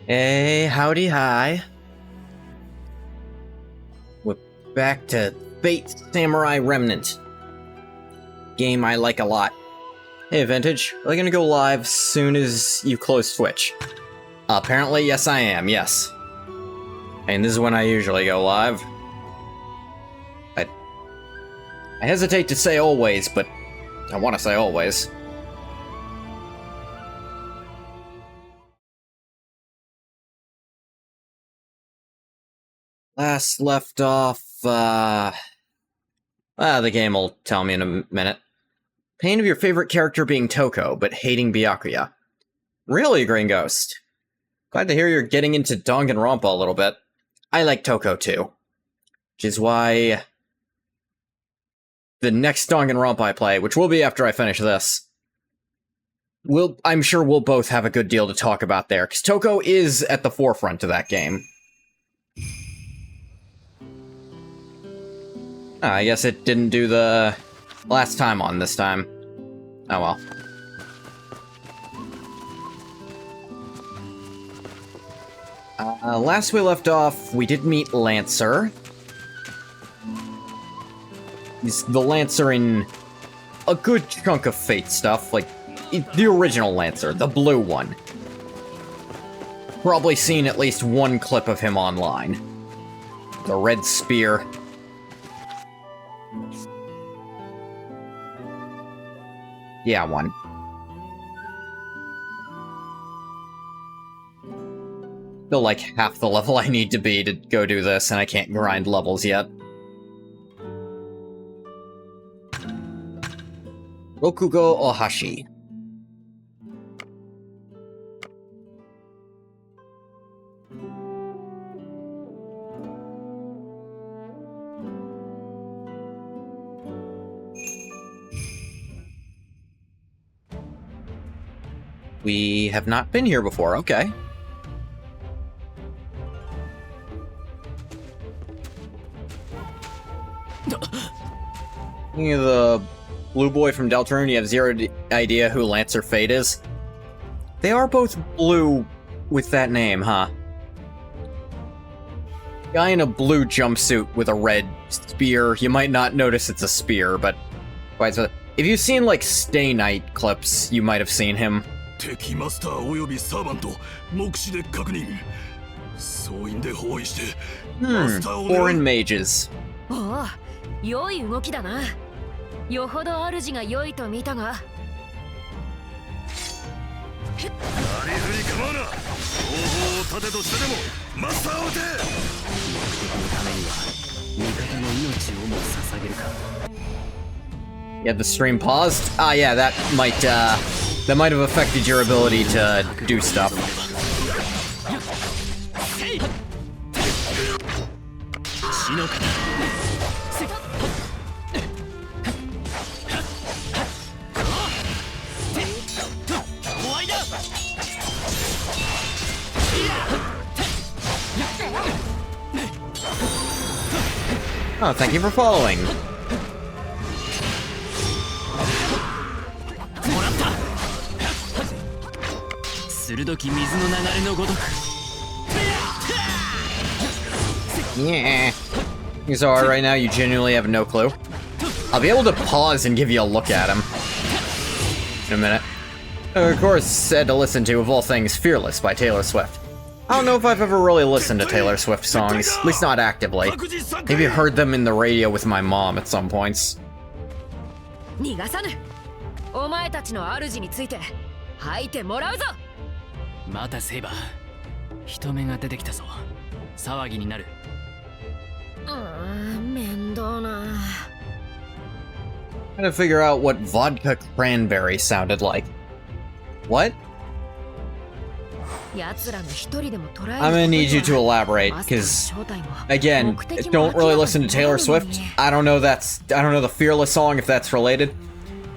Hey, howdy, hi. We're back to Fate Samurai Remnant. Game I like a lot. Hey, Vintage, are they gonna go live soon as you close Twitch? Apparently, yes I am, yes. And this is when I usually go live. I hesitate to say always, but I want to say always. Last left off, the game will tell me in a minute. Pain of your favorite character being Toko, but hating Byakuya. Really, Green Ghost? Glad to hear you're getting into Danganronpa a little bit. I like Toko too. Which is why the next Danganronpa I play, which will be after I finish this, I'm sure we'll both have a good deal to talk about there, because Toko is at the forefront of that game. I guess it didn't do the last time on this time. Oh well. Last we left off, we did meet Lancer. He's the Lancer in a good chunk of Fate stuff, like the original Lancer, the blue one. Probably seen at least one clip of him online. The red spear. Yeah, one. Still like half the level I need to be to go do this, and I can't grind levels yet. Rokugo Ohashi. We have not been here before, okay. Thinking of the blue boy from Deltarune, you have zero idea who Lancer Fate is? They are both blue with that name, huh? Guy in a blue jumpsuit with a red spear. You might not notice it's a spear, but if you've seen like Stay Night clips, you might have seen him. Foreign mages. 良い動きだな。よほど主が良いと見たが。ありふり構うな。方法を盾としてでもマスターを撃て。目的のためには味方の命をも捧げるか。Yeah, the stream paused? Ah, yeah, that might have affected your ability to do stuff. Oh, thank you for following. Yeah. So right now you genuinely have no clue. I'll be able to pause and give you a look at him in a minute. Of course, said to listen to, of all things, Fearless by Taylor Swift. I don't know if I've ever really listened to Taylor Swift songs, at least not actively. Maybe heard them in the radio with my mom at some points. 逃がさぬ。お前たちの主について吐いてもらうぞ。またセイバー。人目が出てきたぞ。騒ぎになる。面倒な。Trying to figure out what vodka cranberry sounded like. What? I'm gonna need you to elaborate, because, again, don't really listen to Taylor Swift. I don't know the Fearless song, if that's related.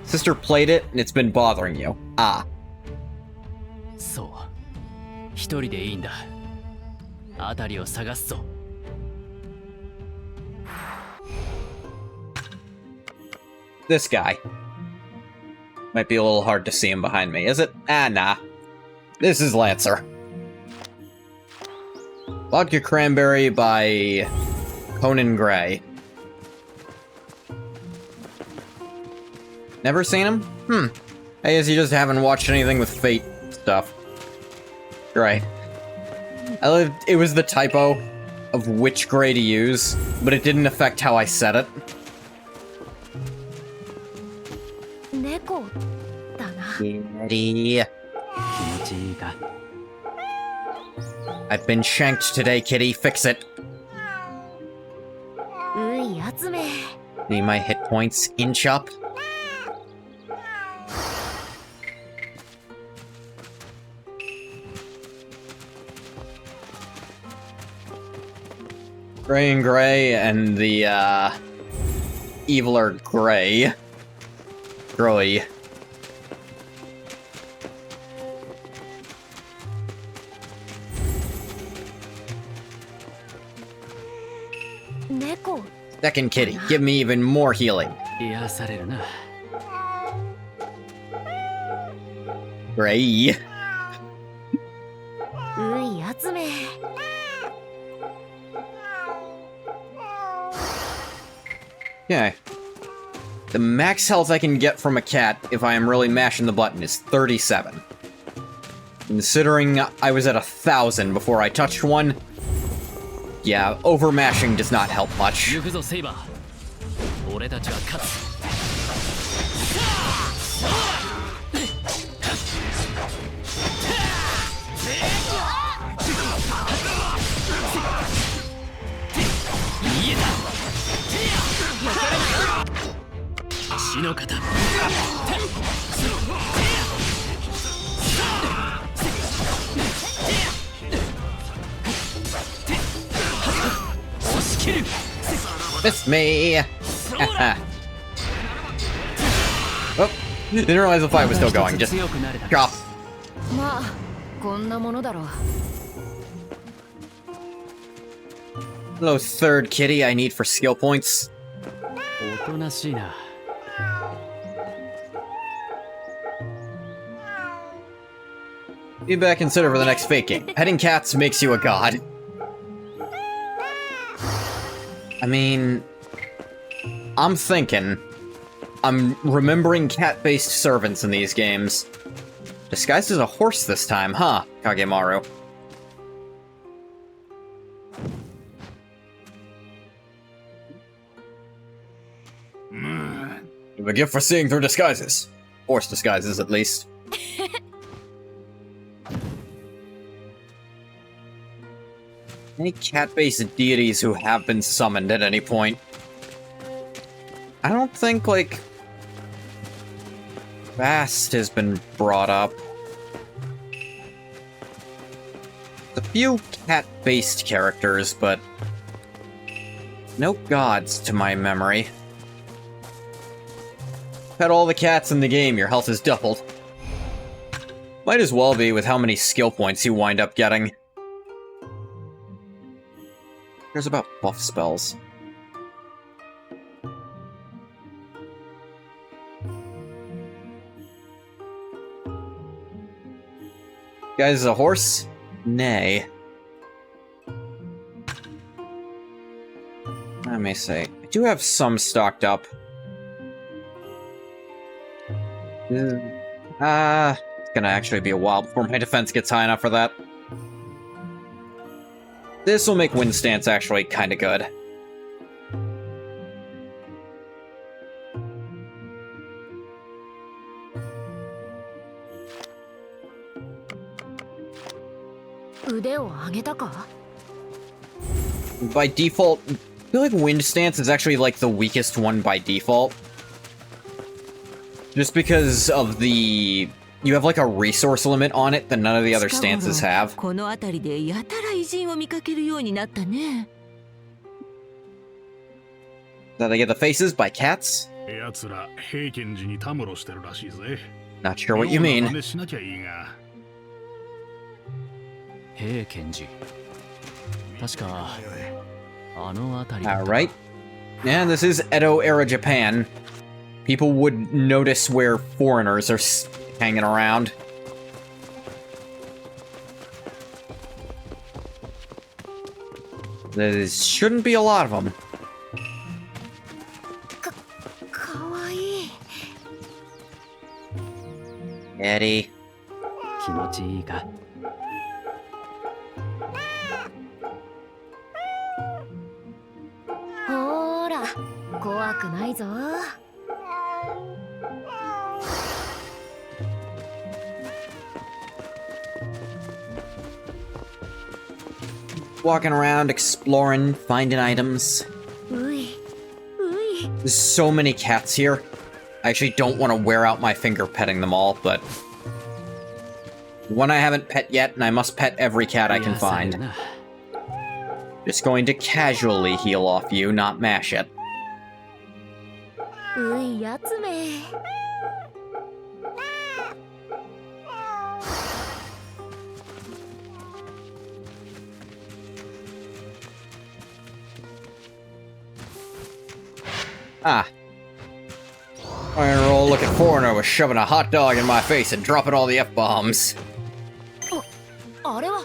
Sister played it, and it's been bothering you. Ah. So, 一人でいいんだ。辺りを探すぞ。This guy. Might be a little hard to see him behind me, is it? Ah, nah. This is Lancer. Vodka Cranberry by Conan Gray. Never seen him? I guess you just haven't watched anything with Fate stuff. Right. It was the typo of which Gray to use, but it didn't affect how I said it. 猫だな。 Kitty. 気持ちいいか I've been shanked today, kitty. Fix it. うい集め。 See my hit points inch up? Gray and Gray and the, eviler Gray. Groy. Neko. Second kitty, give me even more healing. 癒されるな Gray. うい集め。 Okay. The max health I can get from a cat if I am really mashing the button is 37. Considering I was at 1,000 before I touched one, yeah, overmashing does not help much. 行くぞセイバー俺たちは勝つ 血の型 押し切る Miss me! Oh, didn't realize the fight was still going. Just drop. まあこんなものだろう。 Hello, third kitty I need for skill points. おとなしいな Feedback consider for the next fake game. Petting cats makes you a god. I mean, I'm thinking. I'm remembering cat-based servants in these games. Disguised as a horse this time, huh, Kagemaru? You have a gift for seeing through disguises. Horse disguises, at least. Any cat-based deities who have been summoned at any point? I don't think, like... Vast has been brought up. A few cat-based characters, but... no gods to my memory. Pet all the cats in the game, your health is doubled. Might as well be with how many skill points you wind up getting. Here's about buff spells. Guys, is a horse? Nay. Let me see. I do have some stocked up. It's gonna actually be a while before my defense gets high enough for that. This will make wind stance actually kinda good. By default, I feel like wind stance is actually like the weakest one by default. Just because of the... you have like a resource limit on it that none of the other stances have. この辺りでやたら偉人を見かけるようになったね。 That I get the faces by cats? 奴ら平賢寺にたむろしてるらしいぜ。 Not sure what you mean. 真似しなきゃいいが。平賢寺確かあの辺りだった Alright. Yeah, this is Edo era Japan. People would notice where foreigners are hanging There shouldn't be a lot of them. かわいい。 Eddie. 気持ちいいか。ほーら、怖くないぞ。Walking around, exploring, finding items. うい。うい。 There's so many cats here. I actually don't want to wear out my finger petting them all, but... one I haven't pet yet, and I must pet every cat I can 癒される find. な。 Just going to casually heal off you, not mash it. ういやつめ。 Ah. Iron roll looking foreigner was shoving a hot dog in my face and dropping all the F-bombs. あれは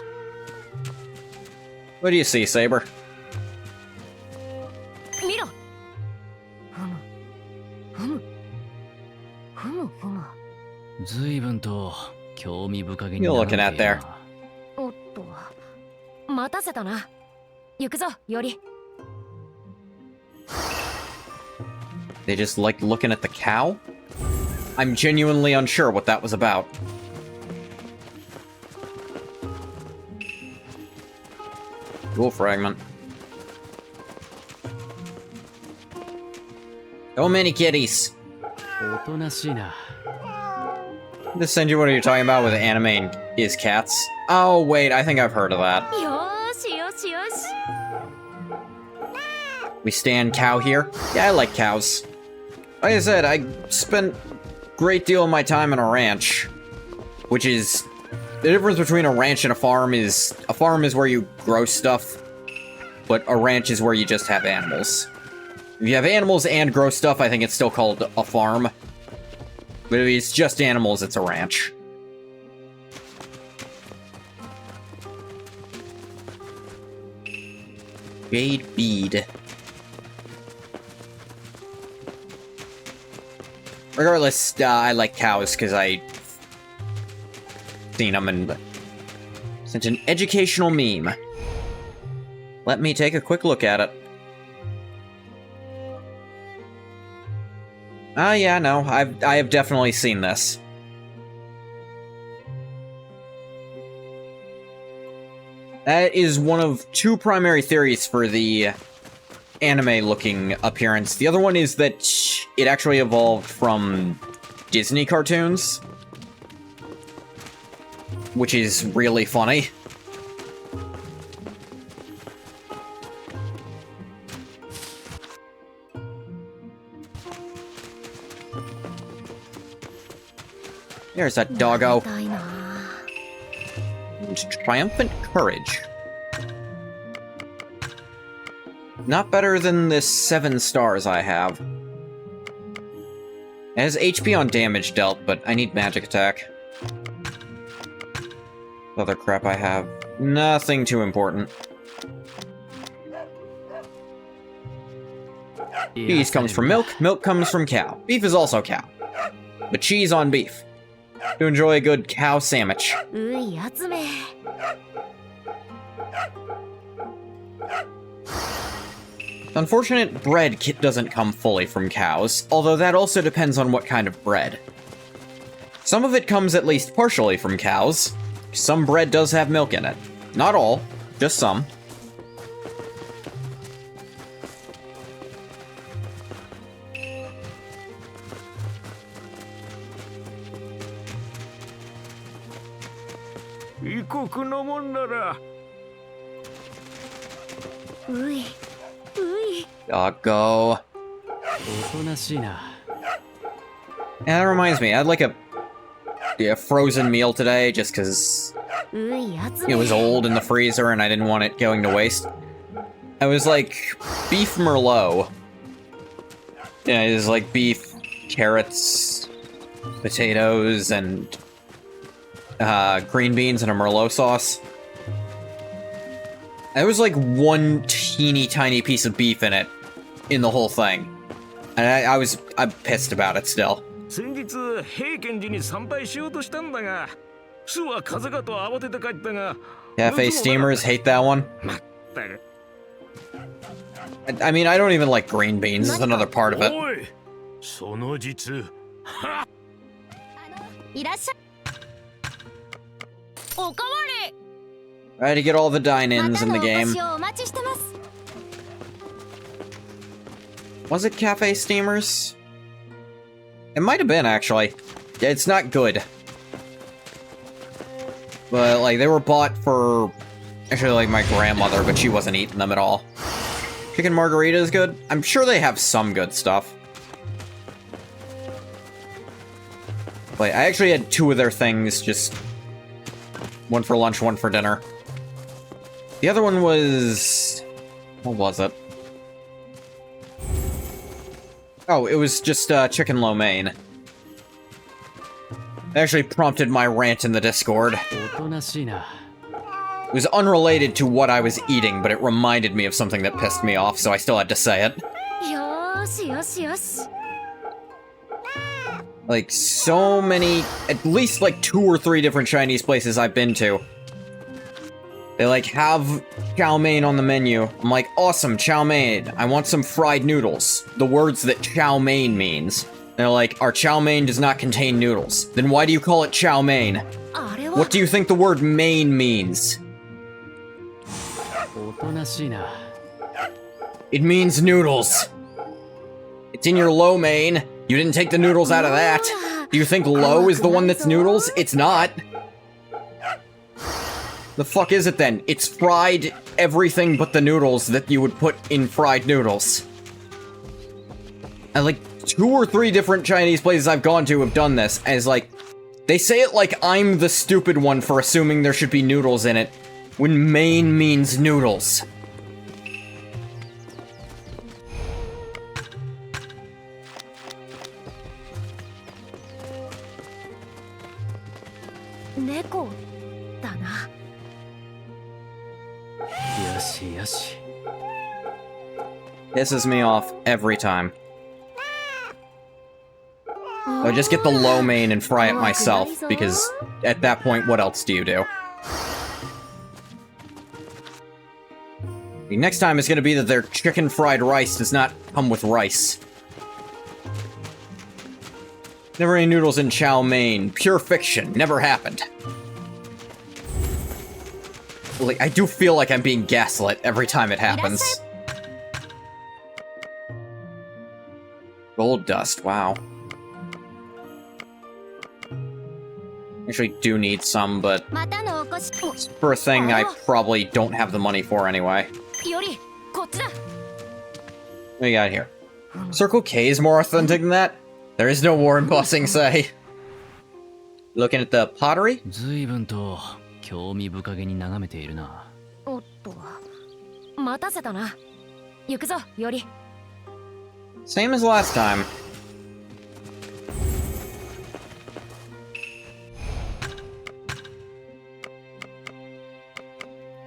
What do you see, Saber? 見ろ。ふむ。ふむふむ。随分と興味深げに You're looking at there. おっと。待たせたな。行くぞ、より。 They just liked looking at the cow? I'm genuinely unsure what that was about. Cool fragment. So many kitties. おとなしいな。 This send you what you're talking about with anime and is cats? Oh wait, I think I've heard of that. よーしよしよし。 We stand cow here? Yeah, I like cows. Like I said, I spent a great deal of my time in a ranch. Which is... the difference between a ranch and a farm is where you grow stuff, but a ranch is where you just have animals. If you have animals and grow stuff, I think it's still called a farm. But if it's just animals, it's a ranch. Jade bead. Regardless, I like cows because I seen them and sent an educational meme. Let me take a quick look at it. Ah, yeah, no, I have definitely seen this. That is one of two primary theories for the anime-looking appearance. The other one is that it actually evolved from Disney cartoons, which is really funny. There's that doggo. たいな。 And triumphant courage. Not better than this 7 stars I have. It has HP on damage dealt, but I need magic attack. Other crap I have. Nothing too important. Cheese comes from milk, milk comes from cow. Beef is also cow. But cheese on beef. To enjoy a good cow sandwich. ういやつめ。 Unfortunate bread doesn't come fully from cows, although that also depends on what kind of bread. Some of it comes at least partially from cows. Some bread does have milk in it. Not all, just some. Doggo. おとなしいな。 Yeah, that reminds me, I had like a frozen meal today just because ういやつ it め。 was old in the freezer and I didn't want it going to waste. It was like beef merlot. Yeah, it was like beef, carrots, potatoes, and green beans and a merlot sauce. It was like 1 teeny tiny piece of beef in it in the whole thing. And I'm pissed about it still. 先日平賢寺に参拝しようとしたんだが主は風かと慌てて帰ったが Cafe Steamers, hate that one. まったく I mean, I don't even like green beans, is another part of it. おいその実いらっしゃい。おかわり。 I had to get all the ま dine-ins た in の the お game. 越しをお待ちしてます。 Was it Cafe Steamers? It might have been, actually. Yeah, it's not good. But, like, they were bought for... Actually, like, my grandmother, but she wasn't eating them at all. Chicken margarita is good. I'm sure they have some good stuff. Like, I actually had 2 of their things, just... one for lunch, one for dinner. The other one was... What was it? Oh, it was just chicken lo mein. It actually prompted my rant in the Discord. おとなしいな。 It was unrelated to what I was eating, but it reminded me of something that pissed me off, so I still had to say it. よーしよしよし。 Like, so many... At least, like, 2 or 3 different Chinese places I've been to. They, like, have chow mein on the menu. I'm like, awesome, chow mein. I want some fried noodles. The words that chow mein means. They're like, our chow mein does not contain noodles. Then why do you call it chow mein? あれは What do you think the word mein means? おとなしいな。 It means noodles. It's in your lo mein. You didn't take the noodles out of that. Do you think lo is the one that's noodles? It's not. The fuck is it then? It's fried everything but the noodles that you would put in fried noodles. And like 2 or 3 different Chinese places I've gone to have done this, as like, they say it like I'm the stupid one for assuming there should be noodles in it, when main means noodles. Neko だな。よしよし。 Pisses me off every time. I just get the lo mein and fry it myself, because at that point, what else do you do? The next time is going to be that their chicken fried rice does not come with rice. Never any noodles in chow mein. Pure fiction. Never happened. Like, I do feel like I'm being gaslit every time it happens. Gold dust, wow. Actually do need some, but またのお越し。 for a thing I probably don't have the money for anyway. よりこっちだ。 What do you got here? Circle K is more authentic than that? There is no war in Bossing Say. Looking at the pottery? 随分と興味深げに眺めているな。おっと。待たせたな。行くぞ、より。 Same as last time.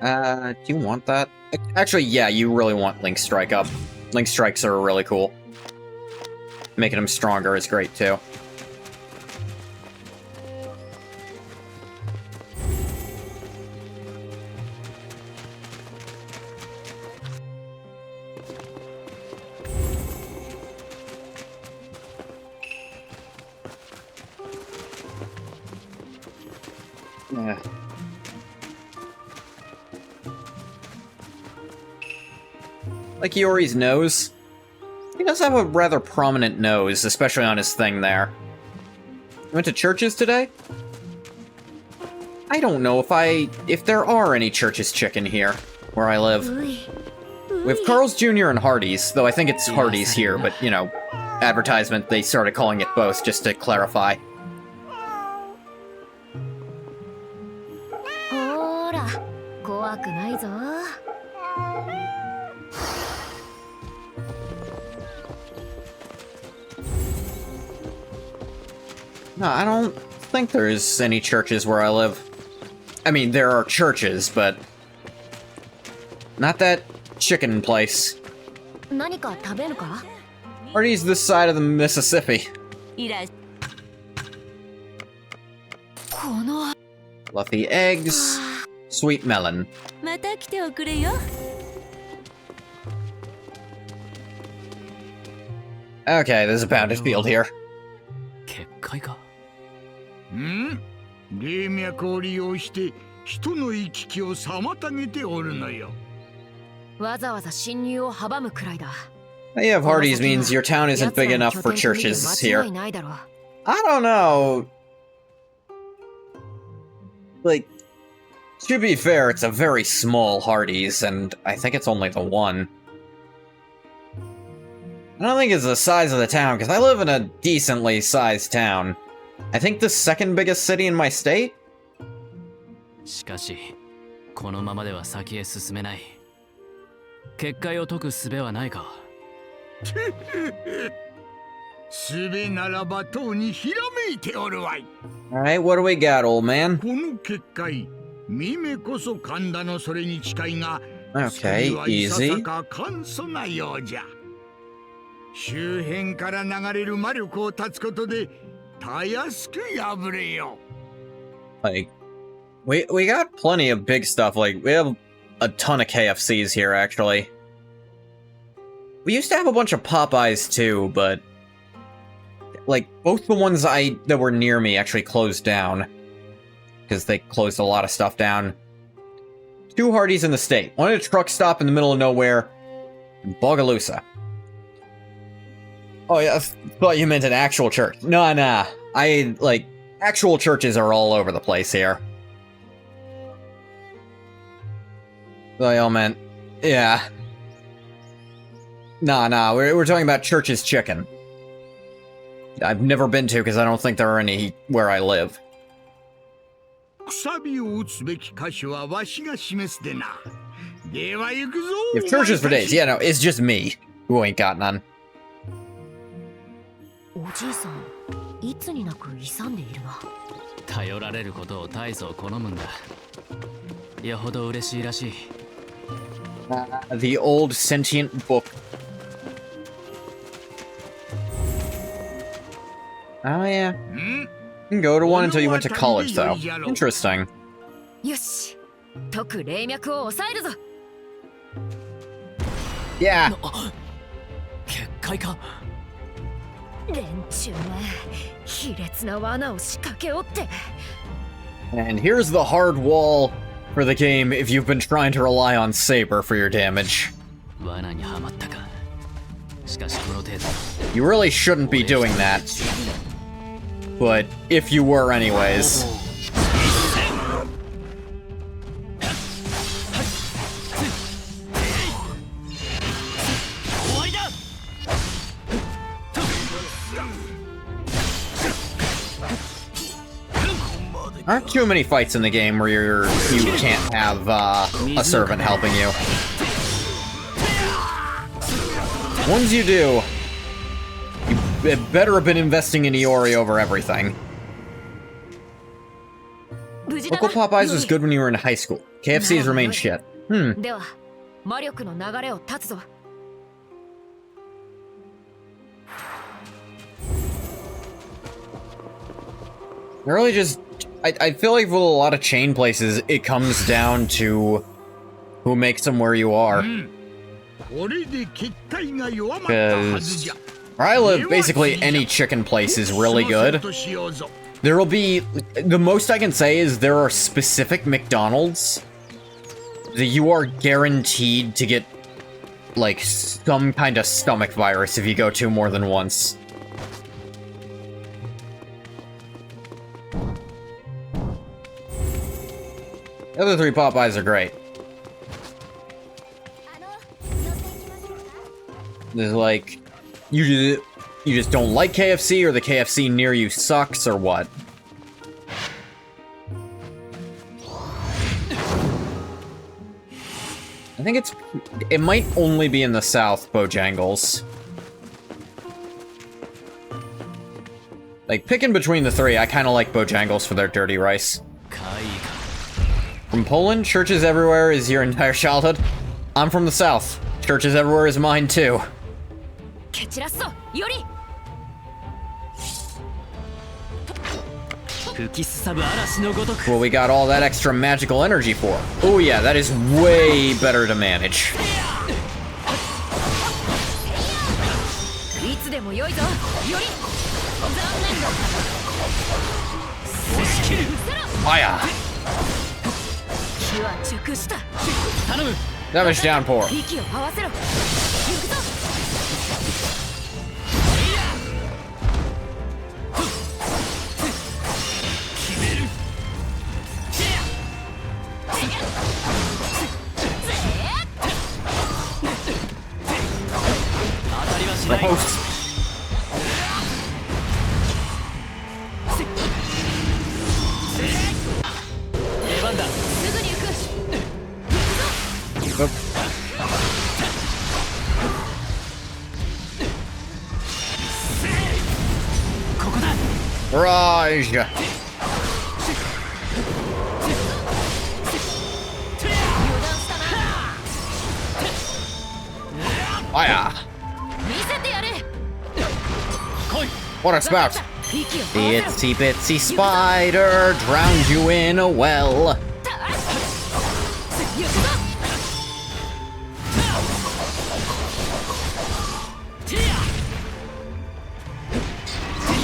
Do you want that? Actually, yeah, you really want Link Strike up. Link Strikes are really cool. Making them stronger is great, too. Yeah. Like Yori's nose. He does have a rather prominent nose, especially on his thing there. You went to churches today? I don't know if there are any Church's Chicken here, where I live. うい。 We have Carl's Jr. and Hardee's, though I think it's Hardee's here, but, you know, advertisement, they started calling it both, just to clarify. ほーら、怖くないぞ。 No, I don't think there's any churches where I live. I mean, there are churches, but not that chicken place. 何か食べるか？ Hardee's this side of the Mississippi. この Fluffy eggs, sweet melon. また来ておくれよ。 Okay, there's a pounded field here. 結界か。霊脈を利用して人の行き来を妨げておるのよ。わざわざ侵入を阻むくらいだ。 You have Hardee's means your town isn't big enough for churches here. I don't know. Like, to be fair, it's a very small Hardee's, and I think it's only the one. I don't think it's the size of the town, because I live in a decently sized town. I think the second biggest city in my state? しかし、このままでは先へ進めない。結界を解く術はないか。術ならばとうにひらめいておるわい。Alright, what do we got, old man? この結界、見目こそ神田のそれに近いが、 Okay, いささ easy. か簡素なようじゃ。周辺から流れる魔力を断つことで、たやすく破れよ。 Like, we got plenty of big stuff. Like, we have a ton of KFCs here, actually. We used to have a bunch of Popeyes, too, but... Like, both the ones that were near me actually closed down. Because they closed a lot of stuff down. 2 Hardee's in the state. One at a truck stop in the middle of nowhere. In Bogalusa. Oh, yeah, I thought you meant an actual church. Nah. Actual churches are all over the place here. I all meant... Yeah. Nah, we're talking about Church's Chicken. I've never been to because I don't think there are any where I live. くさびを打つべき箇所はわしが示すでな。では行くぞ。 If churches for days, yeah, no, it's just me who ain't got none. おじいさん、いつになく勇んでいるな。頼られることを大層好むんだ。よほど嬉しいらしい。The old sentient book. Oh, yeah. You can go to one until you went to college, though. Interesting. よし、解く霊脈を抑えるぞ。 Yeah. 結界か。連中め、卑劣な罠を仕掛けおって。 And here's the hard wall for the game if you've been trying to rely on Saber for your damage. 罠にはまったか。しかしこの程度。 You really shouldn't be doing that. But if you were anyways. Aren't too many fights in the game where you can't have a servant helping you. Once you do, you better have been investing in Iori over everything. Local Popeyes was good when you were in high school. KFC's remain shit. では、魔力の流れを断つぞ。 Really just... I feel like with a lot of chain places, it comes down to who makes them where you are. Because where I live, basically any chicken place is really good. There will be... The most I can say is there are specific McDonald's that you are guaranteed to get, like, some kind of stomach virus if you go to more than once. The other 3 Popeyes are great. There's like, you just don't like KFC, or the KFC near you sucks, or what? I think it might only be in the South, Bojangles. Like, picking between the 3, I kind of like Bojangles for their dirty rice. From Poland, churches everywhere is your entire childhood? I'm from the south. Churches everywhere is mine too. 蹴散らすぞより吹きすさぶ嵐のごとく What we got all that extra magical energy for? Oh yeah, that is way better to manage. いつでも良いぞより残念だ押し切る Fire! 火は熟した頼む Damage downpour. 息を合わせろ行くぞ 当たりはしない Riposte. 出番だ すぐに行く Oop. ここだ Barrage! 油断したな Fire! 見せてやれ 来い What a spout! 息を The 合わせろ itsy bitsy spider drowned you in a well. 行くぞ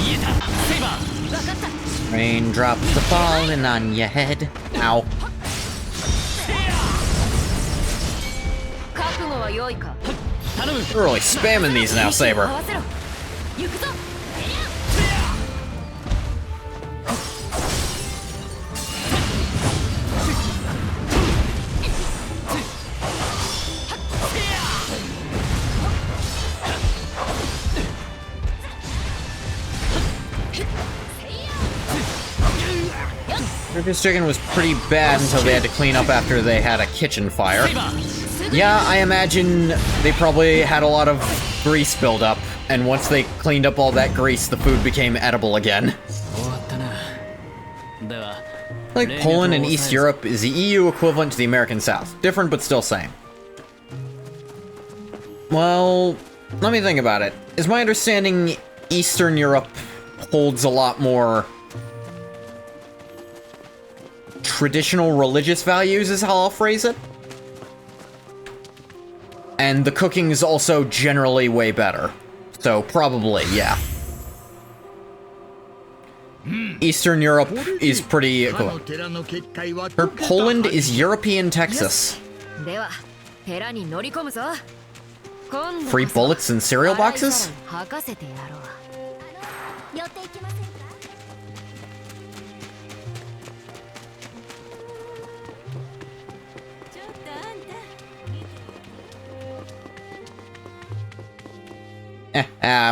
言えたセイバー 分かった Raindrops are falling on your head. Ow. 覚悟は良いか 頼む We're really spamming these now, 息を Saber. 合わせろ行くぞ Circus Chicken was pretty bad until they had to clean up after they had a kitchen fire. セイバー Yeah, I imagine they probably had a lot of grease buildup, and once they cleaned up all that grease, the food became edible again. 終わったなでは Like Poland and East Europe is the EU equivalent to the American South. Different, but still same. Well, let me think about it. Is my understanding Eastern Europe holds a lot more traditional religious values is how I'll phrase it? And the cooking is also generally way better. So probably, yeah. Eastern Europe is pretty equivalent. Or Poland is European Texas. では寺に乗り込むぞ今度こそ Free bullets and cereal 洗い boxes? 皿に吐かせてやろう寄っていきませんか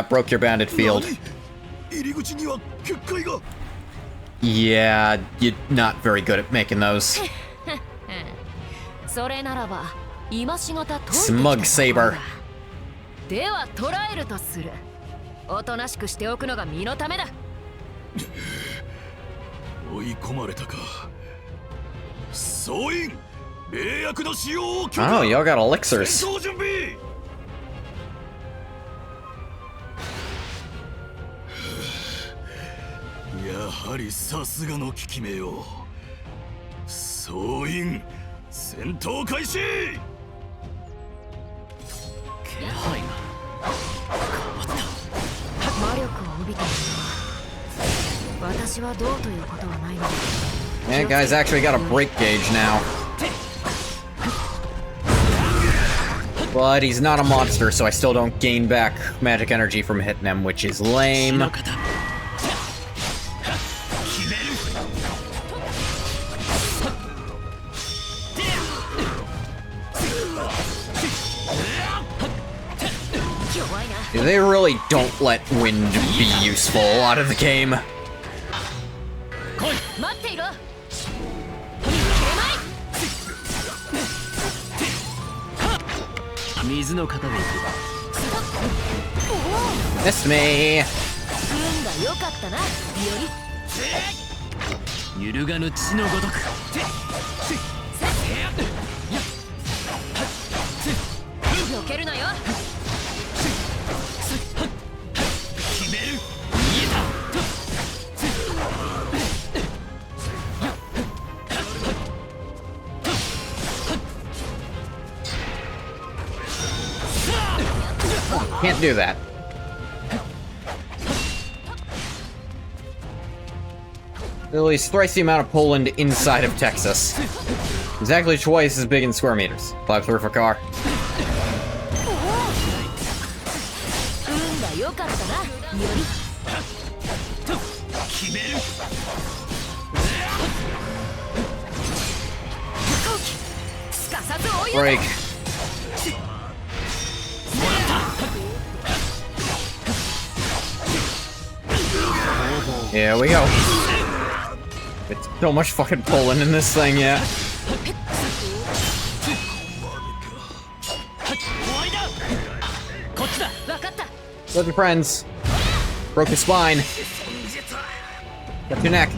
Broke your banded field. Yeah, you're not very good at making those. それならば今しがた解いてきた Smug saber. では捕らえるとするおとなしくしておくのが身のためだ追い込まれたか総員霊薬の使用を許 Oh, y'all got elixirs. 戦闘準備やはりさすがの効き目よ総員戦闘開始気配が魔力を帯びているのは私はどうということはないのだ Yeah, guy's actually got a break gauge now. But he's not a monster, so I still don't gain back magic energy from hitting him, which is 血 lame. の型 弱いな They really don't let wind be useful out of the game. 待っていろ 水の型でいく Missed me. 運が良かったなより揺るがぬ血のごとくけるなよ。 Can't do that. At least thrice the amount of Poland inside of Texas. Exactly twice as big in square meters. 5 through for car. 運が良かったな、より。決める。すかさず追い Break. Here we go. It's so much fucking Poland in this thing, yeah. Let your friends. Broke his spine. Got your neck.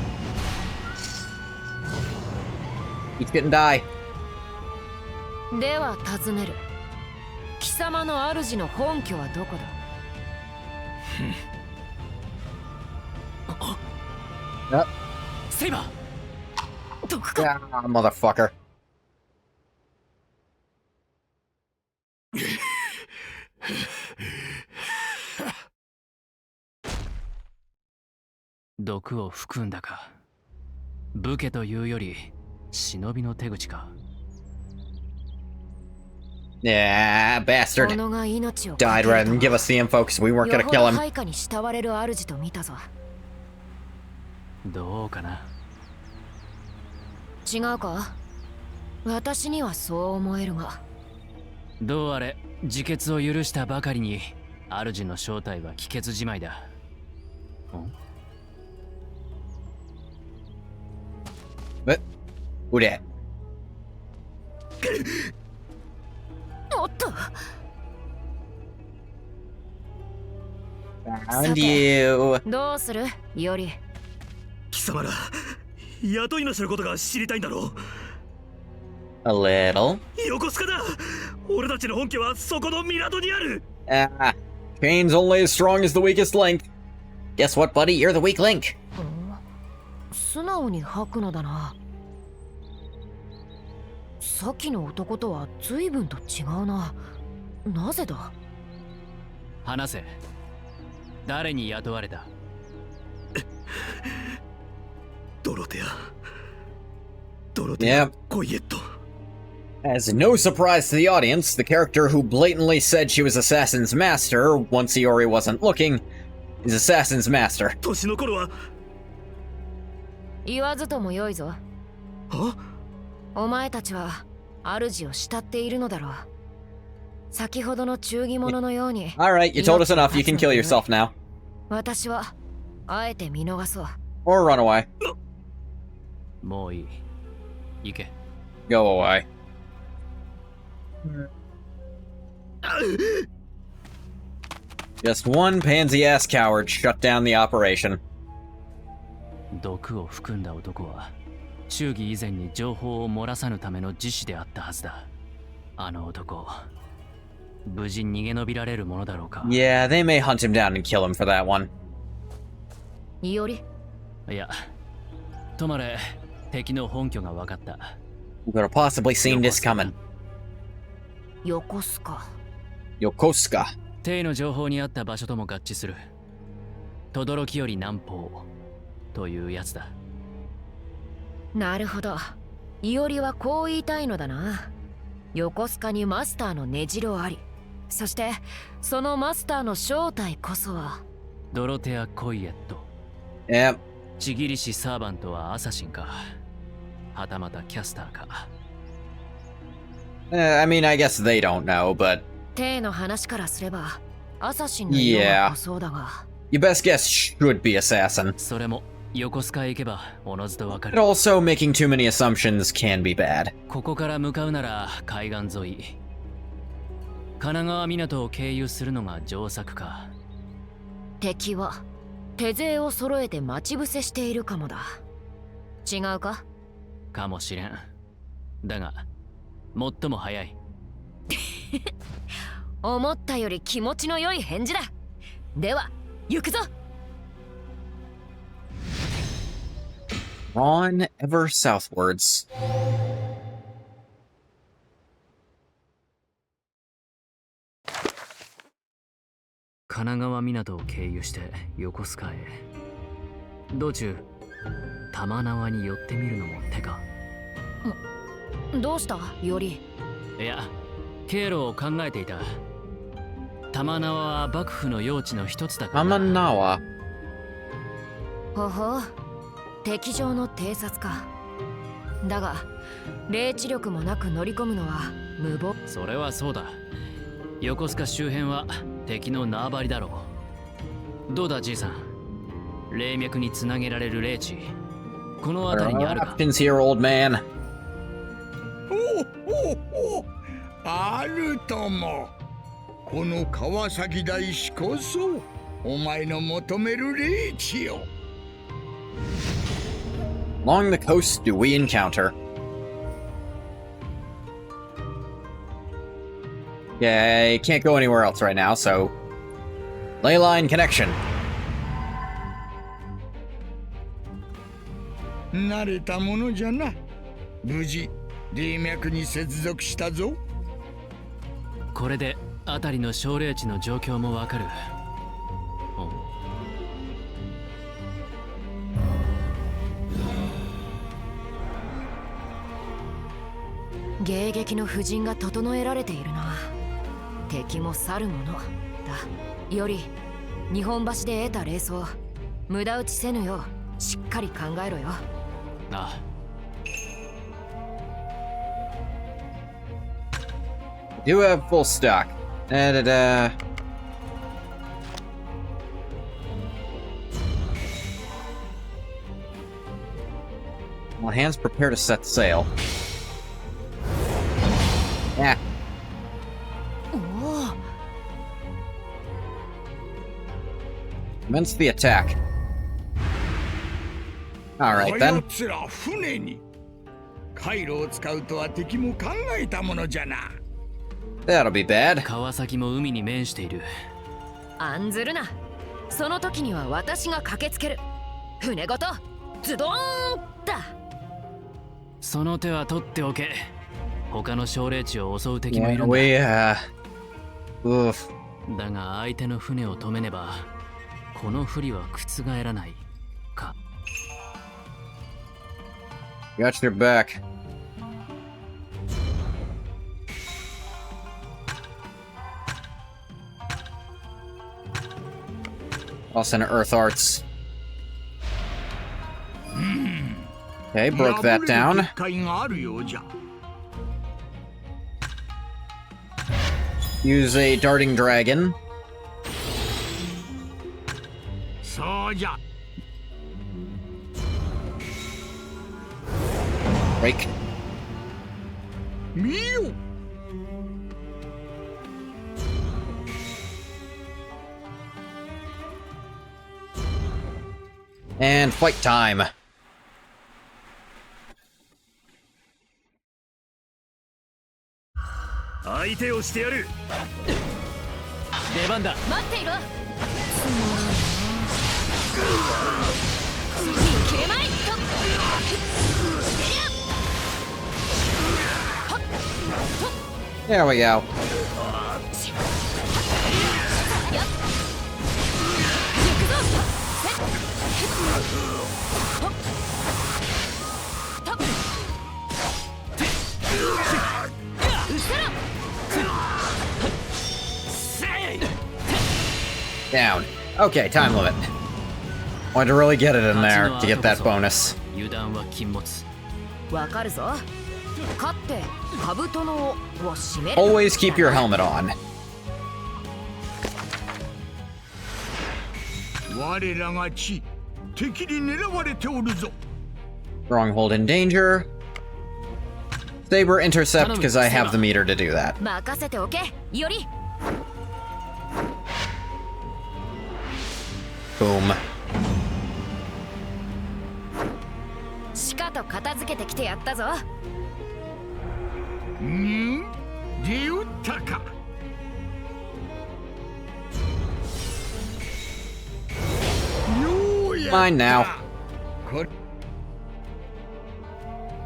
He's getting die. では尋ねる。貴様の主の本拠はどこだ。セイバー。どこか。 Yeah, motherfucker. 毒を含んだか。武家というより忍びの手口か。 Yeah, bastard. 己が命を Died rather than give us the info because we weren't gonna kill him. 配下に慕われる主と見たぞ。どうかな。違うか。私にはそう思えるが。どうあれ自決を許したばかりに主の正体は帰結じまいだ。What? Who that? おっと。 Found you. どうするより。貴様ら雇い主のことが知りたいんだろう。 A little. 横須賀だ。俺たちの本家はそこの港にある。 Ah, chain's only as strong as the weakest link. Guess what, buddy? You're the weak link. 素直に吐くのだな。さっきの男とは随分と違うな。なぜだ。話せ。誰に雇われた。ドロテア。ドロテア Yep. コイエット。 As no surprise to the audience, the character who blatantly said she was Assassin's Master once Iori wasn't looking is Assassin's Master. 年の頃は。言わずともよいぞ。あ？お前たちは主を慕っているのだろう。先ほどの忠義者のように。Alright, you told us enough. You can kill yourself now. 私はあえて見逃そう。 Or run away. もういい。行け。 Go away. Just one pansy-ass coward shut down the operation. 毒を含んだ男は忠義以前に情報を漏らさぬための自死であったはずだ。あの男、無事逃げ延びられるものだろうか。 Yeah, they may hunt him down and kill him for that one. いおり。いや、とまれ敵の本拠が分かった。 You could have possibly seen this coming. 横須賀。 Yokosuka. 帝の情報にあった場所とも合致する。轟より南方というやつだ。なるほど。いおりはこう言いたいのだな。横須賀にマスターの根城あり。そしてそのマスターの正体こそはドロテア・コイエット。 Yep. ちぎりしサーバントはアサシンか、はたまたキャスターか。I mean, I guess they don't know, but 帝の話からすればアサシンのようなそうだが。your best guess should be assassin. それも横須賀へ行けばおのずとわか But る。 also, making too many assumptions can be bad. ここから向かうなら海岸沿い、神奈川港を経由するのが上策か。敵は手勢を揃えて待ち伏せしているかもだ。違うか。かもしれん。だが最も早い。思ったより気持ちの良い返事だ。では行くぞ。 Drawn ever southwards. 神奈川港を経由して横須賀へ。道中玉縄に寄ってみるのも手か。どうしたより。いや、経路を考えていた。玉縄は幕府の用地の一つだから。 Amanawa. ほほう、敵情の偵察か。だが霊知力もなく乗り込むのは無謀。それはそうだ。横須賀周辺は敵の縄張りだろう。どうだじいさん、霊脈につなげられる霊地、この辺りにあるか。 Options here, old man. おあるとも。この川崎大師こそお前の求める霊地よ。 Along the coast do we encounter? Yeah, I can't go anywhere else right now, so... Ley line connection. 慣れたものじゃな。無事霊脈に接続したぞ。これで辺りの小霊地の状況もわかる。迎撃の布陣が整えられているな。敵も去るものだ。より日本橋で得た霊装、無駄打ちせぬようしっかり考えろよ。ああ。 Do have full stock. All hands prepare to set sail. Yeah. おお、 Commence the attack. Alright あ then. やつら船に回路を使うとは敵も考えたものじゃな。 That'll be bad. 川崎も海に面している。案ずるな。その時には私が駆けつける。船ごとズドーンだ。その手は取っておけ。他の小霊地を襲う敵もい Yeah, るんだ。 oof. だが相手の船を止めねばこの不利は覆らないか。 Got your back. Toss in Earth Arts. Okay, broke that down. 破れる結界があるようじゃ。 Use a darting dragon. そうじゃ。 Break. 見よ。 And fight time. 相手をしてやる。出番だ。待っていろ。次切れまいと。 There we go. せい。 Down. Okay, time limit. Wanted to really get it in there to get that bonus. 油断は禁物。わかるぞ。勝って兜の尾を締める。 Always keep your helmet on. 我らが地、敵に狙われておるぞ。 Stronghold in danger. Saber intercept because I have the meter to do that. 任せておけ。より。 Boom. しかと片付けてきてやったぞ。ん？出打ったか。Mine now.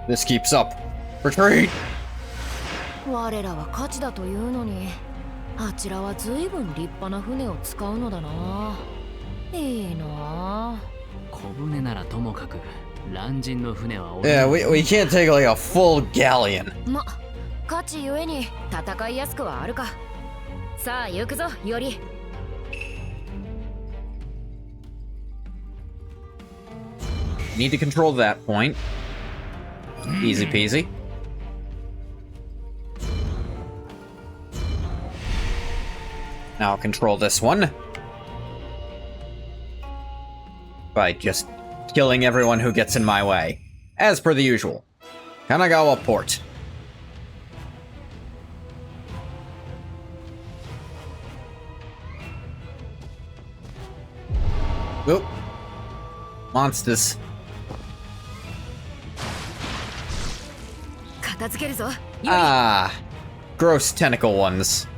This keeps up. Retreat! 我らは価値だというのに、あちらは随分立派な船を使うのだな。いいな。小舟ならともかく乱人の船は Yeah, we can't take like a full galleon. ま、価値ゆえに戦いやすくはあるか。さあ行くぞ、より。Need to control that point. Easy peasy. Now control this one. By just killing everyone who gets in my way. As per the usual. Kanagawa Port. Oop. Monsters. 片付けるぞ。 Ah. Gross tentacle ones.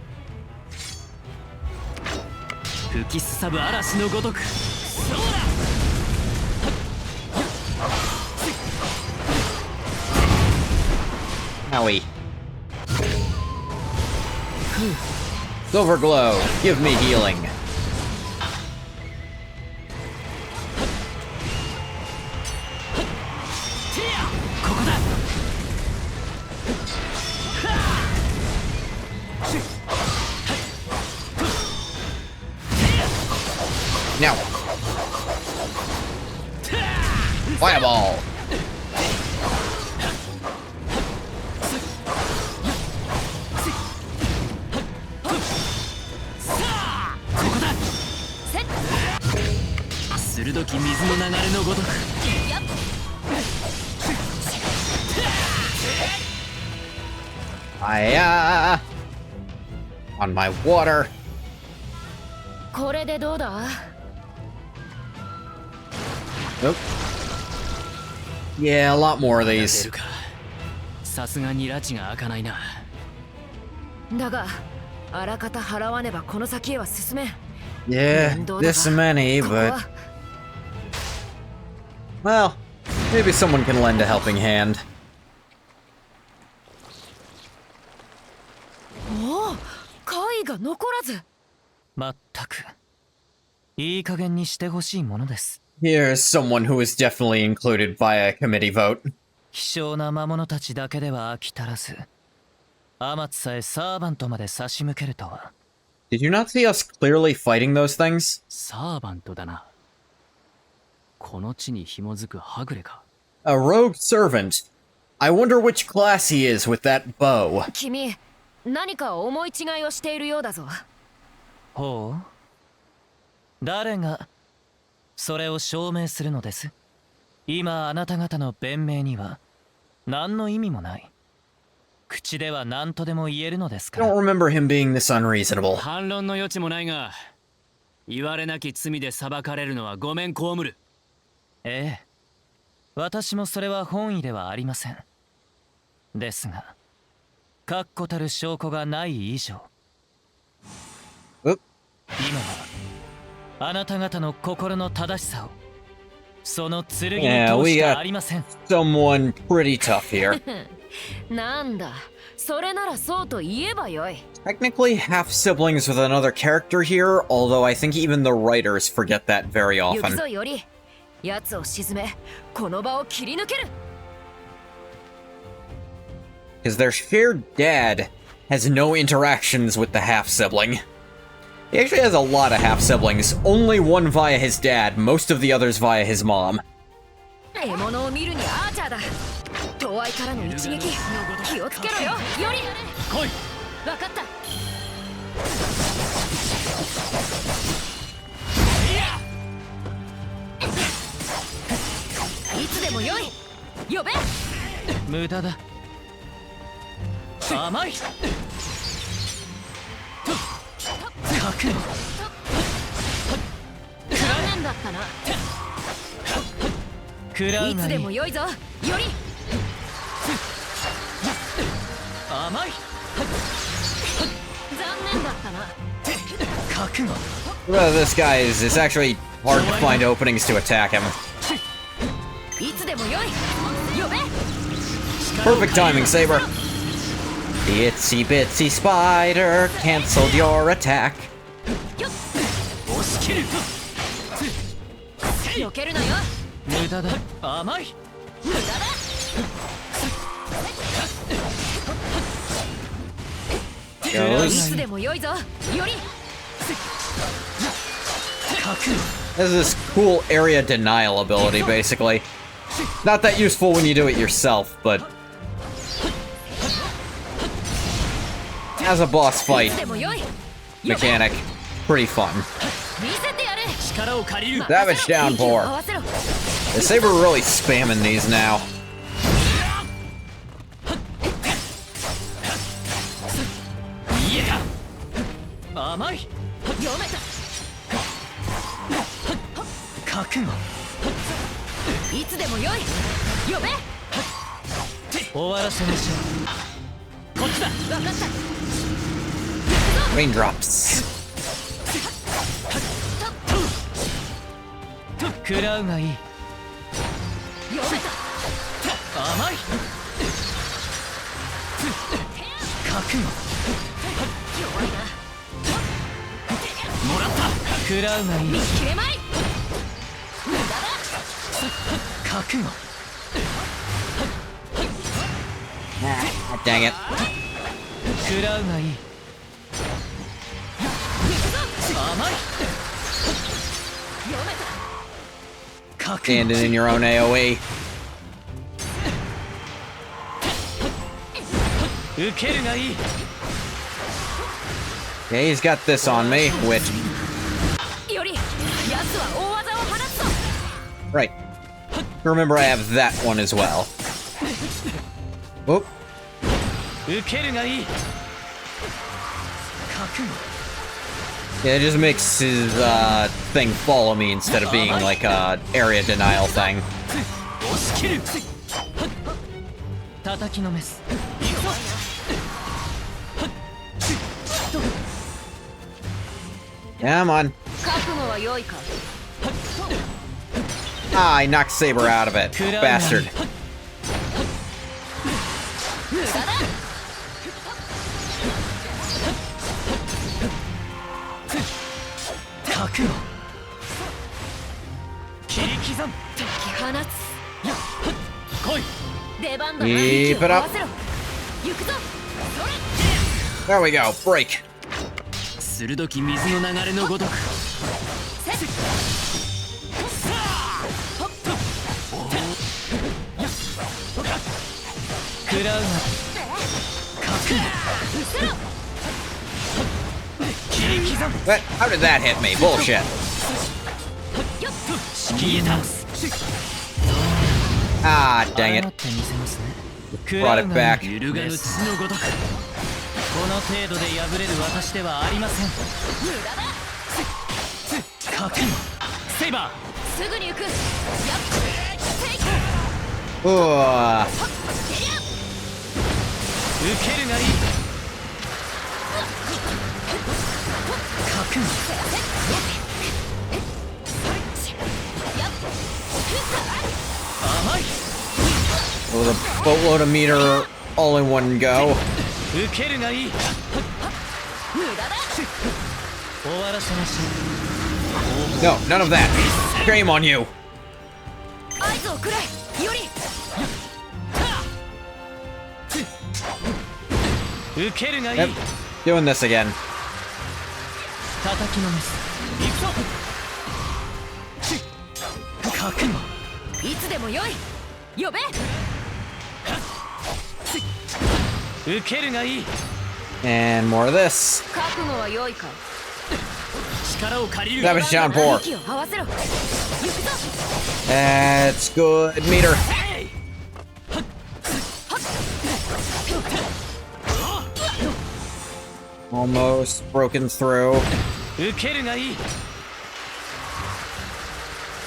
吹きすさぶ嵐のごとく。そうだ。 Owie. Silver glow, give me healing. Now. Fireball. On my water. これでどうだ? Nope. Yeah, a lot more of these. さすがに拉致が開かないな。だが、あらかた払わねばこの先へは進めん。 Yeah, this many, but... Well, maybe someone can lend a helping hand. おお、貝が残らず。まったく、いい加減にしてほしいものです。 Here's someone who is definitely included by a committee vote. 希少な魔物たちだけでは飽き足らず、アマツさえサーバントまで差し向けるとは。 Did you not see us clearly fighting those things? サーバントだな。この地に紐づくはぐれか。 A rogue servant. I wonder which class he is with that bow. 君、何か思い違いをしているようだぞ。ほう。誰がそれを証明するのです？今あなた方の弁明には何の意味もない。口では何とでも言えるのですか I ら。 don't remember him being this unreasonable. 反論の余地もないが、言われなき罪で裁かれるのはごめん被る。ええ、私もそれは本意ではありません。ですが、確固たる証拠がない以上、今はあなた方の心の正しさをその剣に通しかありません。 Someone pretty tough here. なんだ、それならそうと言えばよい。 Technically half siblings with another character here, although I think even the writers forget that very 行く often. ぞより、奴を沈め、この場を切り抜ける。 Because their shared dad has no interactions with the half sibling. He actually has a lot of half siblings, only one via his dad, most of the others via his mom. 獲物を見るにアーチャーだ。遠いからの一撃、気をつけろよ、より。来い。分かった。いつでもよい。呼べ。無駄だ。甘い。覚悟。残念だったな。食らうがいい。いつでもよいぞ、より。甘い。残念だったな。覚悟。 Well, this guy is actually hard to find openings to attack him. いつでもよい呼べ Perfect timing, Saber. The itsy bitsy spider canceled your attack. 避けるなよ無駄だ。甘い。無駄だ Goes. いつでもよいぞより This is this cool area denial ability, basically. Not that useful when you do it yourself, but as a boss い fight つでもよい mechanic, pretty fun. 見せてやる 力を借りる。 Savage 息を合 Downpour. わせろ The Saber really spamming these now. いや。甘い。読めた覚悟。いつでもよい呼べ終わらせましょう。こっちだ。分かった Raindrops. 食らうがいい。読めた甘い。覚悟。弱いなもらった。食らうがいい。見切れまい無駄だ覚悟。 Ah, dang it. 食らうがいい。甘い。読めた Standing in your own AoE. 受けるがいい。 Yeah, he's got this on me, which... より奴は大技を放つぞ Right. Remember, I have that one as well. Oop. 受けるがいい。覚悟。 Yeah, it just makes his thing follow me instead of being like a area denial thing. 押し切る。叩きのめす。 Come on. 覚悟は良いか Ah, I knocked Saber out of it. Bastard. 無駄だ 覚悟。切り刻む。解き放つ来い。出番だな Keep 息を it 合 up. わせろ行くぞそれ There we go. Break. 鋭き水の流れのごとく。食らうが。覚悟。切り刻む。 What? How did that hit me? Bullshit. 敷居倒す。 Ah, dang 誤 it. ってみせますね。 Brought it back. 揺るがぬ土のごとく。この程度で敗れる私ではありません。無駄だ覚悟。セイバすぐに行くやっ Ooh. ー。受けるがいい。覚悟。甘い。 With a boatload of meter all in one go. 受けるがいい。無駄だ終わらせましょ No, none of that. Shame on you. 合図をくれよりう。受けるがいい。 Yep. Doing this again. 叩きのめす。行くぞ。覚悟。いつでもよい呼べ受けるがいい。 And more of this. 覚悟は良いか力を借りる。 Savage Downpour. 息を合わせろ行くぞ That's good meter. Almost broken through. 受けるがいい。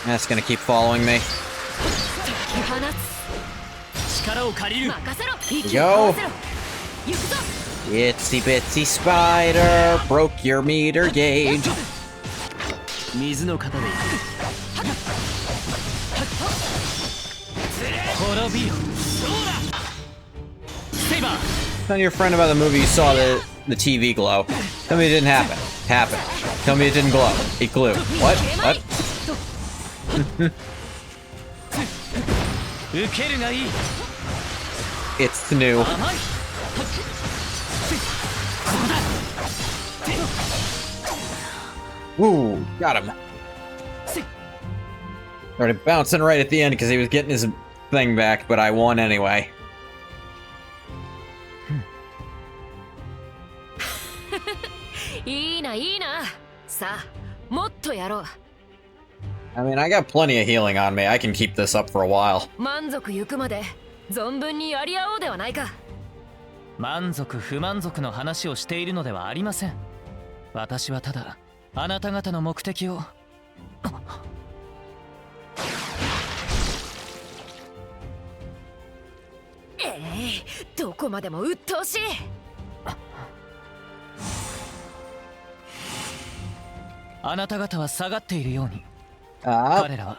That's gonna keep following me. 解き放つ力を借りる。任せろ息を合わせろ行くぞ Itsy bitsy spider broke your meter gauge. 水の型で行く。滅びよ。セイバー Tell your friend about the movie you saw the TV glow. Tell me it didn't happen. Happened. Tell me it didn't glow. It glue. What? What? 受けるがいい。 It's new. 甘い。 Woo! Got him. Started bouncing right at the end because he was getting his thing back, but I won anyway. いいないいな。さあもっとやろう。 I mean, I got plenty of healing on me. I can keep this up for a while. 満足ゆくまで存分にやり合おうではないか。満足不満足の話をしているのではありません。私はただあなた方の目的を。どこまでも鬱陶しい。あなた方は下がっているように。 Ah, 彼らは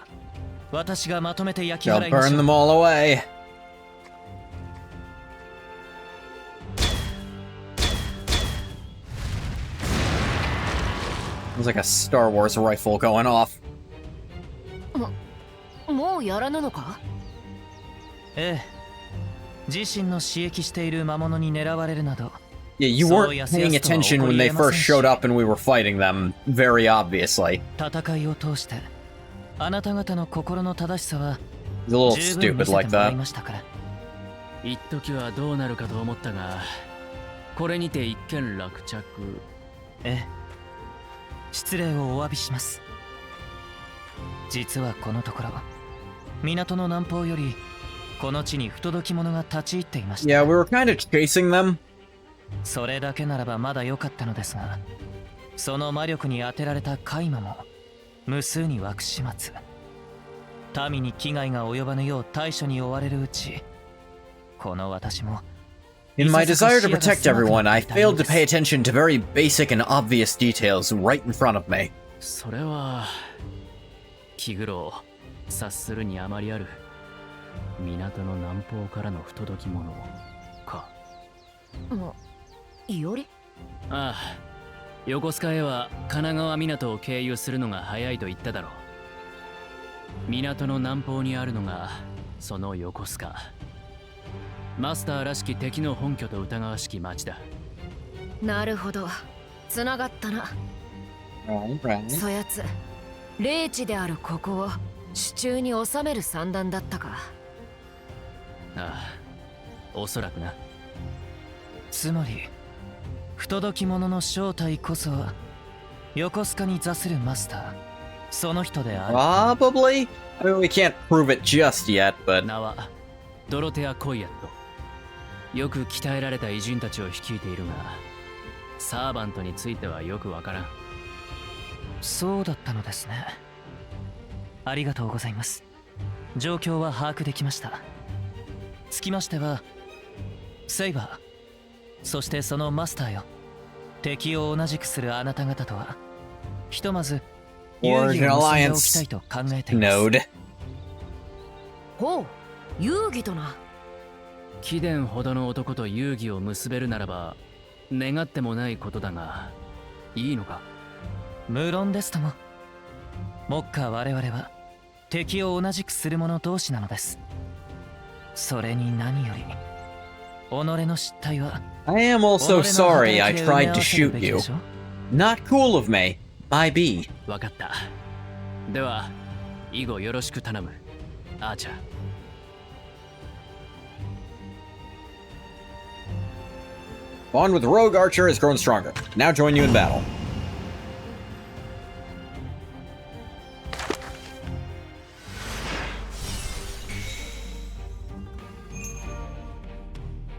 私がまとめて焼き I'll 払いま burn しょう。 them all away. There's like a Star Wars rifle going off. もうやらぬのか。ええ。自身の刺激している魔物に狙われるなど。 Yeah, you weren't paying attention when they first showed up and we were fighting them, very obviously. 戦いを通してあなた方の心の正しさは He's a little 十分見 stupid せて like もらい that. ましたから。一時はどうなるかと思ったが、これにて一件落着。ええ、失礼をお詫びします。実はこのところ港の南方よりこの地に不届き者が立ち入っていました。 Yeah, we were kind of chasing them. それだけならばまだ良かったのですが、その魔力に当てられた海馬も無数に湧く始末。民に危害が及ばぬよう対処に追われるうち、この私も In my desire to protect everyone, I failed to pay attention to very basic and obvious details right in front of me. それは気苦労察するにあまりある。港の南方からの不届き者か。いおり。ああ、横須賀へは神奈川港を経由するのが早いと言っただろう。港の南方にあるのがその横須賀。マスターらしき敵の本拠と疑わしき町だ。なるほど、つながったな。そやつ霊地であるここを手中に収める算段だったか。ああ、おそらくな。つまり不届き者の正体こそは横須賀に座するマスター、その人である。 Probably? I mean, we can't prove it just yet, but... 名はドロテア・コイアット。よく鍛えられた偉人たちを率いているが、サーバントについてはよくわからん。そうだったのですね。ありがとうございます。状況は把握できました。つきましてはセイバー、そしてそのマスターよ。敵を同じくするあなた方とはひとまず遊戯を結んでおきたいと考えています。 Node. ほう、遊戯とな。貴殿ほどの男と遊戯を結べるならば願ってもないことだが、いいのか。無論ですとも。目下我々は敵を同じくする者同士なのです。それに何より己の失態は I am also sorry I tried to shoot you. Not cool of me. My B. わかった。では以後よろしく頼む、アーチャー。Bond with Rogue Archer has grown stronger. Now join you in battle.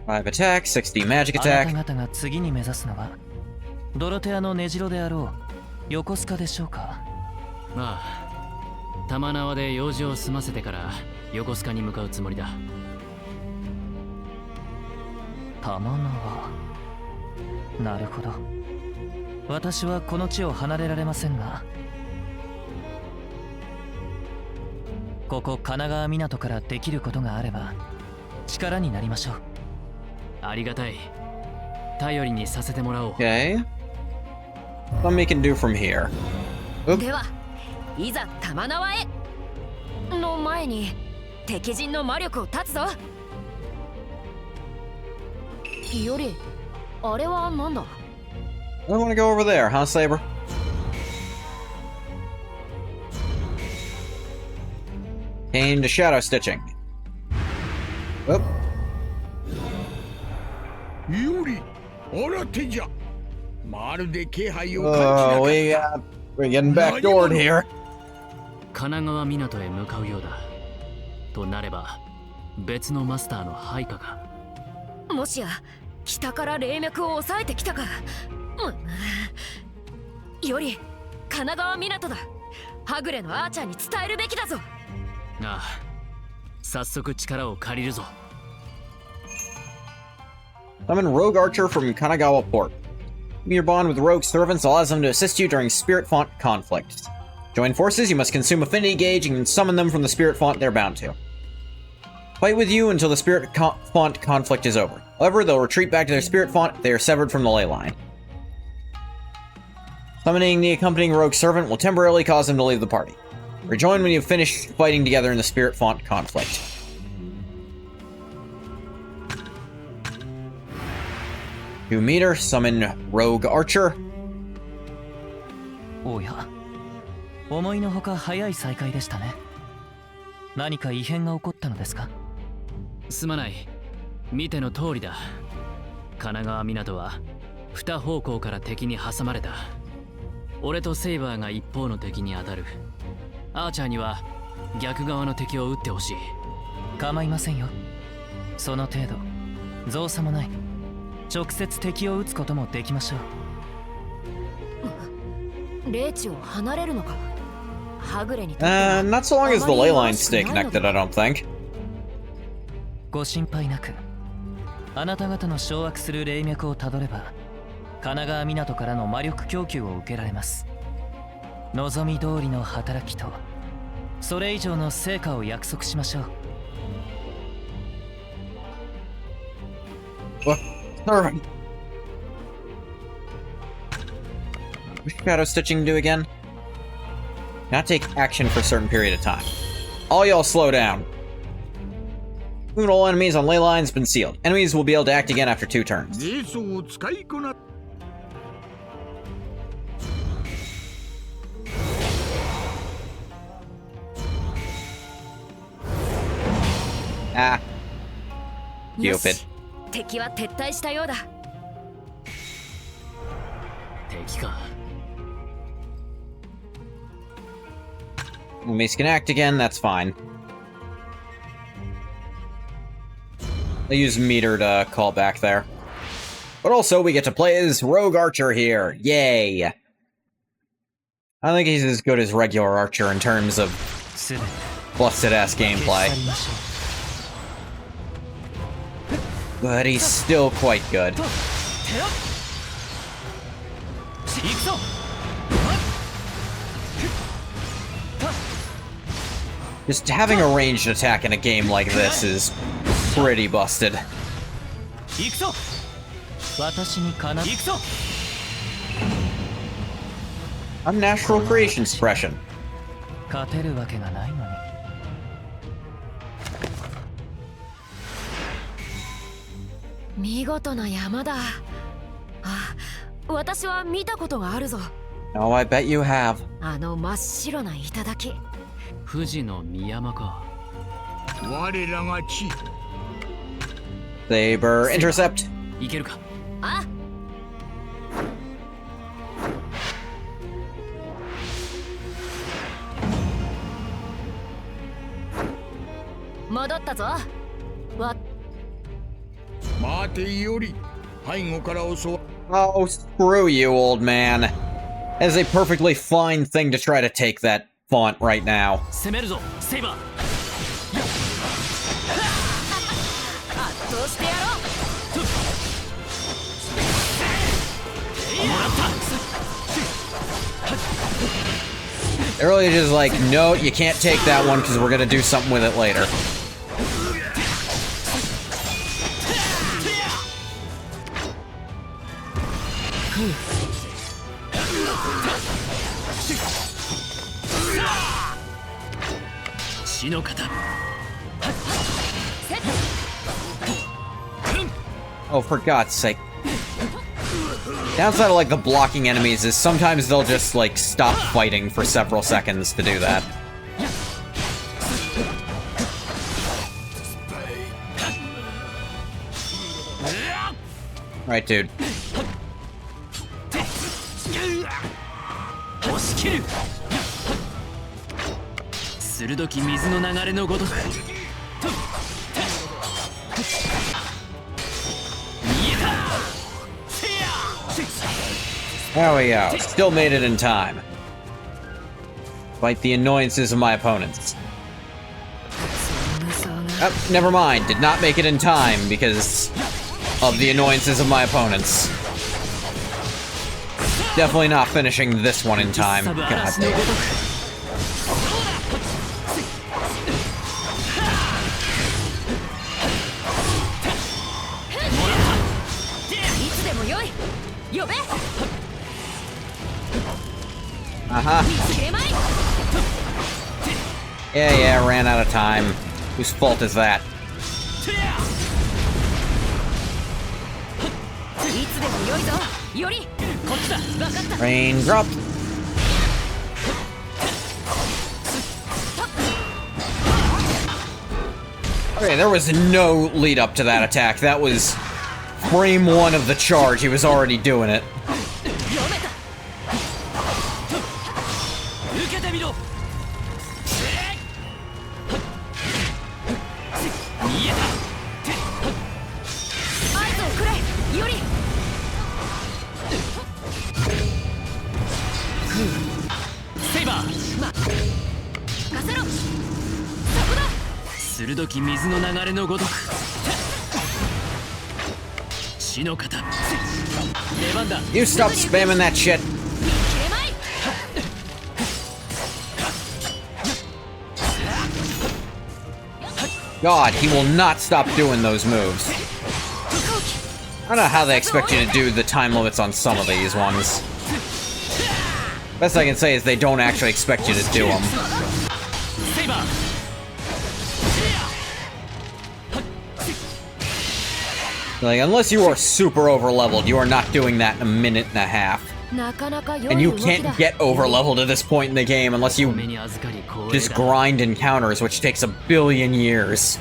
Five attack, 60 magic あ attack. なた方が次に目指すのはドロテアの根城であろう横須賀でしょうか。ああ、玉縄で用事を済ませてから横須賀に向かうつもりだ。玉縄、なるほど。私はこの地を離れられませんが、ここ神奈川港からできることがあれば力になりましょう。ありがたい。頼りにさせてもらおう。 Okay. Something we can do from here. ではいざ玉縄への前に敵陣の魔力を断つぞ。よりあれはなんだ？ I want to go over there, huh, Saber? Came to shadow stitching. Oop. より新手じゃ。まるで気配を感じなかった。 Oh, we're getting backdoored here. 神奈川港へ向かうようだ。となれば別のマスターの配下が。もしや北から霊脈を抑えてきたか。より神奈川港だ。はぐれのアーチャーに伝えるべきだぞ。ああ、早速力を借りるぞ。 Summon Rogue Archer from Kanagawa Port. Your bond with rogue servants allows them to assist you during Spirit Font conflicts. Join forces, you must consume Affinity Gauge and summon them from the Spirit Font they're bound to. Fight with you until the Spirit Font conflict is over. However, they'll retreat back to their Spirit Font if they are severed from the ley line. Summoning the accompanying rogue servant will temporarily cause them to leave the party. Rejoin when you've finished fighting together in the Spirit Font conflict. To meter, summon Rogue Archer. おや、思いのほか早い再会でしたね。何か異変が起こったのですか？すまない。見ての通りだ。神奈川港は二方向から敵に挟まれた。俺とセイバーが一方の敵に当たる。アーチャーには逆側の敵を撃ってほしい。構いませんよ。その程度造作もない。直接敵を撃つこともできましょう。霊地を離れるのか。はぐれに。Not so long as the ley lines stay connected, I don't think. ご心配なく。あなた方の掌握する霊脈をたどれば、神奈川港からの魔力供給を受けられます。望み通りの働きと、それ以上の成果を約束しましょう。Servant. What does shadow stitching do again? Not take action for a certain period of time. All y'all slow down. Moving all enemies on ley lines has been sealed. Enemies will be able to act again after 2 turns. Ah. Stupid. 敵は撤退したようだ。敵か。Enemies can act again, that's fine. I use meter to call back there. But also, we get to play as Rogue Archer here. Yay! I think he's as good as regular Archer in terms of busted-ass gameplay. But he's still quite good. Just having a ranged attack in a game like this is pretty busted. Unnatural creation suppression. 勝てるわけがないのに。見事な山だ。あ、私は見たことがあるぞ。Oh, I bet you have. あの真っ白な頂。富士の宮山か。我らが地。Saber intercept. いけるか。あ。戻ったぞ。待てより。背後から襲わ。Oh, screw you, old man. That is a perfectly fine thing to try to take that font right now. 攻めるぞ、セイバー。圧倒してやろう。もらった。They're really just like, no, you can't take that one because we're gonna do something with it later. Oh, for God's sake. Downside of, like, the blocking enemies is sometimes they'll just, like, stop fighting for several seconds to do that. Right, dude. There we go. Still made it in time. Fight the annoyances of my opponents. Oh, never mind. Did not make it in time because of the annoyances of my opponents. Definitely not finishing this one in time. God damn. Yeah, ran out of time. Whose fault is that? Raindrop. Okay, there was no lead up to that attack. That was frame 1 of the charge. He was already doing it. You stop spamming that shit. God, he will not stop doing those moves. I don't know how they expect you to do the time limits on some of these ones. Best I can say is they don't actually expect you to do them. Like, unless you are super over-leveled, you are not doing that in a minute and a half. And you can't get over-leveled at this point in the game unless you just grind encounters, which takes 1 billion years.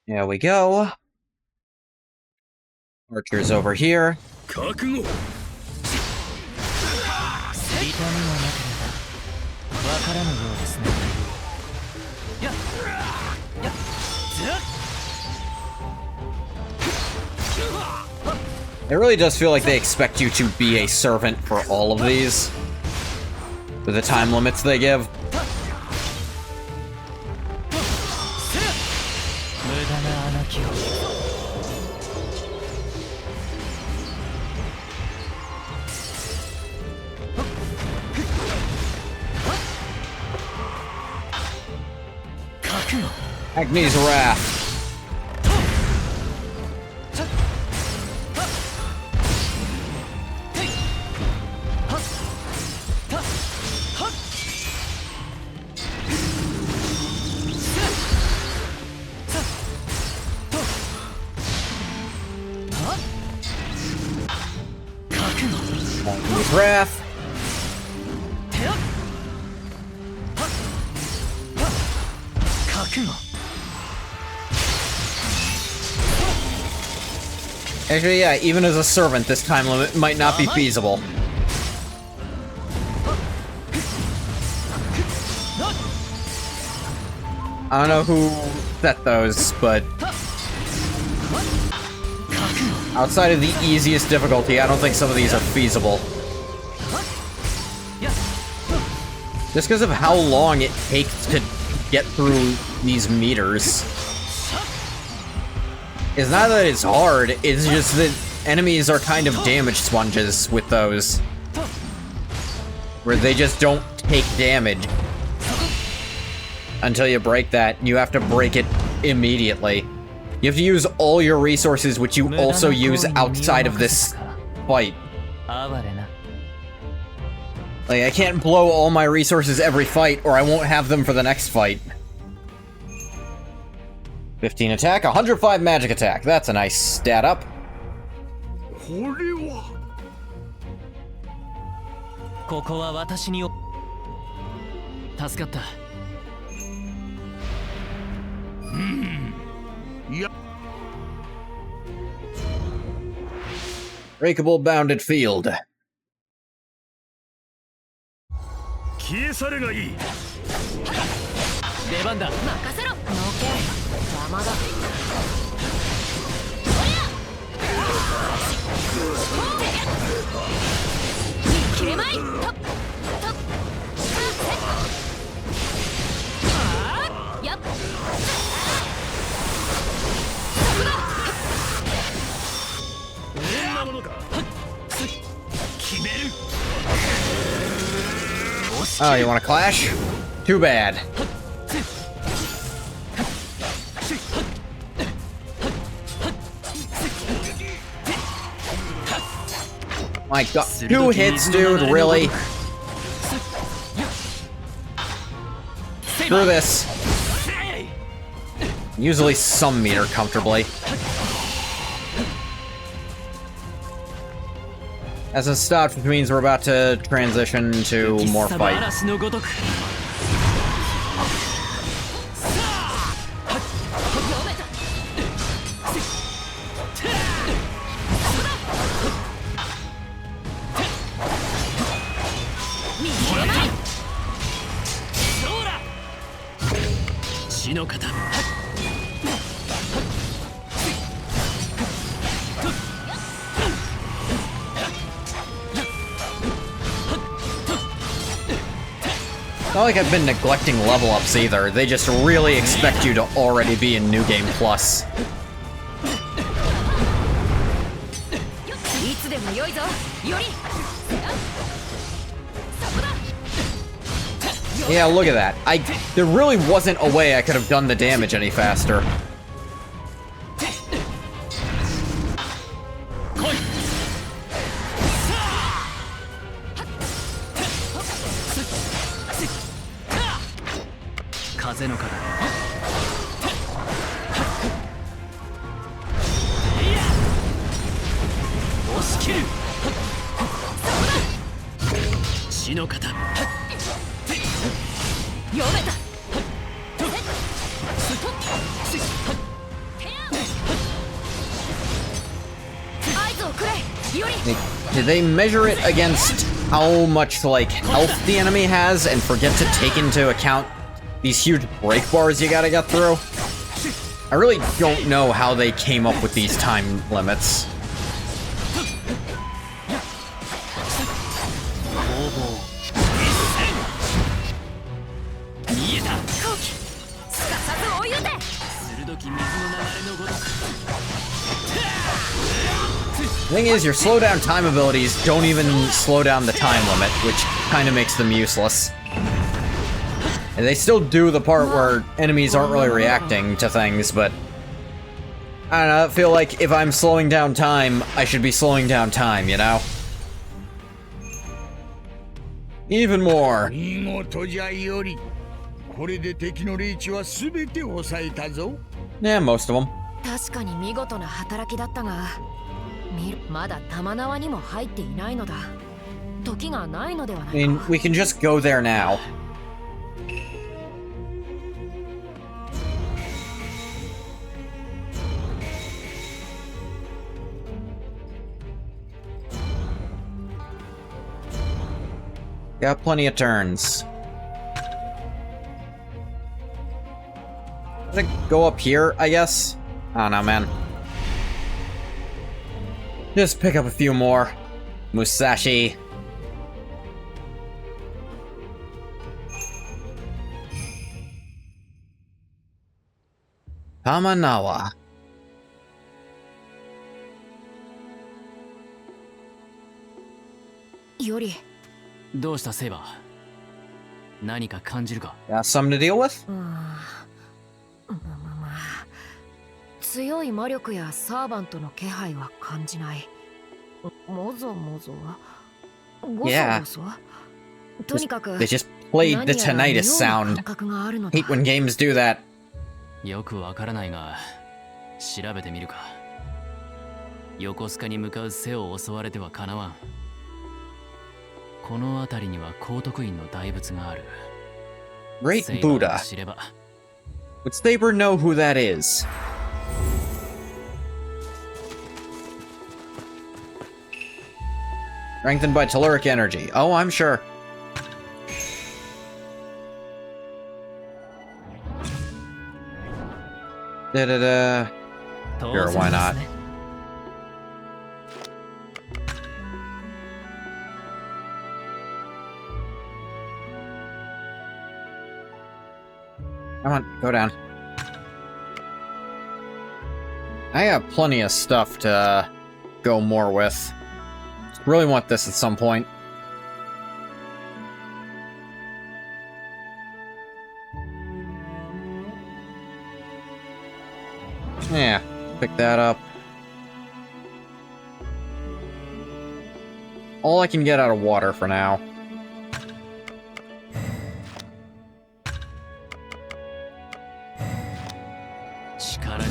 There we go. Archer's over here. It really does feel like they expect you to be a servant for all of these, with the time limits they give. Agni's Wrath. Agni's Wrath. Actually, yeah, even as a servant, this time limit might not be feasible. I don't know who set those, but Outside of the easiest difficulty, I don't think some of these are feasible. Just because of how long it takes to get through these meters. It's not that it's hard, it's just that enemies are kind of damage sponges with those. Where they just don't take damage. Until you break that, you have to break it immediately. You have to use all your resources, which you also use outside of this fight. Like, I can't blow all my resources every fight, or I won't have them for the next fight. 15 attack, 105 magic attack. That's a nice stat up. ここは私に助かった。Breakable bounded field. 消え去れがいい。出番だ。任せろ。のけ。邪魔だ。切れまい。やっ。こんなものか。決める。 Oh, you want to clash? Too bad. My god, 2 hits, dude, really? Screw this. Usually some meter comfortably. Hasn't stopped, which means we're about to transition to more fight. Not like I've been neglecting level ups either, they just really expect you to already be in New Game Plus. Yeah, look at that. There really wasn't a way I could have done the damage any faster. Did they measure it against how much, like, health the enemy has and forget to take into account these huge break bars you gotta get through? I really don't know how they came up with these time limits. The thing is, your slowdown time abilities don't even slow down the time limit, which kind of makes them useless. And they still do the part where enemies aren't really reacting to things, but I don't know, I feel like if I'm slowing down time, I should be slowing down time, you know? Even more. Yeah, most of them. 確かに見事な働きだったが、まだ玉縄にも入っていないのだ。時がないのではないか。I mean, we can just go there now. Got plenty of turns. Gonna go up here, I guess? I don't know, man. Just pick up a few more. Musashi. Hamanawa. よりどうしたセイバー、何か感じるか？ Got something to deal with? 強い魔力やサーバントの気配は感じない。もぞもぞごそごそ、とにかく They just played the tinnitus sound. 感覚があるのだ。 Hate when games do that. よくわからないが調べてみるか。横須賀に向かう背を襲われてはかなわん。この辺りには高徳院の大仏がある。 Great セイバー Buddha. を知れば Would Saber know who that is? Strengthened by telluric energy. Oh, I'm sure. Da-da-da. Sure, why not? Come on, go down. I have plenty of stuff to go more with. Really want this at some point. Yeah, pick that up. All I can get out of water for now.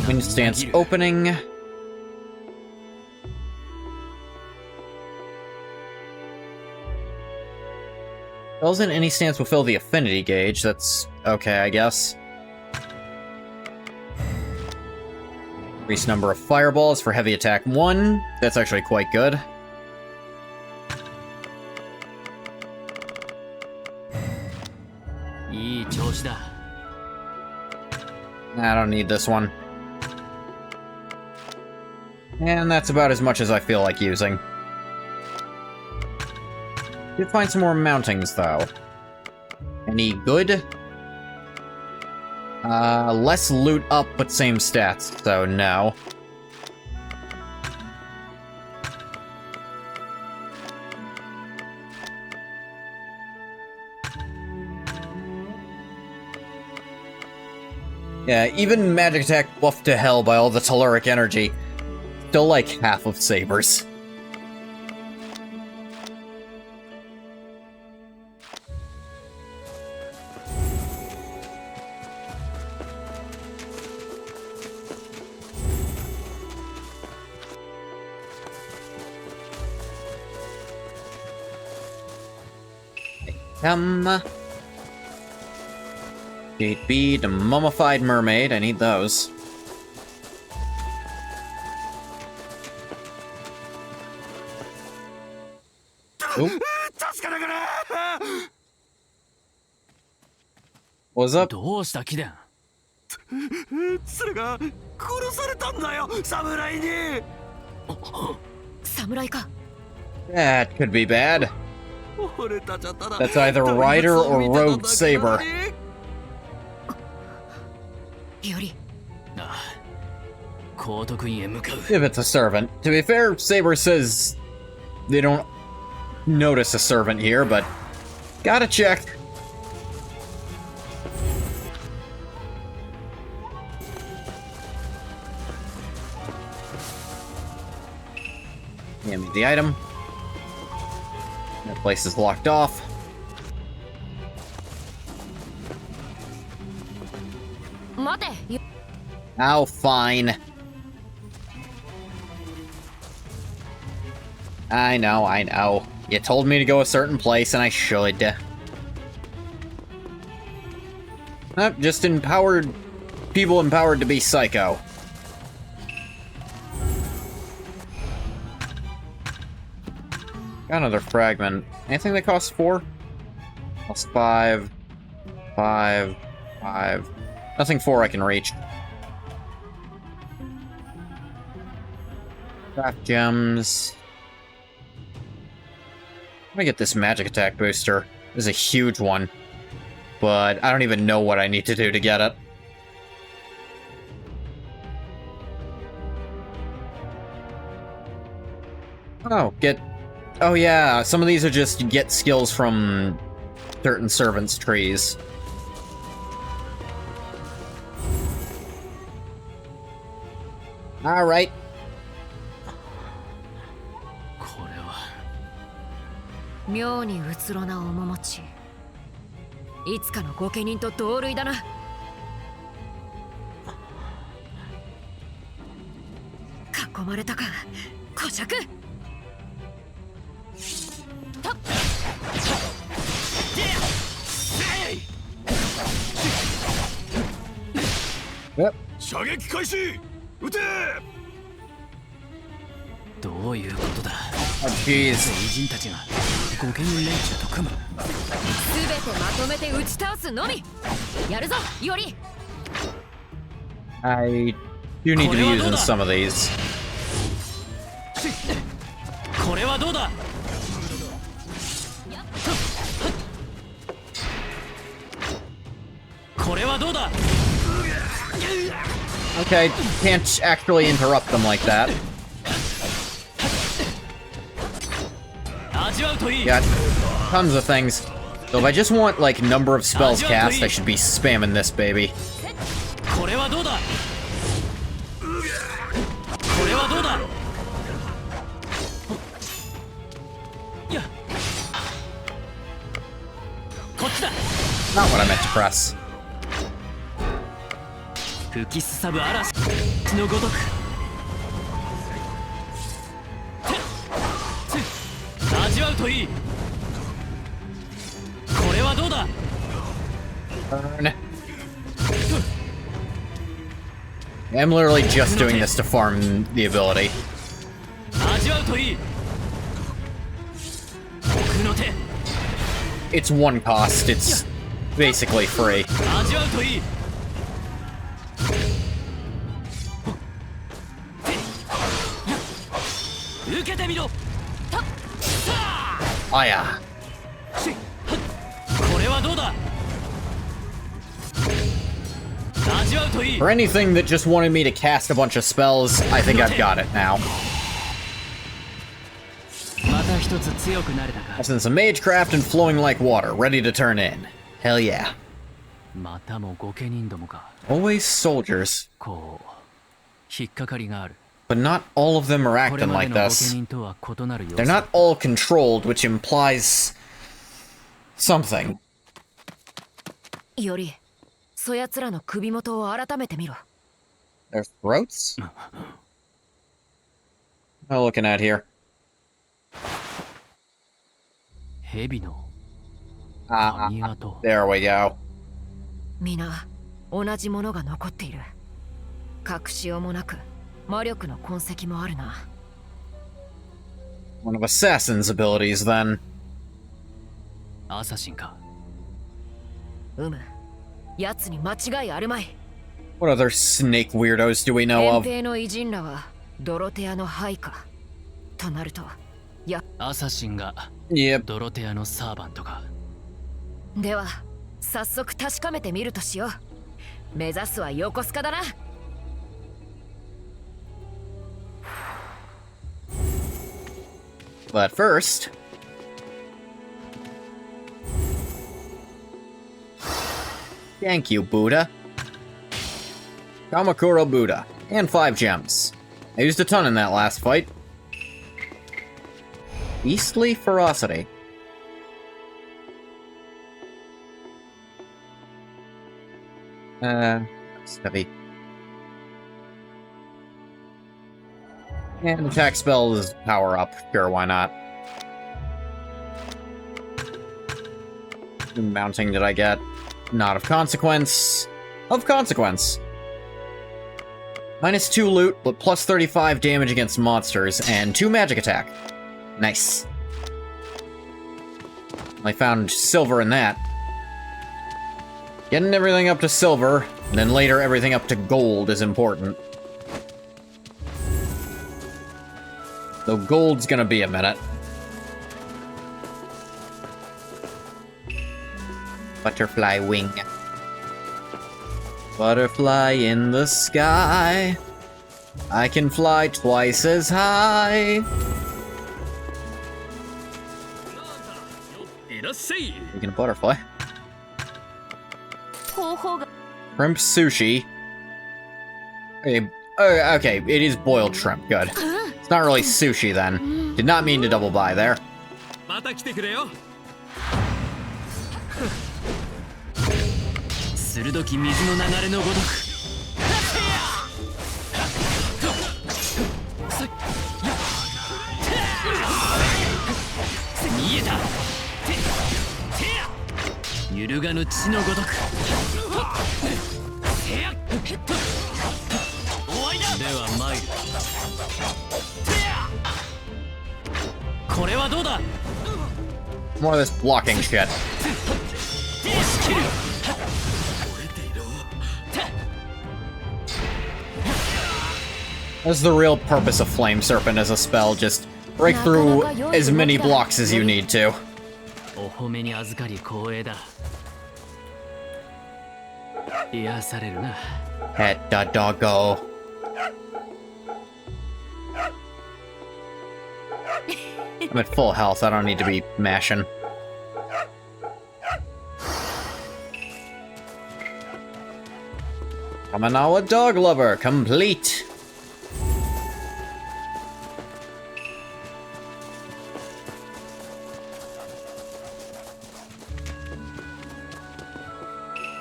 Wind stance opening. Fills in any stance will fill the affinity gauge. That's okay, I guess. Increase number of fireballs for heavy attack 1. That's actually quite good. I don't need this one. And that's about as much as I feel like using. Did find some more mountings, though. Any good? Less loot up, but same stats, so no. Yeah, even magic attack buffed to hell by all the telluric energy. Still like half of Saber's. Gate B, the mummified mermaid. I need those. Oop. What's up? どうしたキデン？鶴が殺されたんだよ、侍に。侍か。 That could be bad. 俺たちはただ That's either Rider or Rogue Saber. よりああ、高徳院へ向かう。 If it's a servant. To be fair, Saber says they don't notice a servant here, but gotta check. Give me the item. That place is locked off. Oh, fine. I know. You told me to go a certain place, and I should. Just empowered... people empowered to be psycho. Got another fragment. Anything that costs 4? Plus 5. 5. 5. Nothing 4 I can reach. Craft gems. Let me get this magic attack booster. This is a huge one. But I don't even know what I need to do to get it. Oh, oh yeah, some of these are just get skills from certain servants' trees. Alright. これは妙にうつろな面持ち。いつかの御家人と同類だな。囲まれたか、小尺。射撃開始。撃て。どういうことだ。 Oh, jeez. 偉人たちが御家人連中と組む。すべてまとめて打ち倒すのみ。やるぞ、より。I do need to be using some of these. これはどうだ。これはどうだ。 Okay, can't actually interrupt them like that. 味わうといい。 Got tons of things. So if I just want, like, number of spells cast, I should be spamming this baby. これはどうだ。これはどうだ。や。こっちだ。 Not what I meant to press. 吹きすさぶ嵐のごとく。味わうといい。これはどうだ。 Burn. I'm literally just doing this to farm the ability. 味わうといい。奥の手。 It's one cost, it's basically free. 味わうといい。受けてみろ。 Oh yeah. これはどうだ。味わうといい。 For anything that just wanted me to cast a bunch of spells, I think I've got it now. また一つ強くなれたか。 Since a magecraft and flowing like water, ready to turn in. Hell yeah. またも御家人どもか。 Always soldiers. こう引っかかりがある。 But not all of them are これ acting まで like の御家 this. 人とは異なる様子。 They're not all controlled, which implies something. より、そやつらの首元を改めてみろ。 Their throats? What am I looking at here? 蛇の Ah, 髪跡。 there we go. 皆、同じものが残っている。隠しようもなく、魔力の痕跡もあるな。 One of Assassin's abilities, then. アサシンか。奴に間違いあるまい。 What other snake weirdos do we know 遠 of? 征の偉人らはドロテアの配下となると、アサシンが Yep. ドロテアのサーバントか。では早速確かめてみるとしよう。目指すは横須賀だな。 But first... Thank you, Buddha. Kamakura Buddha. And 5 gems. I used a ton in that last fight. Beastly Ferocity. That's heavy. And attack spell is power up. Sure, why not? What mounting did I get? Not of consequence. Of consequence. -2 loot, but plus 35 damage against monsters, and 2 magic attack. Nice. I found silver in that. Getting everything up to silver, and then later everything up to gold is important. Though gold's gonna be a minute. Butterfly wing. Butterfly in the sky. I can fly twice as high. Speaking of butterfly. 方法が Shrimp sushi. Okay, okay, it is boiled shrimp. Good. It's not really sushi then. Did not mean to double buy there. また来てくれよ鋭き水の流れのごとく見えた揺るがぬ血のごとくでは参るこれはどうだ More of this blocking shit. That's the real purpose of Flame Serpent as a spell, just break through as many blocks as you need to. お褒めに預かり光栄だ癒されるな Head the doggo. I'm at full health, I don't need to be mashing. Kamanawa Dog Lover, complete!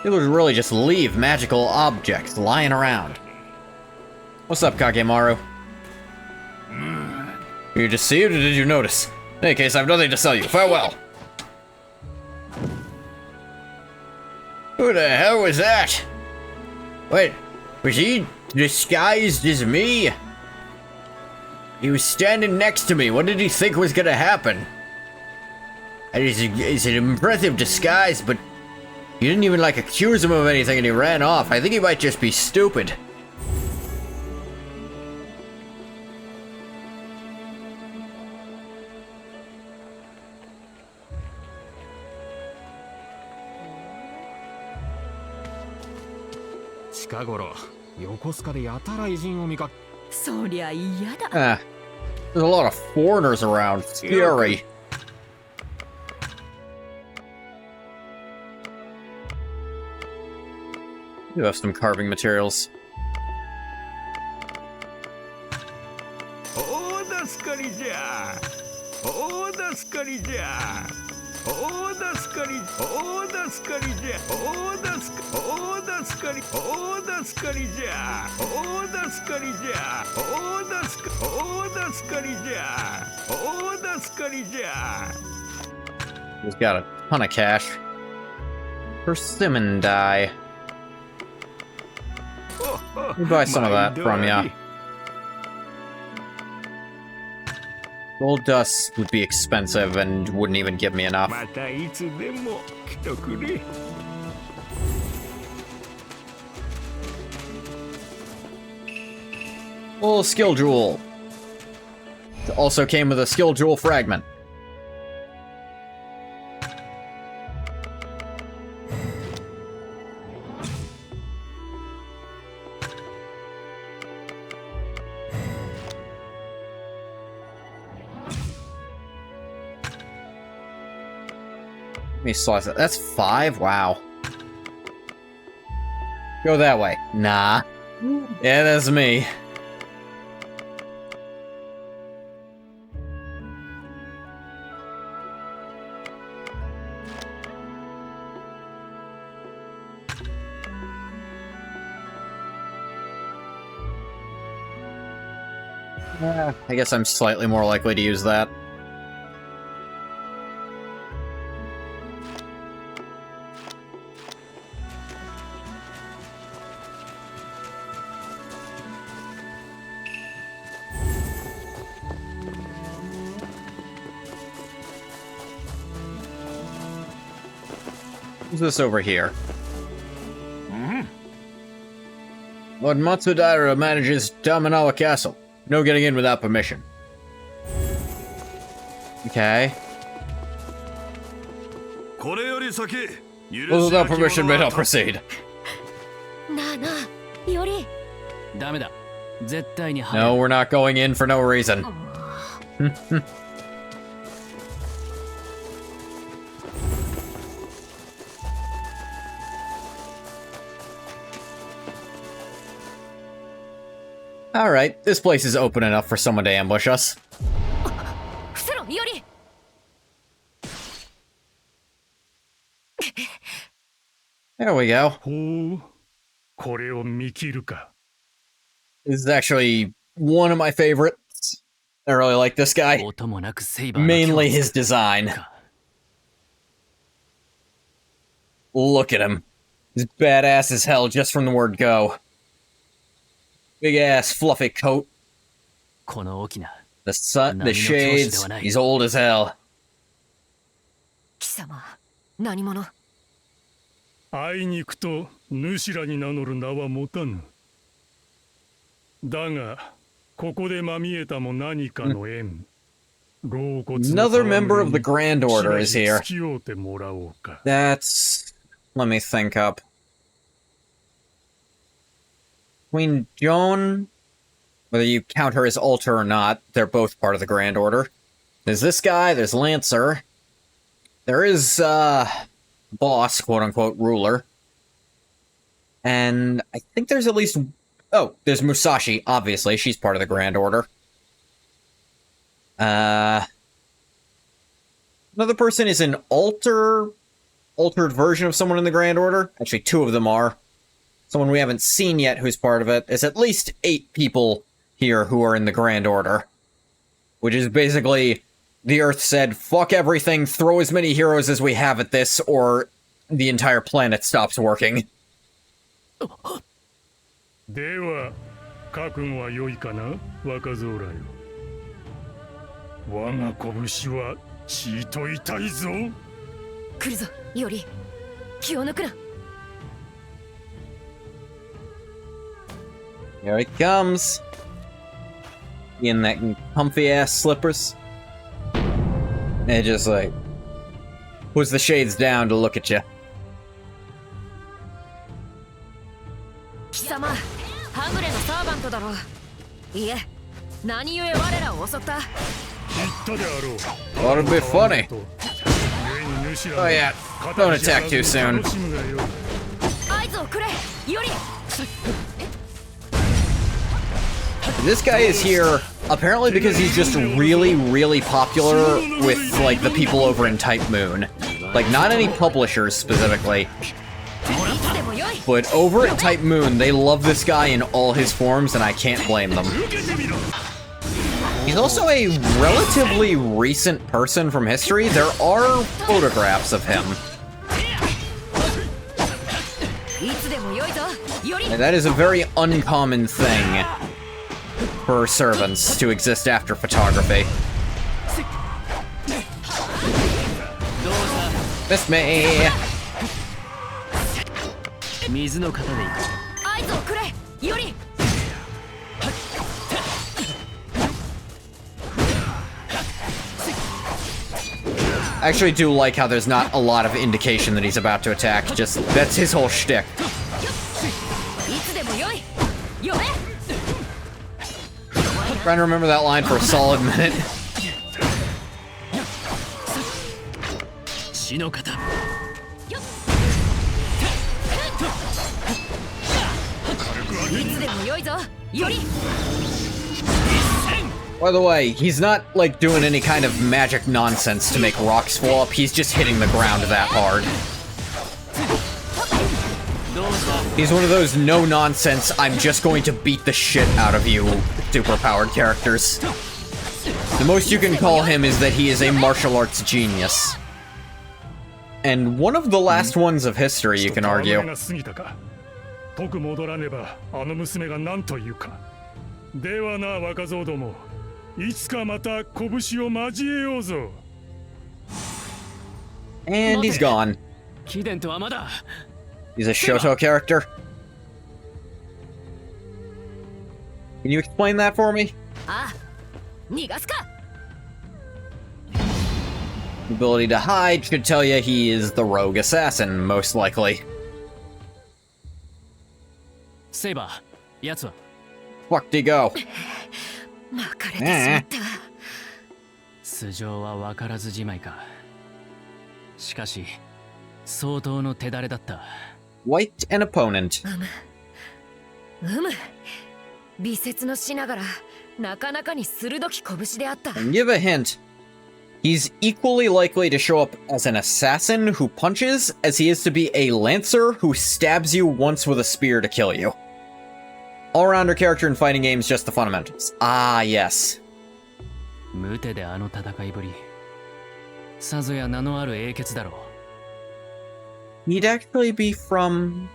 It would really just leave magical objects lying around. What's up, Kakemaru? You deceived, or did you notice? In any case, I have nothing to sell you. Farewell! Who the hell was that? Wait, was he disguised as me? He was standing next to me. What did he think was gonna happen? It's an impressive disguise, but you didn't even, like, accuse him of anything and he ran off. I think he might just be stupid. Ah, there's a lot of foreigners around. Scary. You have some carving materials. 大助かりじゃ大助かりじゃ大助かり大助かりじゃ大助かり大助かりじゃ大助かりじゃ大助かりじゃ大助かりじゃ He's got a ton of cash. Persimmon dye. Let me buy some of that from ya. Gold dust would be expensive and wouldn't even give me enough. またいつでも来とくれ Full skill jewel. It also came with a skill jewel fragment. Let me slice it. That's 5? Wow. Go that way. Nah. Yeah, that's me. I guess I'm slightly more likely to use that. Who's this over here? Lord Matsudaira manages Tamanawa Castle. No getting in without permission. Okay. これより先、許し Without permission, may not proceed. なあなあよりダメだ。絶対に入 No, る。 we're not going in for no reason. Alright, this place is open enough for someone to ambush us. 伏せろより There we go. ほう、これを見切るか。 This is actually one of my favorites. I really like this guy. 音もなくセイバーの Mainly 強 his design. か Look at him. He's badass as hell just from the word go. Big ass fluffy coat. この大きな The sun, the 波の教師で shades. はない。 He's old as hell. 貴様何者？あいに行くと主らに名乗る名は持たぬ。だがここでまみえたも何かの縁。老骨の Another member of the 戯れ Grand に Order し is ば here. し付き合うてもらおうか。 That's... Let me think up. Queen Joan... Whether you count her as altar or not, they're both part of the Grand Order. There's this guy, there's Lancer. There is, boss, quote-unquote, ruler. And I think there's at least... Oh, there's Musashi, obviously. She's part of the Grand Order. Another person is an altered version of someone in the Grand Order. Actually, two of them are. Someone we haven't seen yet who's part of it. There's at least 8 people here who are in the Grand Order. Which is basically... The Earth said, fuck everything, throw as many heroes as we have at this, or the entire planet stops working. では覚悟は良いかな、若造らよ。我が拳は血と痛いぞ。来るぞより気を抜くな。 Here he comes. In that comfy ass slippers. And just like puts the shades down to look at you. 貴様はぐれのサーバントだろう。いえ何故我らを襲った？言ったであろう。 Thought it'd be funny. 故に主ら Oh の yeah, don't attack too soon. 楽しむがよい。合図をくれより。 This guy is here apparently because he's just really, really popular with like the people over in Type Moon. Like not any publishers specifically, いつでもよい。 but over at Type Moon they love this guy in all his forms and I can't blame them. He's also a relatively recent person from history. There are photographs of him. いつでもよいぞより。 And that is a very uncommon thing for servants to exist after photography. Miss me! 水の型でいく。合図をくれより。 I actually do like how there's not a lot of indication that he's about to attack. Just, that's his whole shtick. いつでもよい。よれ。 Trying to remember that line for a solid minute. 血の型。 いつでもよいぞより。 By the way, he's not, like, doing any kind of magic nonsense to make rocks fall up. He's just hitting the ground that hard. どうした？ He's one of those no-nonsense, I'm just going to beat the shit out of you super-powered characters. The most you can call him is that he is a martial arts genius. And one of the last ones of history, you can 戯れ argue. が過ぎたか。とく戻らねばあの娘が何というか。ではな若造ども、いつかまた拳を交えようぞ。 And he's gone. 貴殿とはまだ。 He's a Shoto character. Can you explain that for me? ああ逃がすか。Ability to hide should tell you he is the rogue assassin, most likely. セイバー、奴は Fuck to go. 巻かれてしまった。素性は分からずじまいか。しかし、相当の手だれだった。White an opponent. 美節のしながらなかなかに鋭き拳であった。 And give a hint. He's equally likely to show up as an assassin who punches as he is to be a lancer who stabs you once with a spear to kill you. All-rounder character in fighting games, just the fundamentals. Ah, yes. 無手であの戦いぶり。さぞや名のある英傑だろう。 He'd actually be from...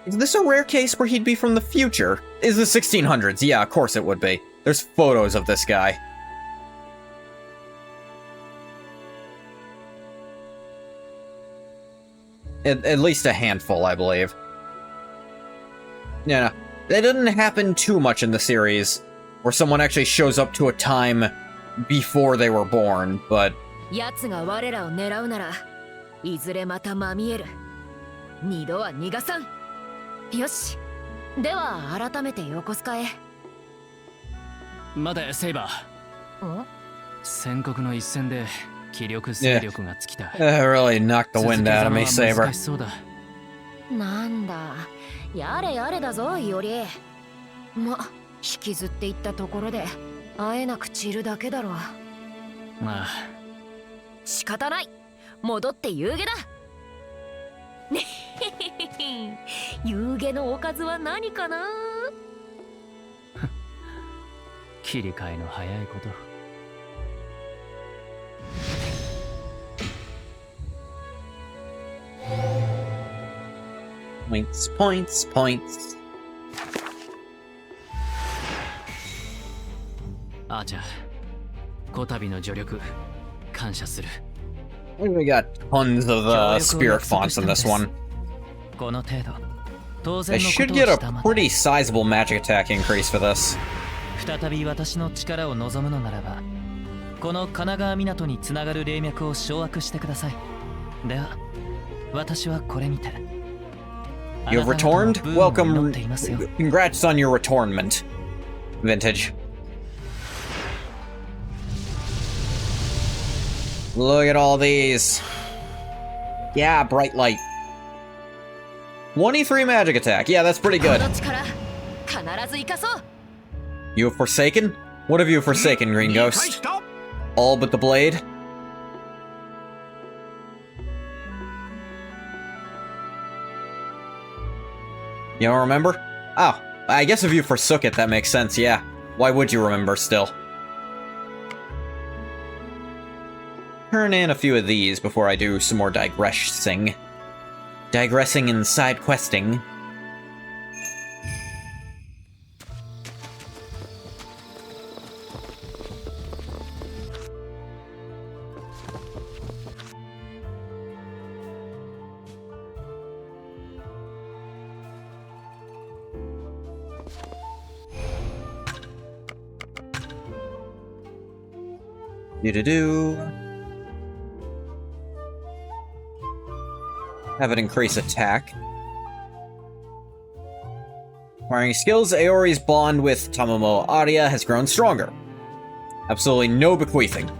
Is this a rare case where he'd be from the future? Is the 1600s? Yeah, of course it would be. There's photos of this guy. At least a handful, I believe. Yeah, no, that didn't happen too much in the series, where someone actually shows up to a time before they were born, but... 奴が我らを狙うならいずれまたまみえる。二度は逃がさん。よし、では改めて横須賀へ。まだセイバー。ん？戦国の一戦で気力勢力が尽きた。That really knocked the wind out of me, Saber. 難しそうだ。なんだ、やれやれだぞ、いおり。ま、引きずっていったところで会えなく散るだけだろう。まあ、仕方ない。戻って夕げだ。夕げのおかずは何かな。切り替えの早いこと。Points, points, points. アーチャー、こたびの助力感謝する。We got tons of spirit fonts in this one. この程度、当 I 然のこ should とを get し a たまで。 pretty sizable magic attack increase for this. 再び私の力を望むのならば、この神奈川港につながる霊脈を掌握してください。では、私はこれにて。 You have returned? あなた方のブームを Welcome. 祈っていますよ。 Congrats on your returnment. Vintage. Look at all these. Yeah, bright light. 23 magic attack. Yeah, that's pretty こ good. の力必ず生かそう。 You have forsaken? What have you forsaken, Green Ghost? All but the blade? You don't remember? Oh, I guess if you forsook it, that makes sense, yeah. Why would you remember still? Turn in a few of these before I do some more digressing. Digressing and side questing. Do-do-do. Have it increase attack. Acquiring skills, Aori's bond with Tamamo Aria has grown stronger. Absolutely no bequeathing.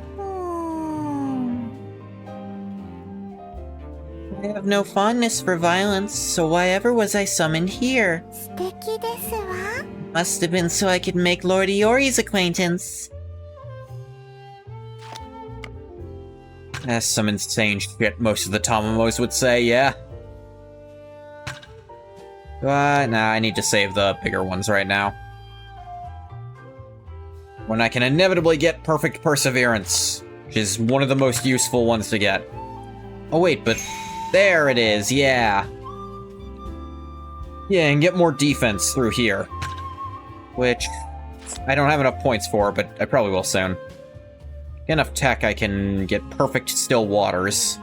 I have no fondness for violence, so why ever was I summoned here? 素敵ですわ。 Must have been so I could make Lord Iori's acquaintance. That's some insane shit most of the Tamamos would say, yeah. Nah, I need to save the bigger ones right now. When I can inevitably get Perfect Perseverance, which is one of the most useful ones to get. Oh wait, but there it is, yeah. Yeah, and get more defense through here. Which I don't have enough points for, but I probably will soon. Get enough tech, I can get Perfect Still Waters.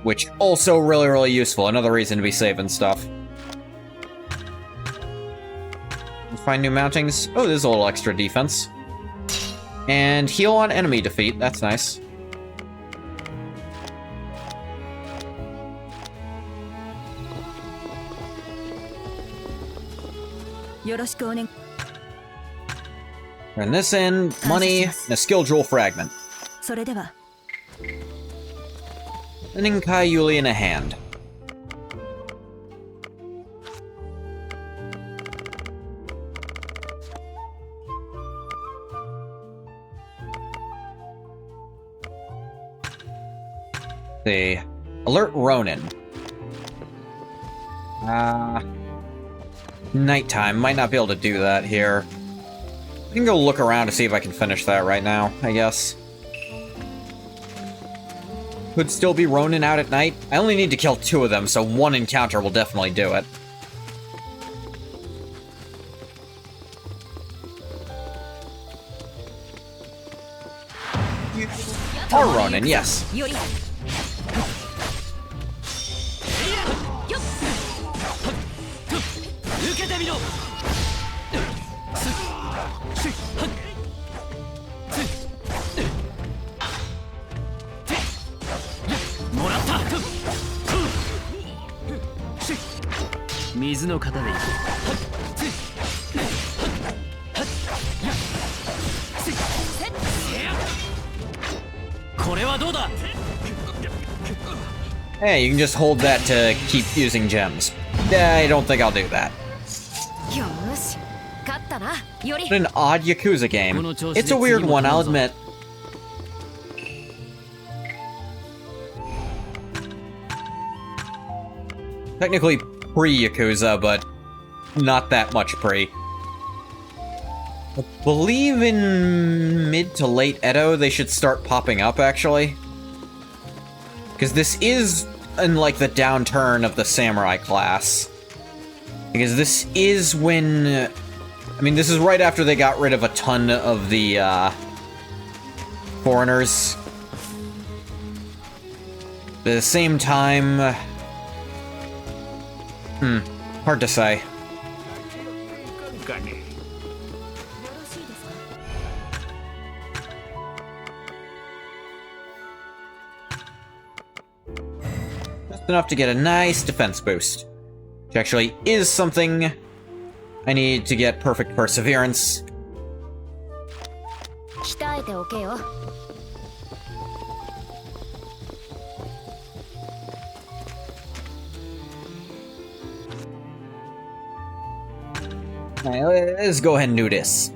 Which also really useful. Another reason to be saving stuff. Find new mountings. Oh, there's a little extra defense. And heal on enemy defeat. That's nice. Turn this in, money, and a skill jewel fragment. An Inkai Yuli in a hand. See. Alert Ronin. Nighttime. Might not be able to do that here. I can go look around to see if I can finish that right now, I guess. Could still be Ronin out at night. I only need to kill 2 of them, so 1 encounter will definitely do it. Or Ronin, yes. Hey, you can just hold that to keep using gems. I don't think I'll do that. What an odd Yakuza game. It's a weird one, I'll admit. Technically pre-Yakuza, but not that much pre. I believe in mid to late Edo they should start popping up, actually. Because this is in, like, the downturn of the samurai class. Because this is when... I mean, this is right after they got rid of a ton of the, foreigners. But at the same time... hard to say. Just enough to get a nice defense boost. Which actually is something I need to get perfect perseverance. Alright, let's go ahead and do this.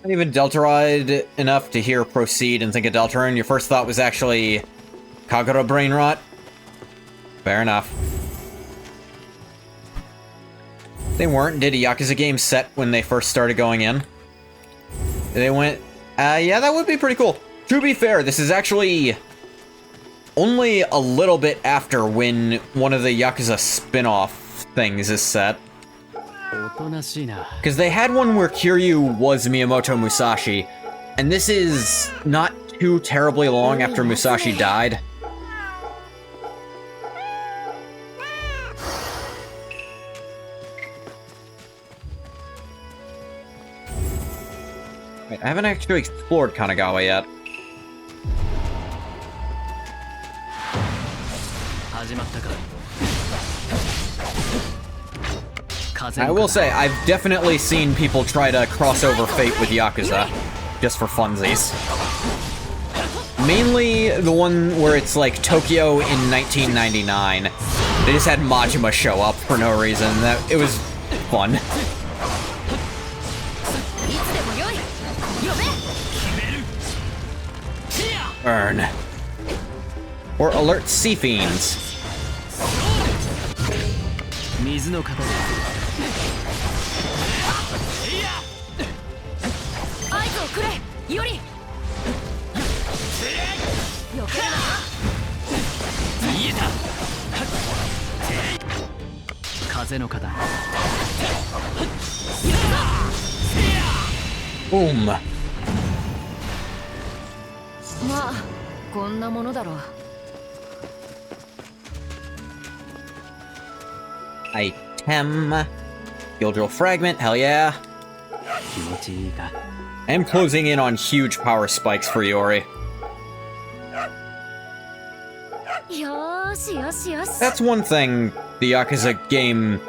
Not even Deltaride enough to hear proceed and think of Deltarune. Your first thought was actually Kagura brain rot. Fair enough. They weren't. Did a Yakuza game set when they first started going in? They went, yeah, that would be pretty cool. To be fair, this is actually only a little bit after when one of the Yakuza spin-off things is set. Because they had one where Kiryu was Miyamoto Musashi, and this is not too terribly long after Musashi died. Wait, I haven't actually explored Kanagawa yet. I will say, I've definitely seen people try to cross over Fate with Yakuza, just for funsies. Mainly the one where it's like Tokyo in 1999. They just had Majima show up for no reason. It was fun. Burn. Or alert sea fiends. Boom. I Hem. Field drill fragment, hell yeah. 気持ちいいか I am closing in on huge power spikes for Iori. よーしよしよし That's one thing the Yakuza game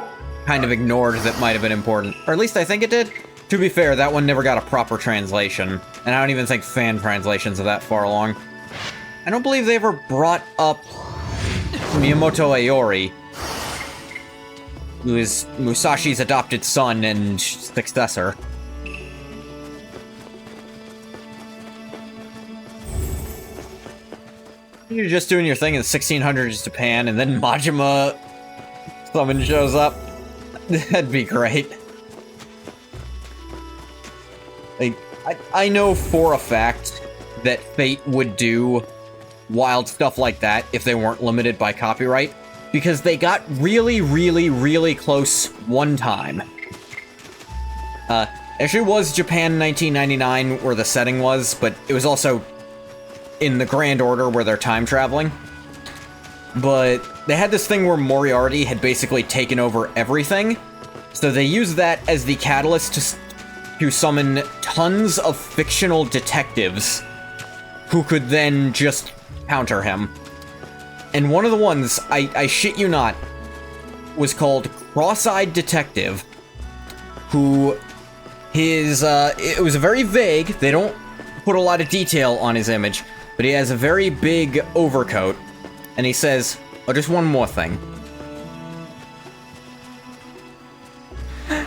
kind of ignored that might have been important. Or at least I think it did. To be fair, that one never got a proper translation. And I don't even think fan translations are that far along. I don't believe they ever brought up Miyamoto Iori, who is Musashi's adopted son and successor. You're just doing your thing in the 1600s Japan, and then Majima summon shows up. That'd be great. Like, I know for a fact that Fate would do wild stuff like that if they weren't limited by copyright, because they got really, really, really close one time. Actually was Japan 1999 where the setting was, but it was also in the Grand Order where they're time traveling. But they had this thing where Moriarty had basically taken over everything, so they used that as the catalyst to summon tons of fictional detectives who could then just counter him. And one of the ones, I shit you not, was called Cross-Eyed Detective, who it was very vague. They don't put a lot of detail on his image, but he has a very big overcoat, and he says, oh, just one more thing.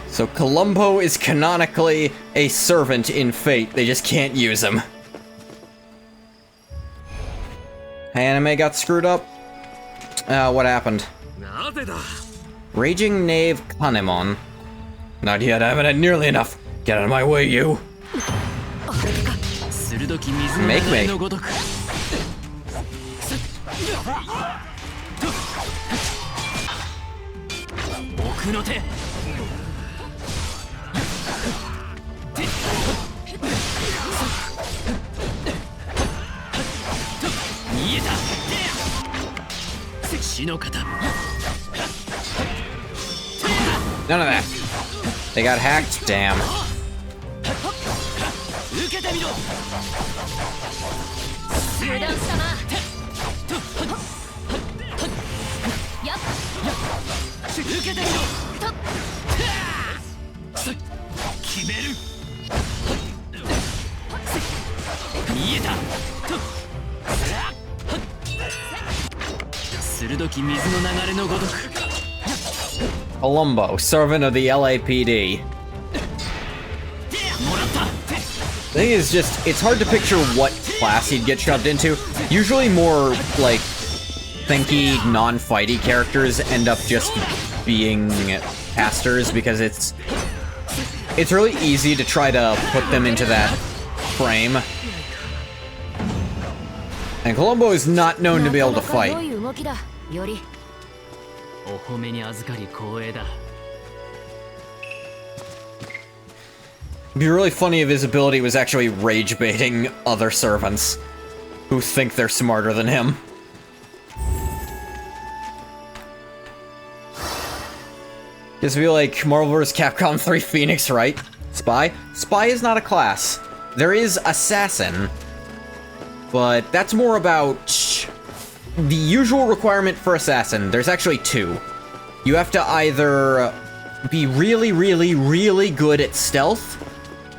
So Columbo is canonically a servant in Fate, they just can't use him. Anime got screwed up? What happened? Raging Knave Kanemon. Not yet, I haven't had nearly enough. Get out of my way, you. Make me. None of that. They got hacked? Damn. Columbo, servant of the LAPD. The thing is just, it's hard to picture what class he'd get shoved into. Usually more, like, thinky, non-fighty characters end up just being casters, because it's really easy to try to put them into that frame. And Columbo is not known to be able to fight. It'd be really funny if his ability was actually rage baiting other servants who think they're smarter than him. Just be like Marvel vs. Capcom 3 Phoenix, right? Spy? Spy is not a class. There is Assassin, but that's more about the usual requirement for Assassin. There's actually two. You have to either be really, really, really good at stealth,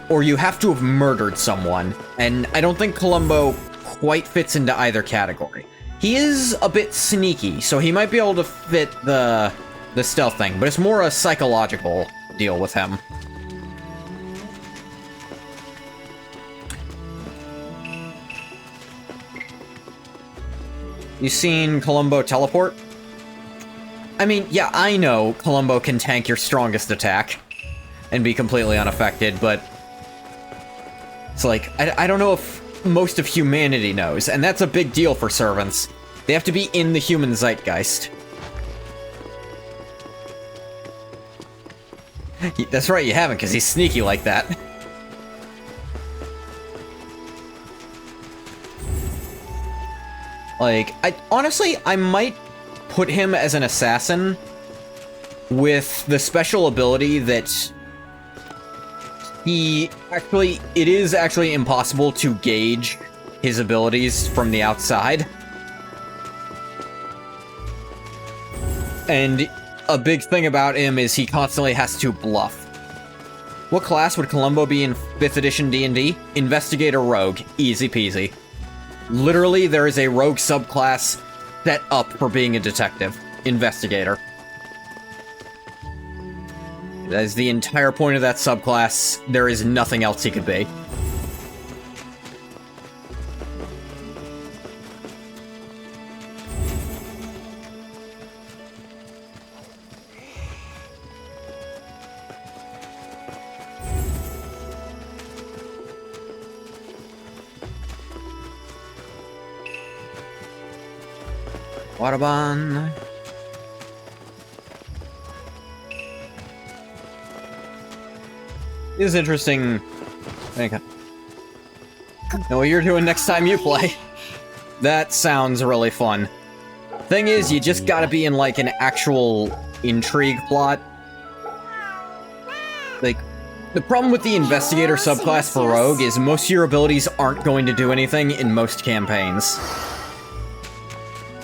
or you have to have murdered someone, and I don't think Columbo quite fits into either category. He is a bit sneaky, so he might be able to fit the stealth thing, but it's more a psychological deal with him. You seen Columbo teleport? I mean, yeah, I know Columbo can tank your strongest attack and be completely unaffected, but it's like, I don't know if most of humanity knows, and that's a big deal for servants. They have to be in the human zeitgeist. That's right, you haven't, because he's sneaky like that. Like, honestly, I might put him as an assassin, with the special ability that it is actually impossible to gauge his abilities from the outside. And a big thing about him is he constantly has to bluff. What class would Columbo be in 5th edition D&D? Investigator Rogue. Easy peasy. Literally, there is a rogue subclass set up for being a detective. Investigator. That is the entire point of that subclass. There is nothing else he could be. Waterban. It is interesting. Okay. Know what you're doing next time you play. That sounds really fun. Thing is, you just gotta be in like an actual intrigue plot. Like, the problem with the investigator subclass for Rogue is most of your abilities aren't going to do anything in most campaigns.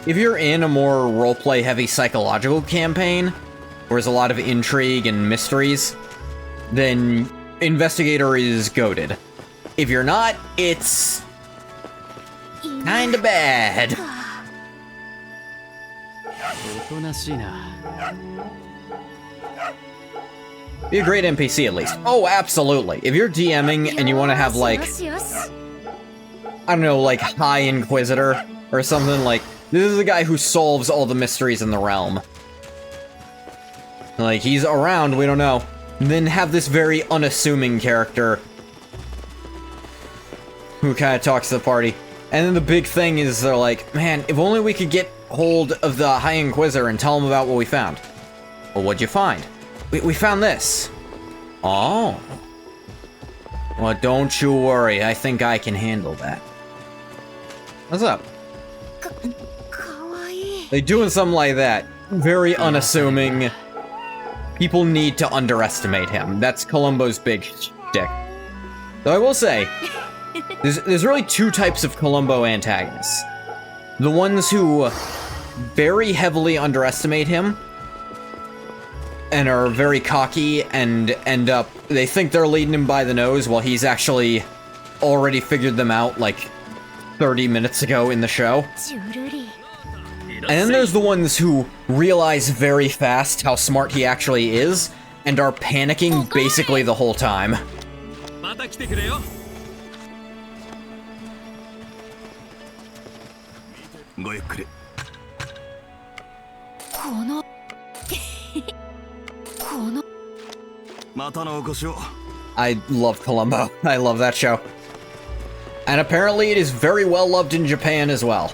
If you're in a more roleplay heavy psychological campaign, where there's a lot of intrigue and mysteries, then Investigator is goated. If you're not, it's kinda bad. Be a great NPC at least. Oh, absolutely. If you're DMing and you want to have like, I don't know, like High Inquisitor or something, like, this is the guy who solves all the mysteries in the realm. Like, he's around, we don't know. And then have this very unassuming character who kind of talks to the party. And then the big thing is they're like, man, if only we could get hold of the High Inquisitor and tell him about what we found. Well, what'd you find? We found this. Oh. Well, don't you worry. I think I can handle that. What's up? They doing something like that. Very unassuming. People need to underestimate him. That's Columbo's big shtick. Though I will say, there's really two types of Columbo antagonists. The ones who very heavily underestimate him and are very cocky and end up, they think they're leading him by the nose while he's actually already figured them out like 30 minutes ago in the show. And then there's the ones who realize very fast how smart he actually is and are panicking basically the whole time. I love Columbo. I love that show. And apparently it is very well loved in Japan as well.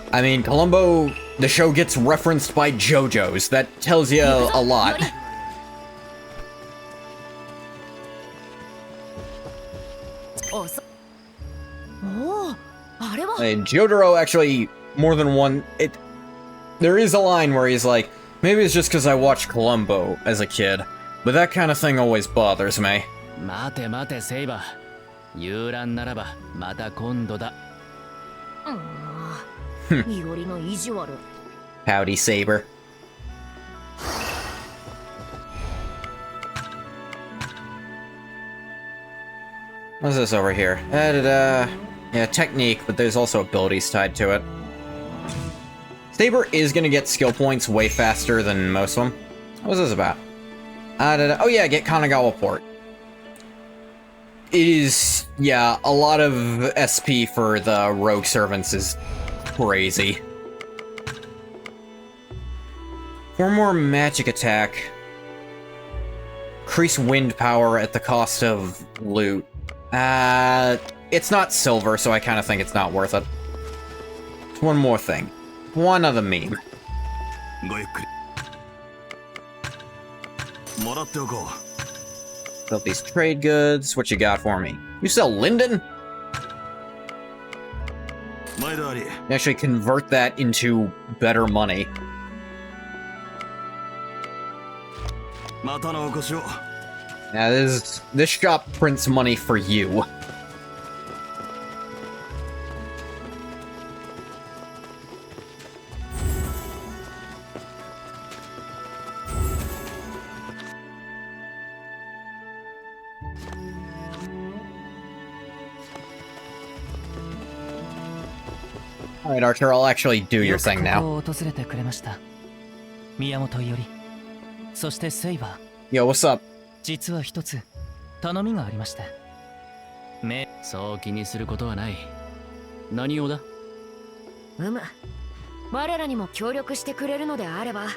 I mean, Columbo, the show gets referenced by JoJo's. That tells you a lot. And Jotaro actually, more than one... There is a line where he's like, maybe it's just because I watched Columbo as a kid, but that kind of thing always bothers me. Howdy, Saber. What's this over here? Yeah, technique, but there's also abilities tied to it. Saber is gonna get skill points way faster than most of them. What's this about? Oh yeah, get Kanagawa Port. It is, yeah, a lot of SP for the rogue servants is crazy. 4 more magic attack. Increase wind power at the cost of loot. It's not silver, so I kind of think it's not worth it. One more thing. One other meme. Sell these trade goods. What you got for me? You sell Linden? 毎度あり。 Actually convert that into better money. またのお越しを。 Yeah, this shop prints money for you. Alright, Archer, I'll actually do your thing now. よくここを訪れてくれました。宮本伊織。そしてセイバー。 Yo, what's up? 実は一つ頼みがありまして。そう気にすることはない。何をだ？我らにも協力してくれるのであれば、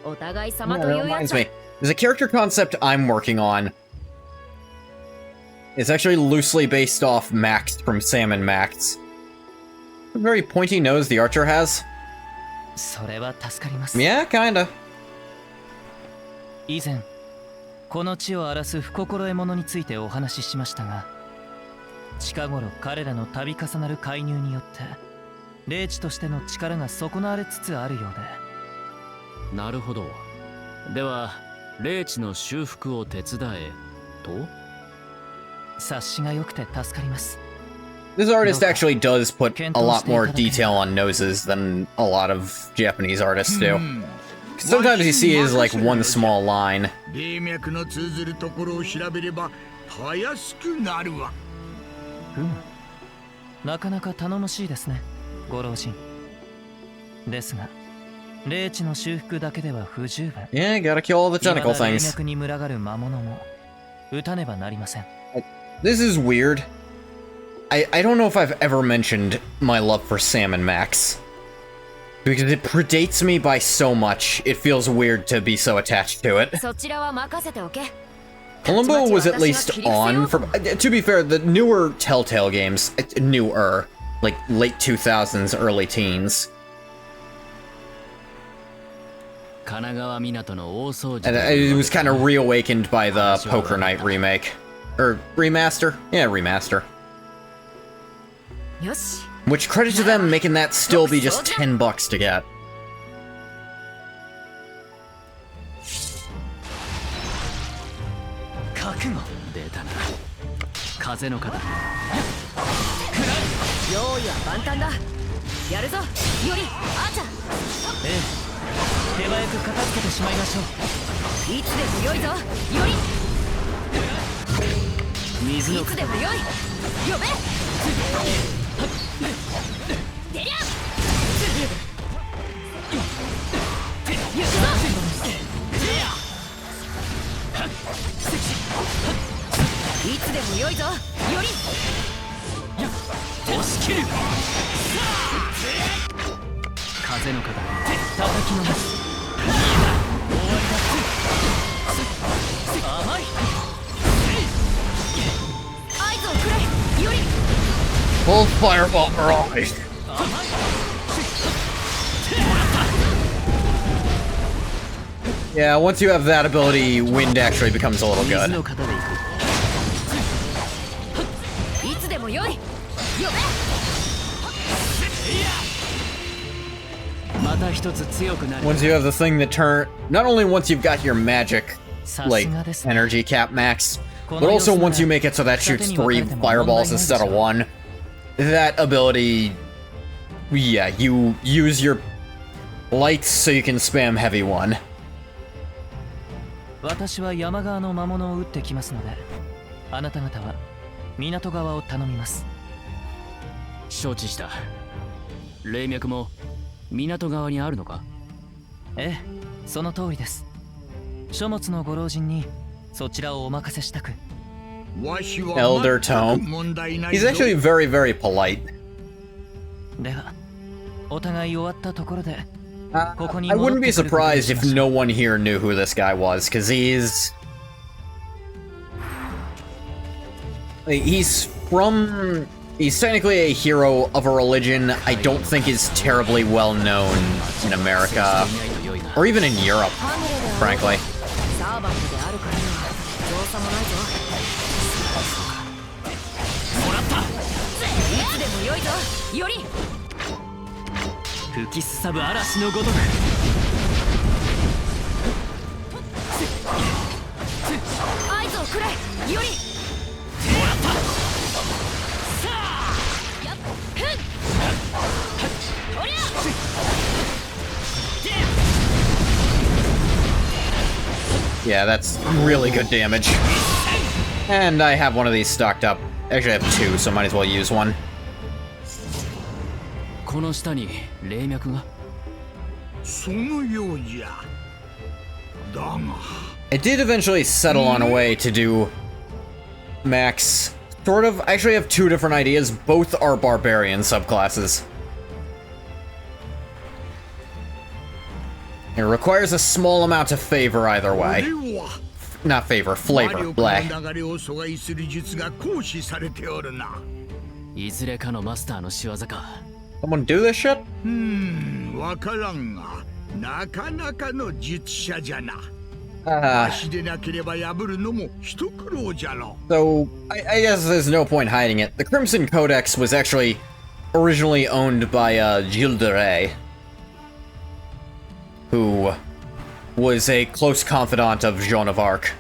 お互い Yeah, 様と that いうや reminds つだ。 me. There's a character concept I'm working on. It's actually loosely based off Max from Sam and Max. The very pointy nose the Archer has. それは助かります。 Yeah, kinda. 以前この地を荒らす不心得者についてお話ししましたが、近頃彼らの度重なる介入によって霊地としての力が損なわれつつあるようで。なるほど。では霊地の修復を手伝えと？察しが良くて助かります。 This artist actually does put a lot more detail on noses than a lot of Japanese artists do. Sometimes you see is like one small line. 霊脈の通ずるところを調べればたやすくなるわ。なかなか頼もしいですね、ご老人。ですが、霊地の修復だけでは不十分。 Yeah, gotta kill all the tentacle 未だ霊 things. 脈に群がる魔物も撃たねばなりません。 This is weird. I don't know if I've ever mentioned my love for Sam and Max. Because it predates me by so much, it feels weird to be so attached to it. そちらは任せておけ。 Columbo was at least on for... To be fair, the newer Telltale games... Newer. Like, late 2000s, early teens. And it was kind of reawakened by the Poker Night remake. Or remaster? Yeah, remaster. よし。 Which credit to them making that still be just $10 to get. 覚悟出たな。風の方。用意は万端だ。やるぞ、より、あーちゃん。ええ、手早く片付けてしまいましょう。いつでもよいぞ、より。水のいつでもよい。呼べ。出りゃ。行くぞ。いつでもよいぞ、より。押し切る。風の方、叩きのめす。終わりだ。甘い。合図をくれ、より。 Full fireball barrage. Yeah, once you have that ability, wind actually becomes a little 水 good. の方で行く。いつでもよい。呼べ。また一つ強くなる。 Once you have the thing that turn... Not only once you've got your magic, like, さすがですね。 energy cap max, but also once you make it so that shoots 3 fireballs instead of 1, that ability... Yeah, you use your lights so you can spam heavy one. 私は山側の魔物を撃ってきますので、あなた方は港側を頼みます。承知した。霊脈も港側にあるのか？ええ、その通りです。書物のご老人にそちらをお任せしたく。Elder Tome. He's actually very, very polite. では、お互い終わったところで。I wouldn't be surprised if no one here knew who this guy was, because he's technically a hero of a religion I don't think is terribly well known in America, or even in Europe, frankly. サーバントであるからには造作もないぞ。もらった。いつでもよいぞ、より。吹きすさぶ嵐のごとく合図をくれよりもらったさあやっふんとりゃ Yeah, that's really good damage. And I have one of these stocked up. Actually, I have two, so might as well use one. この下に霊脈がそのようじゃだが I did eventually settle on a way to do max. Sort of. I actually have two different ideas. Both are barbarian subclasses. It requires a small amount of favor either way. Not favor, flavor. Blah. 流れを阻害する術が行使されておるな。いずれかのマスターの仕業か Someone do this shit? わからんが、なかなかの術者じゃな。 Ah. 足でなければ破るのも一苦労じゃろ。 So, I guess there's no point hiding it. The Crimson Codex was actually originally owned by Gilles de Rais, who was a close confidant of Joan of Arc,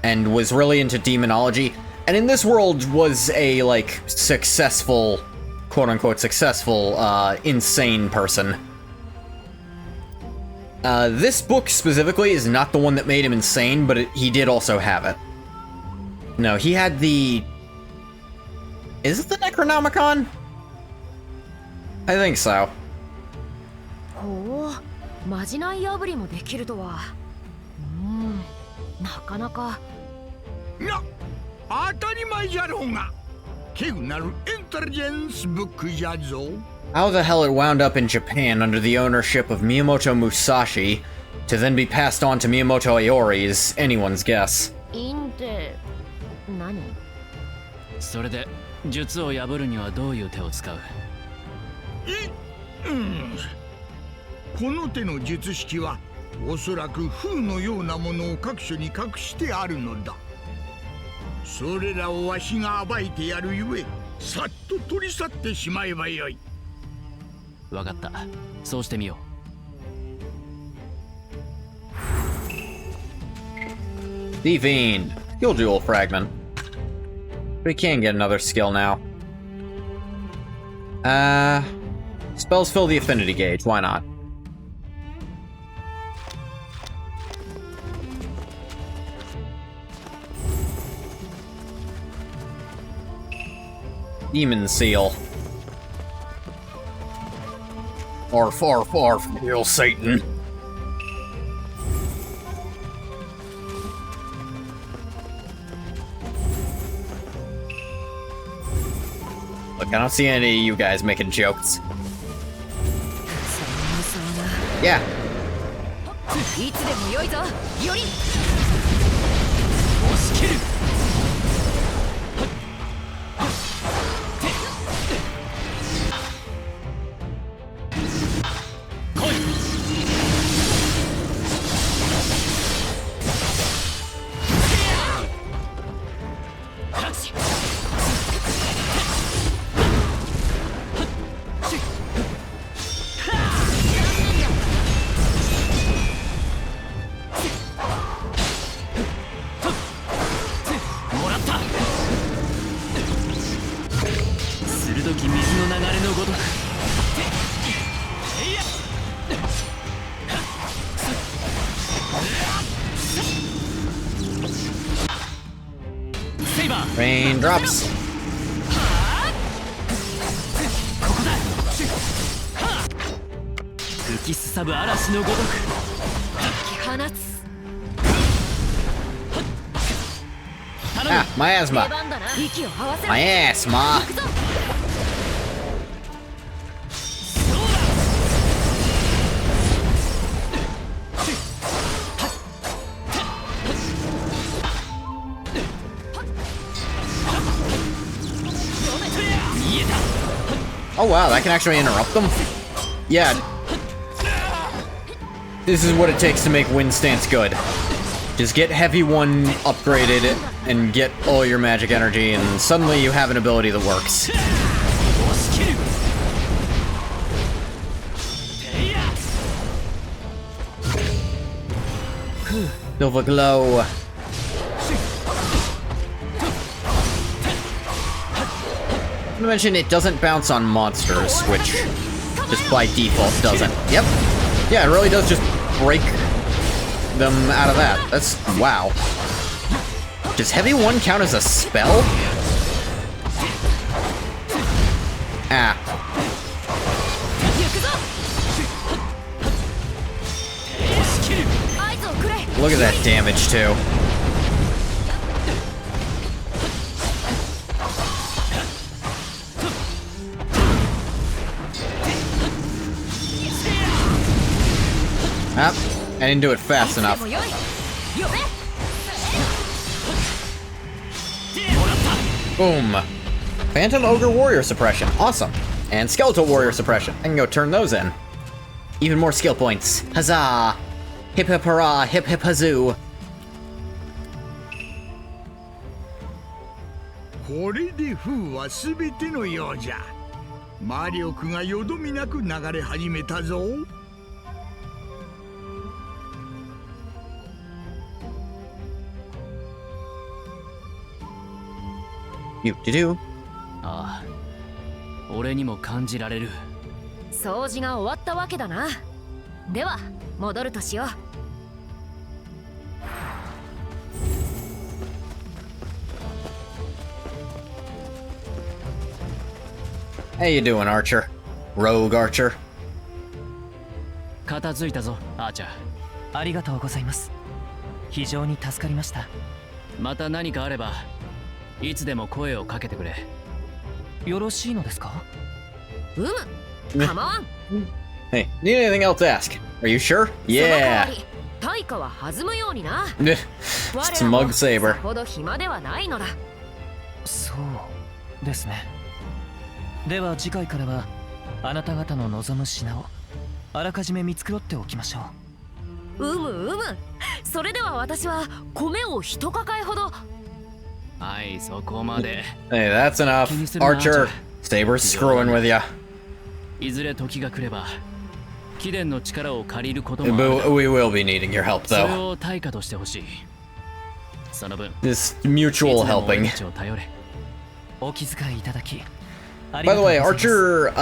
and was really into demonology, and in this world was a, like, successful, quote-unquote successful, insane person. This book specifically is not the one that made him insane, but he did also have it. No, he had the... Is it the Necronomicon? I think so. ほうまじない破りもできるとはなかなか当たり前じゃろうが稀有なるインテリジェンスブックじゃぞ How the hell it wound up in Japan under the ownership of Miyamoto Musashi, to then be passed on to Miyamoto Aori is anyone's guess. インって何それで術を破るにはどういう手を使うこの手の術式はおそらく風のようなものを各所に隠してあるのだそれらをわしが暴いてやるゆえさっと取り去ってしまえばよいわかったそうしてみよう The Fiend. Skill Jewel Fragment. We can get another skill now. Spells fill the affinity gauge, why not? Demon Seal. Arf, arf, arf, hail Satan. Look, I don't see any of you guys making jokes. Yeah. いつでもよいぞよりう押し切る Raindrops. 吹きすさぶ嵐のごとく放つ Ah, my asthma. 出番だな息を合わせろ My asthma. 行くぞ Oh wow, that can actually interrupt them? Yeah. This is what it takes to make Wind Stance good. Just get Heavy 1 upgraded and get all your magic energy, and suddenly you have an ability that works. Silver glow. Not to mention, it doesn't bounce on monsters, which just by default doesn't. Yep. Yeah, it really does just break them out of that. That's... wow. Does Heavy 1 count as a spell? Ah. Look at that damage, too. Ah, I didn't do it fast enough. Boom. Phantom Ogre Warrior Suppression. Awesome. And Skeletal Warrior Suppression. I can go turn those in. Even more skill points. Huzzah! Hip hip hurrah, hip hip hazoo. これで風は全てのようじゃ。魔力がよどみなく流れ始めたぞ。You-do-do. ああ、俺にも感じられる。掃除が終わったわけだな。では戻るとしよう。How you doing, Archer? Rogue Archer. 片付いたぞ、アーチャー。ありがとうございます。非常に助かりました。また何かあればいつでも声をかけてくれ。よろしいのですか？カモン。 Hey, need anything else to ask? Are you sure? Yeah. 対価は弾むようにな。 Smug さ Saber. ほど暇ではないのだ。そうですね。では次回からはあなた方の望む品をあらかじめ見繕っておきましょう。それでは私は米を一抱えほど。はい、そこまで。 Hey, that's enough. Archer, Saber's screwing with ya. いずれ時が来れば貴殿の力を借りることもある。 But we will be needing your help, それ though. を対価としてほしい。その分 This mutual いつでも helping. 俺たちを頼れ。お気遣いいただきあり By が the とうござ way, います。 Archer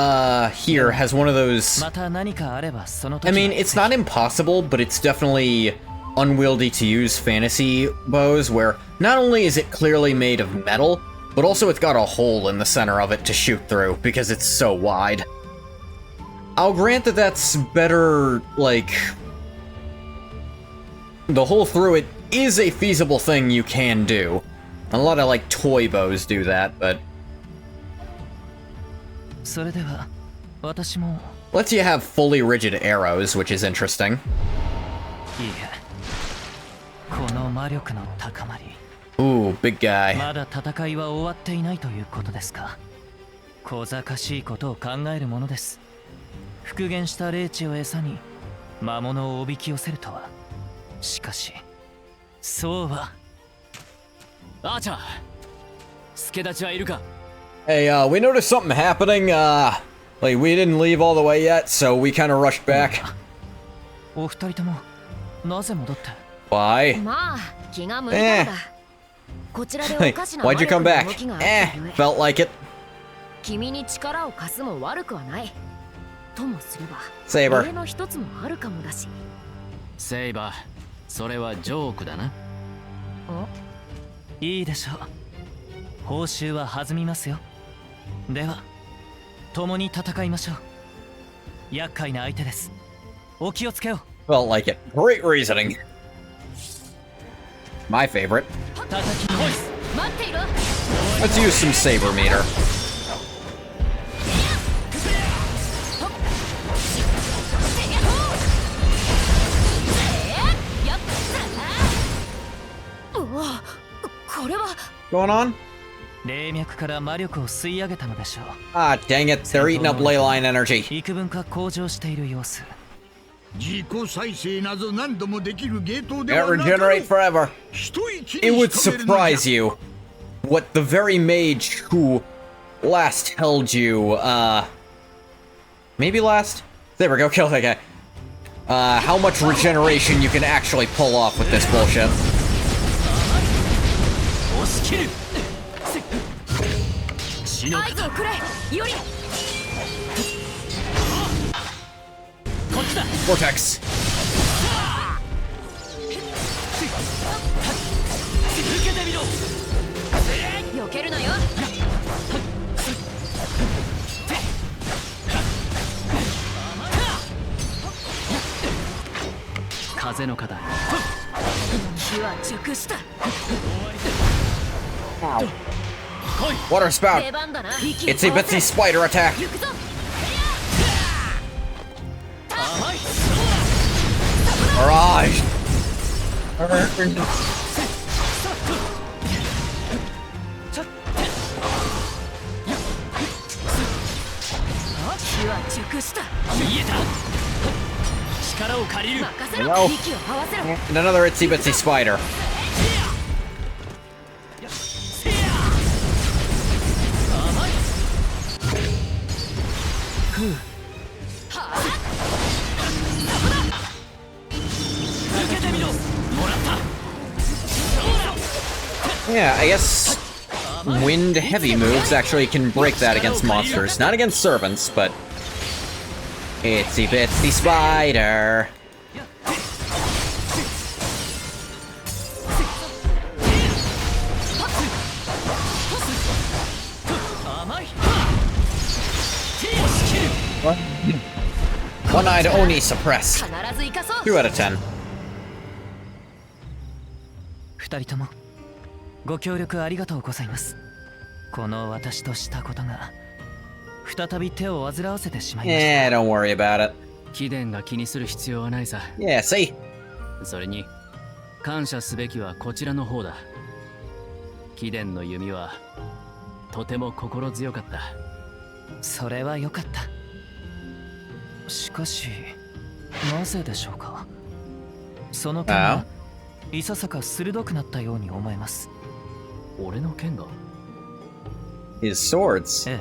here has one of those. また何かあればその時 I は mean, it's not impossible, but it's definitely unwieldy to use fantasy bows where not only is it clearly made of metal, but also it's got a hole in the center of it to shoot through because it's so wide. I'll grant that that's better, like... The hole through it is a feasible thing you can do. A lot of, like, toy bows do that, but... それでは私も lets you have fully rigid arrows, which is interesting. いいえこの魔力の高まり Ooh, big guy. まだ戦いは終わっていないということですか。小賢しいことを考えるものです。復元した霊地を餌に魔物をおびき寄せるとは。しかしそうは。アーチャー、助立ちはいるか？ Hey, we noticed something happening, like, we didn't leave all the way yet, so we kind of rushed back. お二人ともなぜ戻って？ Why? まあ気が向いたのだ。こちらでお Hey, かしな why'd you come 魔力の back? 動きがあったゆえ Felt like it. 君に力を貸すも悪くはない。ともすれば Saber. 例の一つもあるかもだし。セイバー、それはジョークだな。いいでしょう。報酬は弾みますよ。では共に戦いましょう。厄介な相手です。お気をつけを。 Felt like it. Great reasoning. My favorite. 叩きに来い。待っていろ。 Let's use some saber meter. これは Going on? 霊脈から魔力を吸い上げたのでしょう。 Ah, dang it. They're eating up ley line energy. 幾分か向上している様子。自己再生など何度もできるゲートで Can't はなかろ regenerate う。 forever. 一息 It に would しかめるのじゃ surprise you what the very mage who last held you, maybe last? There we go, kill that guy. how much regeneration you can actually pull off with this bullshit. 押し切る死の合図をくれより こっちだ Vortex. 受けてみろ避けるなよ風の方火は熟した Water spout. 出番だな Itsy bitsy spider attack. 行くぞ Barrage. 火は熟した 見えた力を借りる 任せろ Hello. 息を合わせろ And another itsy bitsy spider. 甘いふう受けてみろもらった Yeah, I guess wind heavy moves actually can break that against monsters. Not against servants, but itsy bitsy spider. One-eyed Oni suppressed. 必ず生かそう 2 out of 10. 二人ともご協力ありがとうございます。この私としたことが再び手を煩わせてしまいました。 Yeah, don't worry about it. 貴殿が気にする必要はないさ Yeah, see? それに感謝すべきはこちらの方だ貴殿の弓はとても心強かったそれは良かった。しかしなぜでしょうか。その剣がいささか鋭くなったように思えます。俺の剣が His swords. ええ、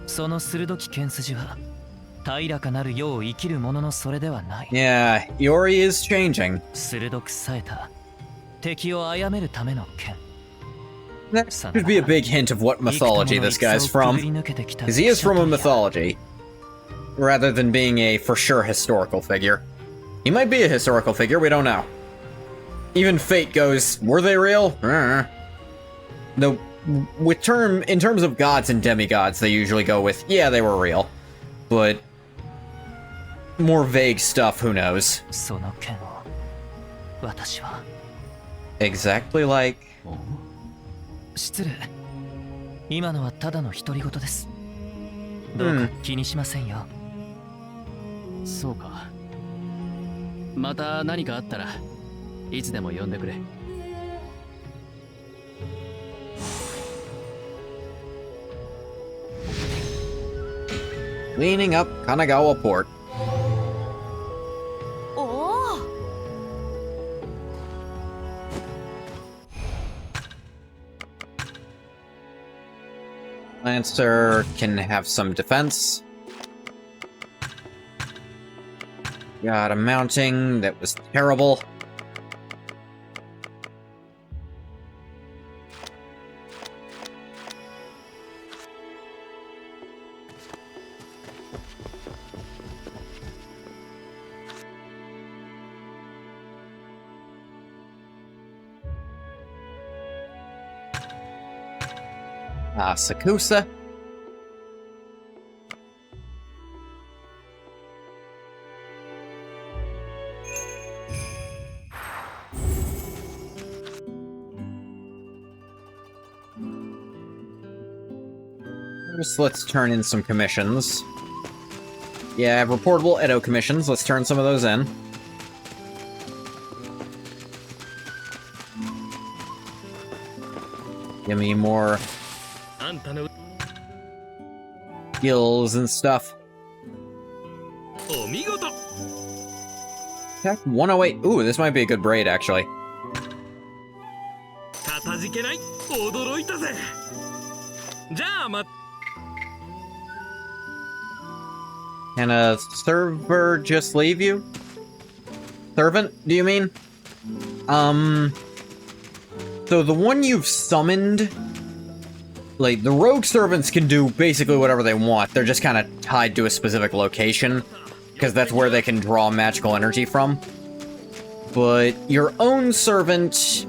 その鋭き剣筋は平らかなる世を生きる者のそれではない。 Yeah, Yori is changing. 鋭く冴えた敵を殺めるための剣。 That should be a big hint of what mythology this guy's from. Because he is from a mythology, rather than being a for sure historical figure. He might be a historical figure, we don't know. Even Fate goes, were they real? No, in terms of gods and demigods, they usually go with, yeah, they were real. But more vague stuff, who knows? その剣を私は Exactly like... 失礼。今のはただの独り言です。どうか気にしませんよ。そうかまた何かあったらいつでも呼んでくれ Leaning up Kanagawa Port. おお Lancer can have some defense. Got a mounting that was terrible. Sakusa. First, let's turn in some commissions. Yeah, I have reportable Edo commissions. Let's turn some of those in. Give me more skills and stuff. Attack 108. Ooh, this might be a good braid, actually. Can a server just leave you? servant, do you mean? So the one you've summoned, like, the rogue servants can do basically whatever they want. They're just kind of tied to a specific location, because that's where they can draw magical energy from. But your own servant...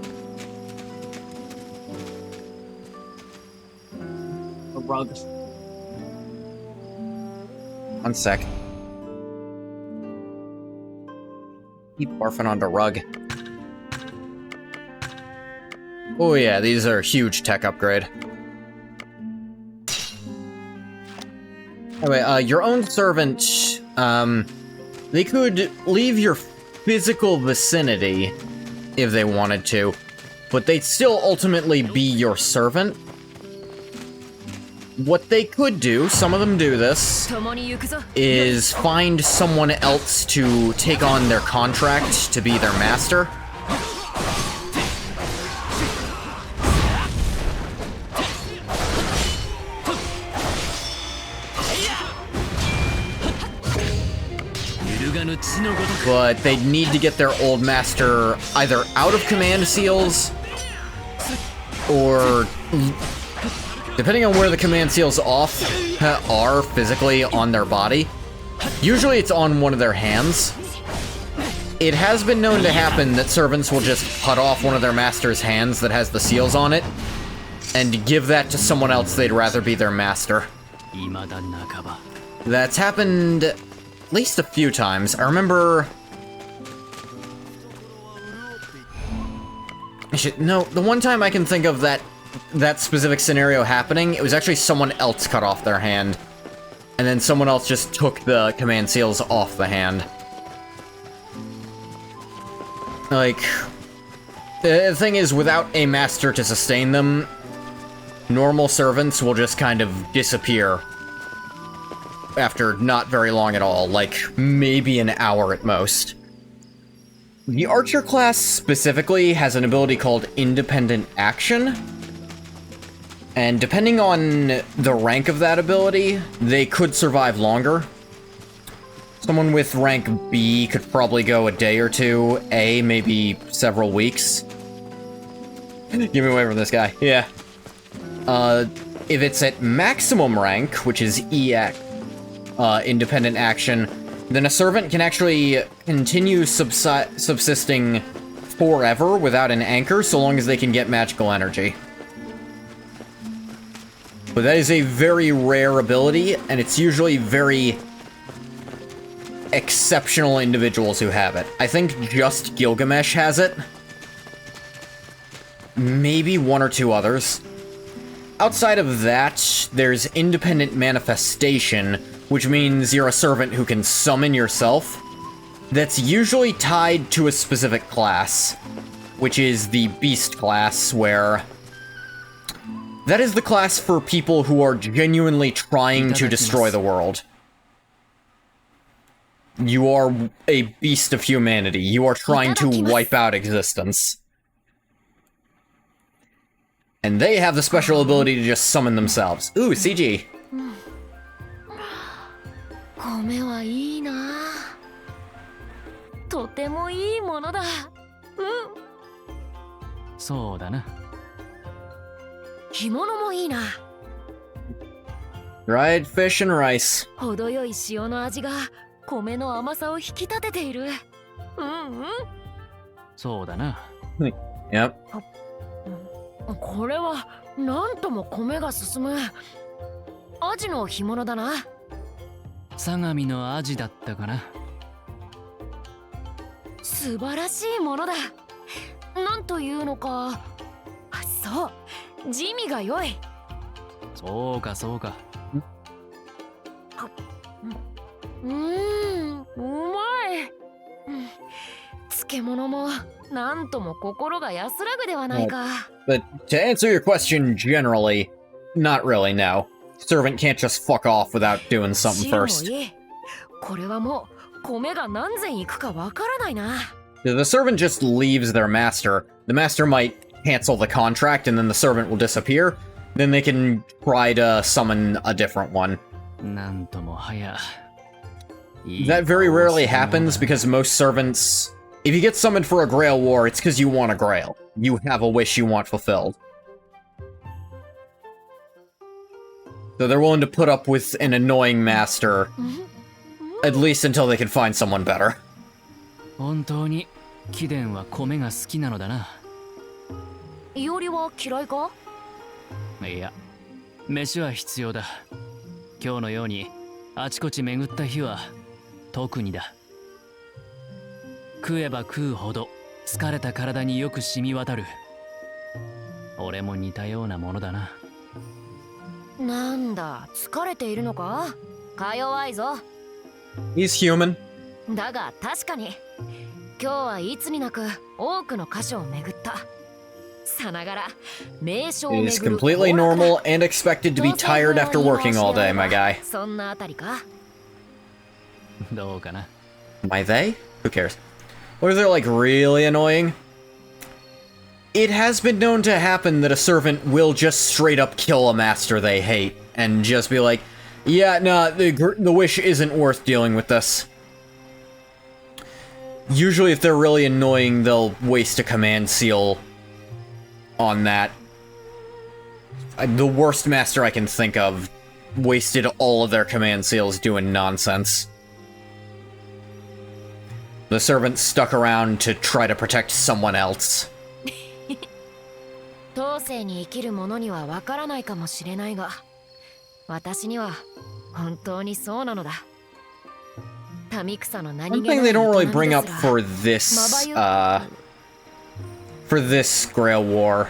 A rug. One sec. Keep barfing onto rug. Oh yeah, these are a huge tech upgrade. Anyway, your own servant, they could leave your physical vicinity if they wanted to, but they'd still ultimately be your servant. What they could do, some of them do this, is find someone else to take on their contract to be their master. But they'd need to get their old master either out of command seals, or depending on where the command seals are physically on their body. Usually it's on one of their hands. It has been known to happen that servants will just cut off one of their master's hands that has the seals on it, and give that to someone else they'd rather be their master. That's happened at least a few times. I remember... No, the one time I can think of that specific scenario happening, it was actually someone else cut off their hand, and then someone else just took the command seals off the hand. Like, the thing is, without a master to sustain them, normal servants will just kind of disappear after not very long at all, like maybe an hour at most. The Archer class specifically has an ability called Independent Action, and depending on the rank of that ability, they could survive longer. Someone with rank B could probably go a day or two, A, maybe several weeks. Give me away from this guy. Yeah. If it's at maximum rank, which is EX, independent action, then a servant can actually continue subsisting forever without an anchor, so long as they can get magical energy. But that is a very rare ability, and it's usually very exceptional individuals who have it. I think just Gilgamesh has it. Maybe one or two others. Outside of that, there's Independent Manifestation, which means you're a servant who can summon yourself. That's usually tied to a specific class, which is the Beast class, where... that is the class for people who are genuinely trying to destroy the world. You are a beast of humanity. You are trying to wipe out existence. And they have the special ability to just summon themselves. Ooh, CG. 米はいいな。とてもいいものだ。うん。そうだな。干物もいいな。Dried fish and rice. 程よい塩の味が米の甘さを引き立てている。うんうん。そうだな。Yep. これはなんとも米が進む。アジの干物だな。相模のアジだったかな。素晴らしいものだ。なんというのか。あ、そう。地味が良い。そうかそうか。うまい。漬物もなんとも心が安らぐではないか。But to answer your question generally, not really, no. Servant can't just fuck off without doing something first. これはもう米が何千いくかわからないな。If the servant just leaves their master, the master might cancel the contract and then the servant will disappear. Then they can try to summon a different one. なんともはや。That very rarely happens because most servants If you get summoned for a Grail War, it's because you want a Grail. You have a wish you want fulfilled. So they're willing to put up with an annoying master, at least until they can find someone better. 本当に貴殿は米が好きなのだな。いおりは嫌いか？いや、飯は必要だ。今日のようにあちこち巡った日は特にだ。食えば食うほど疲れた体によく染み渡る。俺も似たようなものだな。なんだ、疲れているのか？か弱いぞ。He's human. だが確かに今日はいつになく多くの箇所を巡った。さながら名所を巡る。It is completely normal and expected to be tired after working all day, my guy. そんなあたりか？どうかな。 Am I they? Who cares? Or is it like really annoying? It has been known to happen that a servant will just straight up kill a master they hate and just be like, yeah, nah, the wish isn't worth dealing with this. Usually if they're really annoying, they'll waste a command seal on that. The worst master I can think of wasted all of their command seals doing nonsense. The servant stuck around to try to protect someone else. 当世に生きる者にはわからないかもしれないが、私には本当にそうなのだ。民草の何 One 気ない thing they don't really 営み bring で up すら for this Grail War.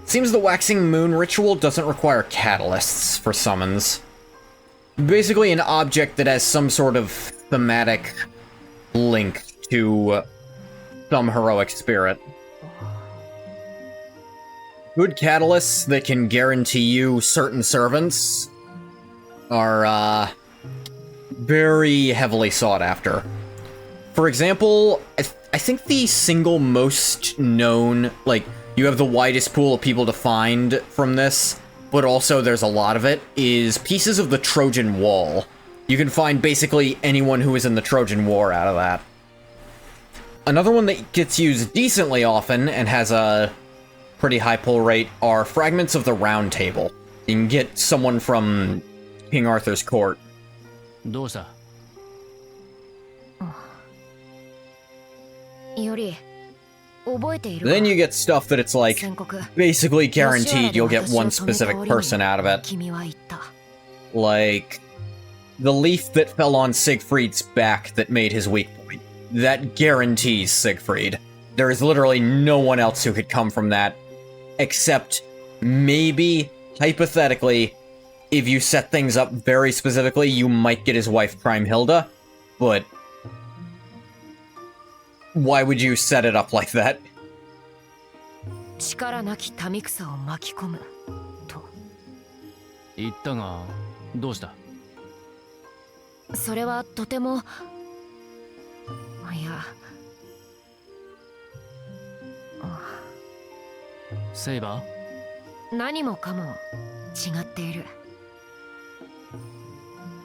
Seems the Waxing Moon ritual doesn't require catalysts for summons. Basically an object that has some sort of thematic link to some heroic spirit. Good catalysts that can guarantee you certain servants are, very heavily sought after. For example, I think the single most known, like, you have the widest pool of people to find from this, but also there's a lot of it, is pieces of the Trojan Wall. You can find basically anyone who was in the Trojan War out of that. Another one that gets used decently often and has a pretty high pull rate are fragments of the Round Table. You can get someone from King Arthur's court. どうした？より覚えているか？ Then you get stuff that it's like 宣告。 basically ロシア guaranteed で you'll get 私を one 止めた specific 折に person out of it. 君は言った。Like the leaf that fell on Siegfried's back that made his weak point. That guarantees Siegfried. There is literally no one else who could come from that, except maybe, hypothetically, if you set things up very specifically, you might get his wife Kriemhilde, but why would you set it up like that? 力なき民草を巻き込むと。言ったが、どうした？それはとても、いや、セイバー？何もかも違っている。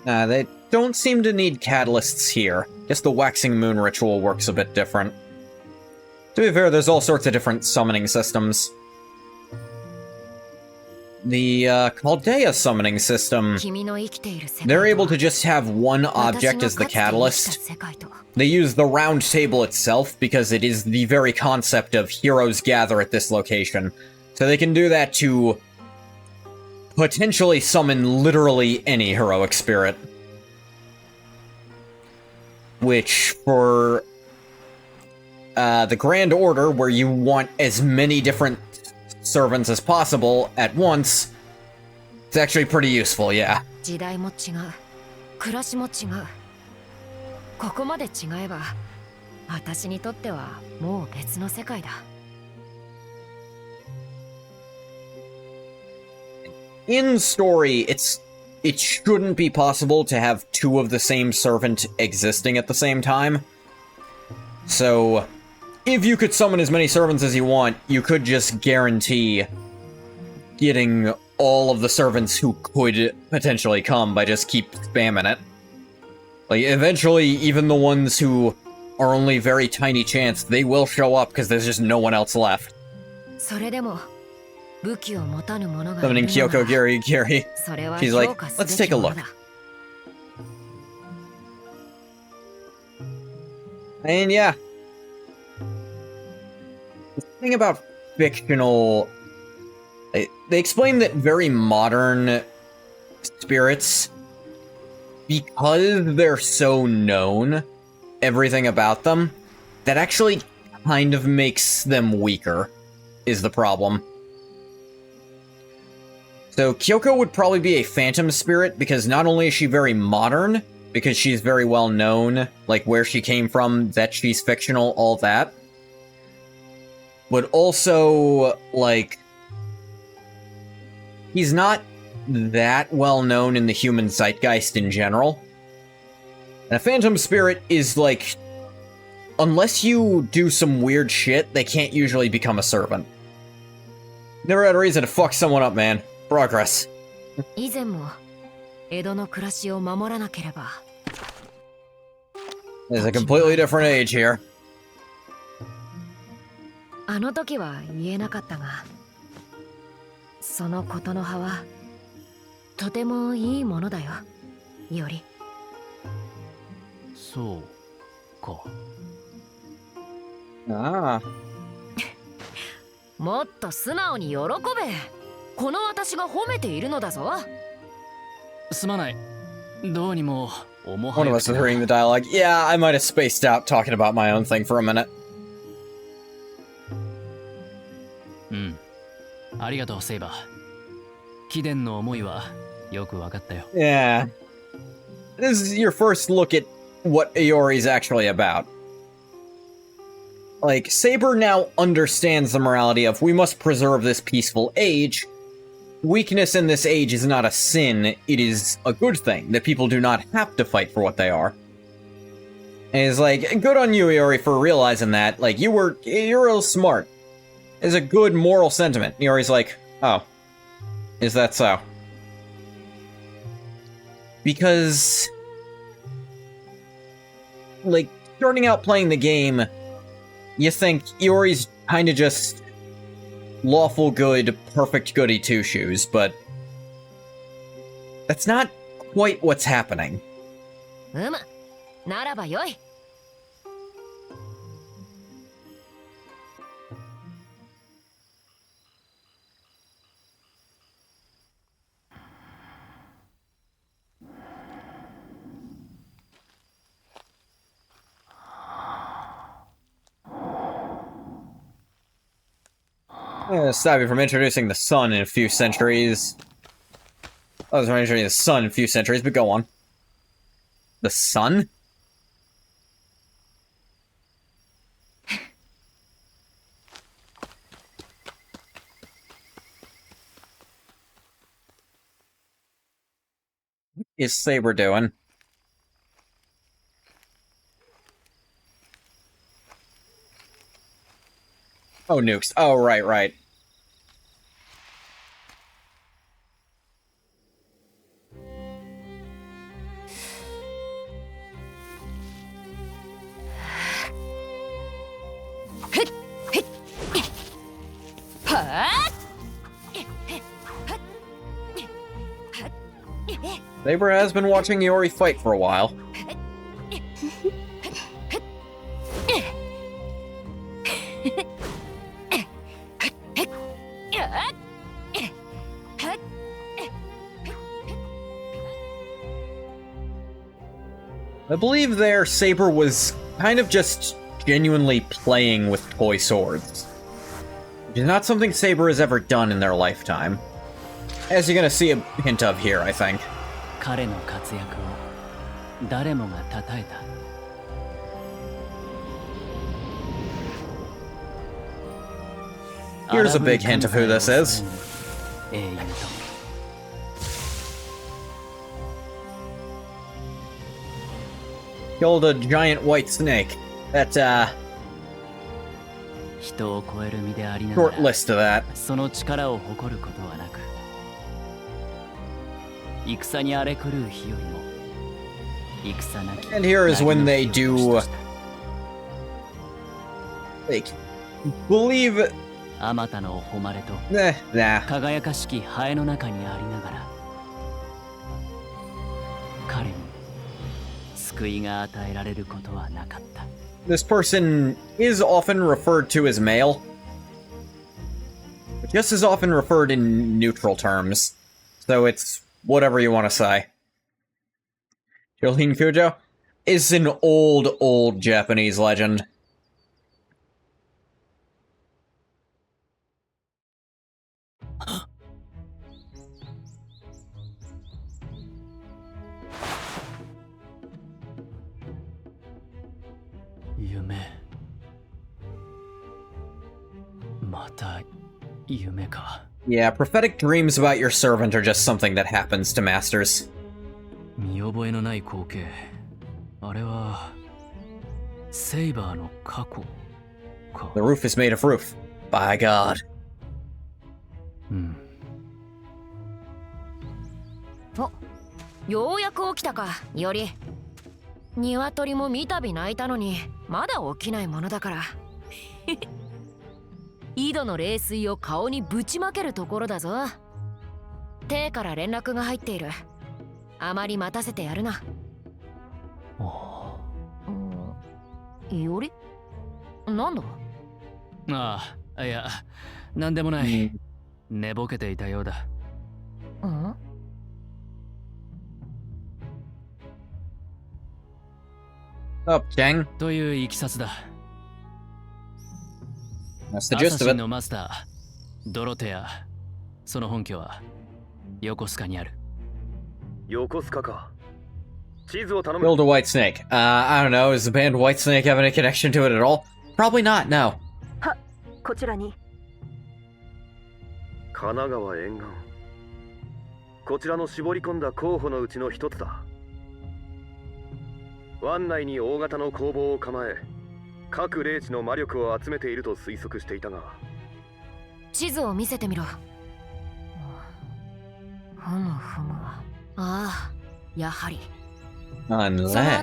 They don't seem to need catalysts here. Guess the Waxing Moon ritual works a bit different. To be fair, there's all sorts of different summoning systems. The Chaldea summoning system, 君の生きている世界 they're と able to just have one 私 object が as the かつて生きた catalyst. 世界と They use the round table itself because it is the very concept of heroes gather at this location. So they can do that to potentially summon literally any heroic spirit. Which, for the Grand Order, where you want as many different servants as possible at once, it's actually pretty useful, yeah. 時代も違う、暮らしも違う。ここまで違えば、私にとってはもう別の世界だ。In story, it shouldn't be possible to have two of the same servant existing at the same time. So, if you could summon as many servants as you want, you could just guarantee getting all of the servants who could potentially come by just keep spamming it. Like, eventually, even the ones who are only very tiny chance they will show up because there's just no one else left. それでも武器を持たぬ者がい Summoning るの Kyoko なら Giri. それは She's like, 評価す let's べ take き a もの look. だ。 And yeah. The thing about fictional... They explain that very modern spirits, because they're so known, everything about them, that actually kind of makes them weaker, is the problem. So Kyoko would probably be a phantom spirit, because not only is she very modern, because she's very well known, like where she came from, that she's fictional, all that, but also, like, he's not that well known in the human zeitgeist in general. And a phantom spirit is like, unless you do some weird shit, they can't usually become a servant. Never had a reason to fuck someone up, man. Progress. 以前も江戸の暮らしを守らなければ There's a completely different age here. あの時は言えなかったがそのことの葉はとてもいいものだよよりそうか。Ah. もっと素直に喜べこの私が褒めているのだぞすまない。どうにも重 One は of く us is reading the dialogue. Yeah, I might have spaced out talking about my own thing for a minute. うん。ありがとう、セイバー。貴殿の思いはよくわかったよ。Yeah. This is your first look at what Iori's actually about. Like, Saber now understands the morality of, we must preserve this peaceful age. Weakness in this age is not a sin, it is a good thing, that people do not have to fight for what they are. And it's like, good on you, Iori, for realizing that. Like, you're real smart. It's a good moral sentiment. Iori's like, oh, is that so? Because, like, starting out playing the game, you think Iori's kind of just lawful good, perfect goody two-shoes, but that's not quite what's happening. うむならばよい Stop you from introducing the sun in a few centuries. I was introducing the sun in a few centuries, but go on. The sun? What is Saber doing? Oh, nukes. Oh, right. Saber has been watching Iori fight for a while. I believe there, Saber was kind of just genuinely playing with toy swords. Which is not something Saber has ever done in their lifetime. As you're gonna see a hint of here, I think. 彼の活躍を誰もが称えた。Here's a big hint of who this is. 英雄と Killed a giant white snake. That, 人を超える身でありなが short ら list of that. その力を誇ることはなく戦に荒れ狂う日よりも戦なき And here is when they 嘆きの日を do 良しとした Like, believe... あまたの誉れと nah. 輝かしきハエの中にありながら彼に救いが与えられることはなかった。 This person is often referred to as male, but just as often referred in neutral terms. So it's whatever you want to say. Jolene Kujo is an old Japanese legend. Yume. また夢か。 Yeah, prophetic dreams about your servant are just something that happens to masters. 見覚えのない光景。あれはセイバーの過去か。 The roof is made of roof. By God. うん。お、ようやく起きたか、より。鶏も三度泣いたのにまだ起きないものだから。井戸の冷水を顔にぶちまけるところだぞ。手から連絡が入っている。あまり待たせてやるな。より？なんだ？ああ、いや、なんでもない。寝ぼけていたようだ。んUp, Chang. といういきさつだ。 That's the ア gist サ of シン it. のマスター、ドロテア。その本拠は横須賀にある。横須賀か。地図を頼む。 Build a white snake. I don't know. Does the band Whitesnake have any connection to it at all? Probably not, no. は、こちらに。神奈川沿岸。こちらの絞り込んだ候補のうちの一つだ。湾内に大型の工房を構え、各霊地の魔力を集めていると推測していたが。地図を見せてみろ。ふむふむ。ああ、やはり。そのあ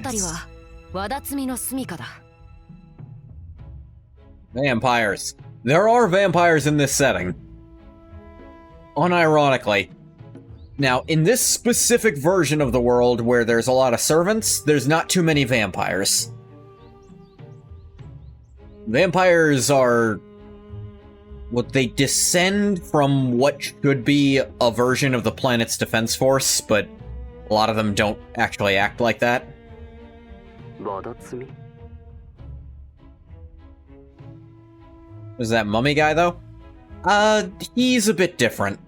たり Unless... は和田摘みの住処だ。 Vampires. There are vampires in this setting. Unironically. Now, in this specific version of the world where there's a lot of servants, there's not too many vampires. Vampires are... what they descend from what should be a version of the planet's defense force, but a lot of them don't actually act like that. 和田摘み Is that mummy guy, though? He's a bit different.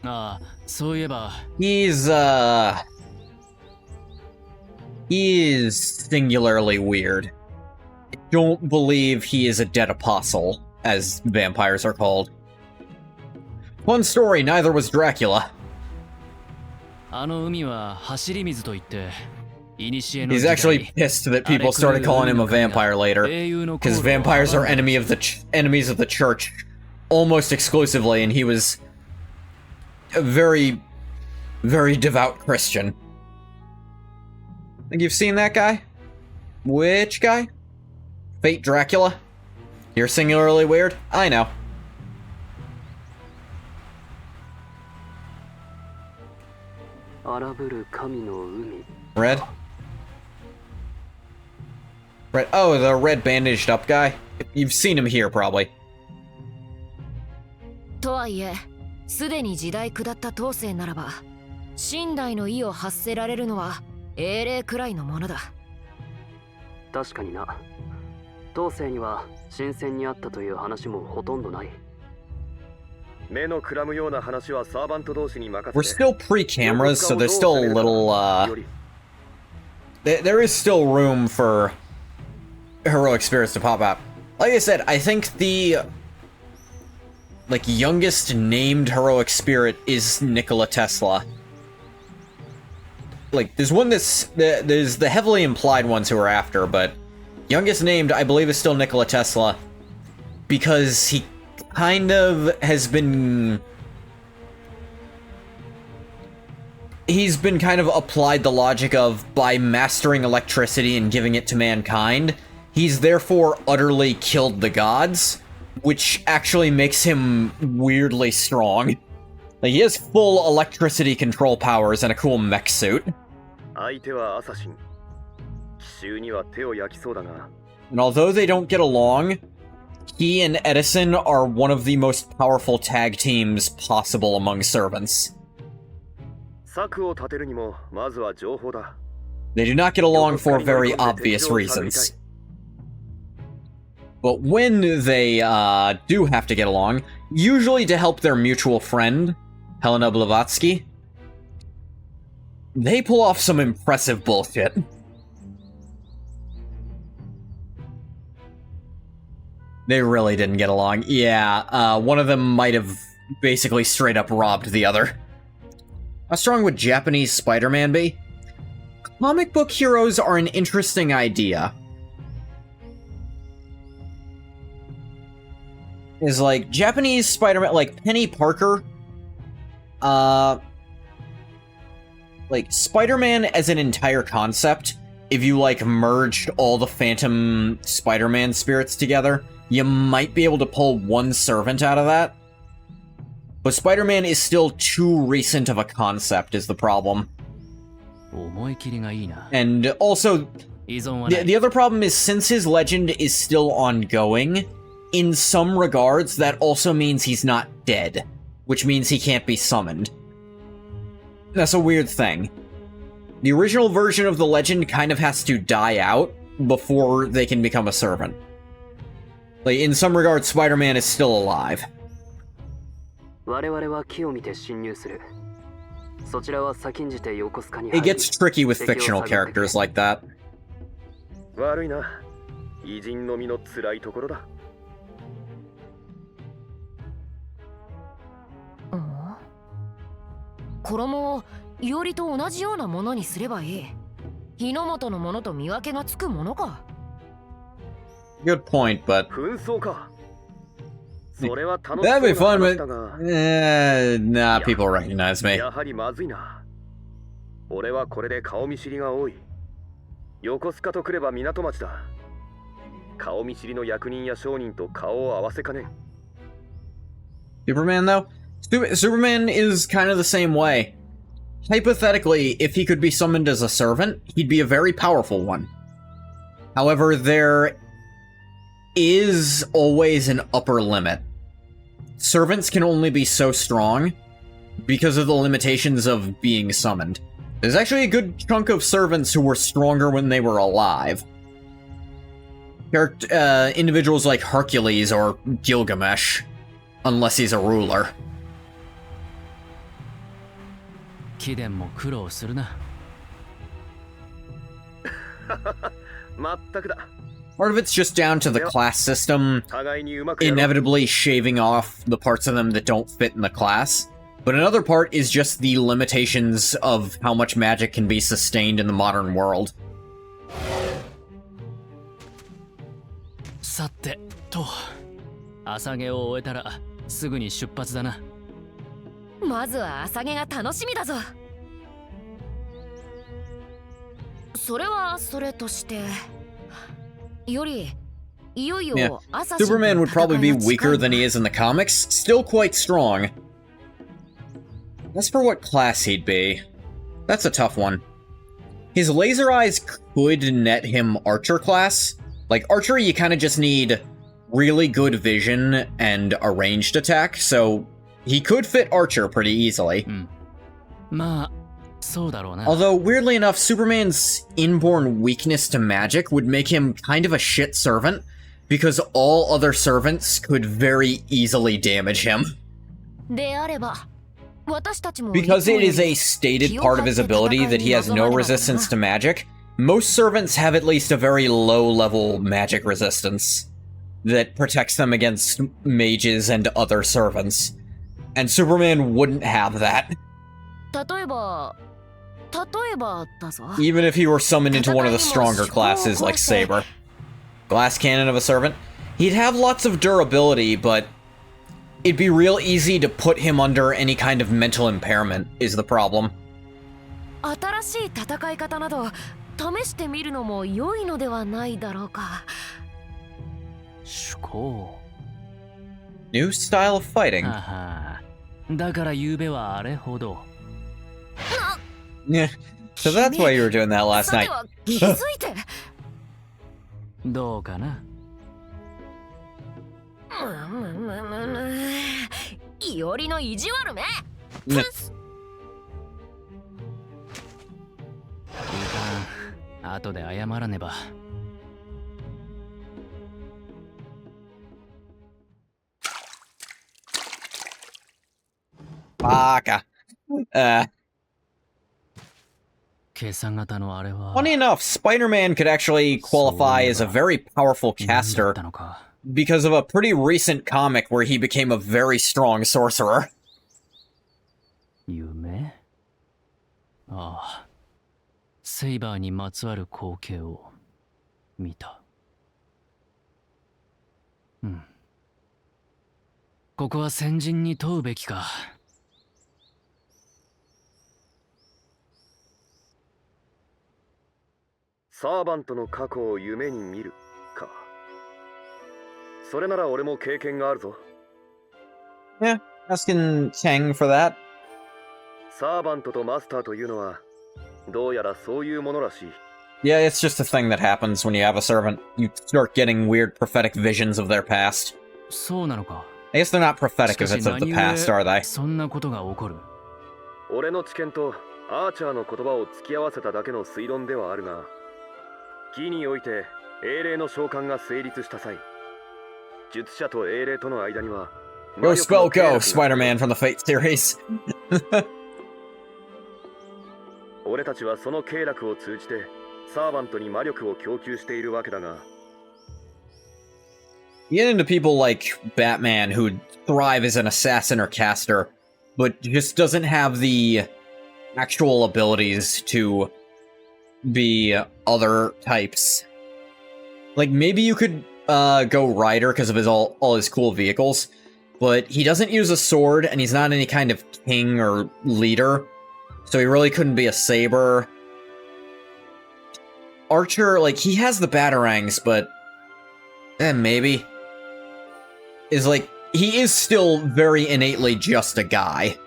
ああ、そういえば。 He's singularly weird. I don't believe he is a dead apostle, as vampires are called. Fun story, neither was Dracula. あの海は走り水といって。 He's actually pissed that people started calling him a vampire later, because vampires are enemies of the church almost exclusively, and he was a very, very devout Christian. Think you've seen that guy? Which guy? Fate Dracula? You're singularly weird? I know. Red? Red. Oh, the red bandaged up guy? You've seen him here, probably. とはいえ、すでに時代下った当世ならば、身代の意を発せられるのは英霊くらいのものだ。確かにな。当世には新鮮にあったという話もほとんどない。目のくらむような話はサーバント同士に任せて。 We're still pre-cameras, so there's still a little, there is still room for heroic spirits to pop out. Like I said, I think the youngest named heroic spirit is Nikola Tesla. Like, there's one there's the heavily implied ones who are after, but youngest named, I believe, is still Nikola Tesla, because he kind of has been... he's been kind of applied the logic of, by mastering electricity and giving it to mankind, he's therefore utterly killed the gods, which actually makes him weirdly strong. Like, he has full electricity control powers and a cool mech suit. 相手はアサシン。奇襲には手を焼きそうだが。 And although they don't get along, he and Edison are one of the most powerful tag teams possible among servants. 策を立てるにもまずは情報だ。 They do not get along for very obvious reasons. But when they do have to get along, usually to help their mutual friend, Helena Blavatsky, they pull off some impressive bullshit. They really didn't get along. Yeah, one of them might have basically straight up robbed the other. How strong would Japanese Spider-Man be? Comic book heroes are an interesting idea. Is like Japanese Spider-Man, like Penny Parker, like Spider-Man as an entire concept, if you like merged all the Phantom Spider-Man spirits together, you might be able to pull one servant out of that. But Spider-Man is still too recent of a concept is the problem. And also, the other problem is since his legend is still ongoing, in some regards that also means he's not dead, which means he can't be summoned. That's a weird thing. The original version of the legend kind of has to die out before they can become a servant. Like, in some regards, Spider-Man is still alive. It gets tricky with fictional characters like that. 悪いな。偉人の身の辛いところだ。衣をいおりと同じようなものにすればいい。日の本のものと見分けがつくものか。Good point, but... 紛争か。それは楽し That'd be そうな fun, 話 but... だが。nah, people recognize me. やはりまずいな。俺はこれで顔見知りが多い。横須賀とくれば港町だ。顔見知りの役人や商人と顔を合わせかねん。Superman, though? Superman is kind of the same way. Hypothetically, if he could be summoned as a servant, he'd be a very powerful one. However, there is always an upper limit. Servants can only be so strong because of the limitations of being summoned. There's actually a good chunk of servants who were stronger when they were alive. Individuals like Hercules or Gilgamesh, unless he's a ruler. Part of it's just down to the class system inevitably shaving off the parts of them that don't fit in the class. But another part is just the limitations of how much magic can be sustained in the modern world. さてと、朝毛を終えたらすぐに出発だな。まずは朝毛が楽しみだぞ。それはそれとして、よりいよいよ朝 Superman would probably be weaker than he is in the comics, still quite strong. As for what class he'd be, that's a tough one. His laser eyes could net him Archer class. Like, Archery, you kind of just need really good vision and a ranged attack, so he could fit Archer pretty easily. Although, weirdly enough, Superman's inborn weakness to magic would make him kind of a shit servant, because all other servants could very easily damage him. Because it is a stated part of his ability that he has no resistance to magic, most servants have at least a very low-level magic resistance that protects them against mages and other servants. And Superman wouldn't have that. Even if he were summoned into one of the stronger classes like Saber. Glass cannon of a servant. He'd have lots of durability, but it'd be real easy to put him under any kind of mental impairment, is the problem. 新しい戦い方など試してみるのも良いのではないだろうか。趣向 New style of fighting. ははだから昨べはあれほど Yeah. So that's why you were doing that last さて night. は気づいてどうかな。いおりの意地悪め。ねいかん。後で謝らねば。Baka. 今朝方のあれは Funny enough, Spider-Man could actually qualify as a very powerful 何だっ caster たのか。 because of a pretty recent comic where he became a very strong sorcerer. 夢ああ。セイバーにまつわる光景を見た。うん。ここは先人に問うべきか。サーバントの過去を夢に見るか。それなら俺も経験があるぞ。 Yeah, asking Chang for that. サーバントとマスターというのはどうやらそういうものらしい。 Yeah, it's just a thing that happens when you have a servant. You start getting weird prophetic visions of their past. そうなのか。 I guess they're not し prophetic か if し it's of the 何 past, 故 are they? そんなことが起こる。俺の知見とアーチャーの言葉を突き合わせただけの推論ではあるが、木において英霊の召喚が成立した際、術者と英霊との間には Go spell go, Spider-Man from the Fate series. 俺たちはその経絡を通じてサーバントに魔力を供給しているわけだが、 You get into people like Batman who thrive as an assassin or caster, but just doesn't have the actual abilities to be other types. Like maybe you could go Rider because of his all his cool vehicles, but he doesn't use a sword and he's not any kind of king or leader, so he really couldn't be a saber. Archer, like he has the batarangs, but maybe. Is like, he is still very innately just a guy.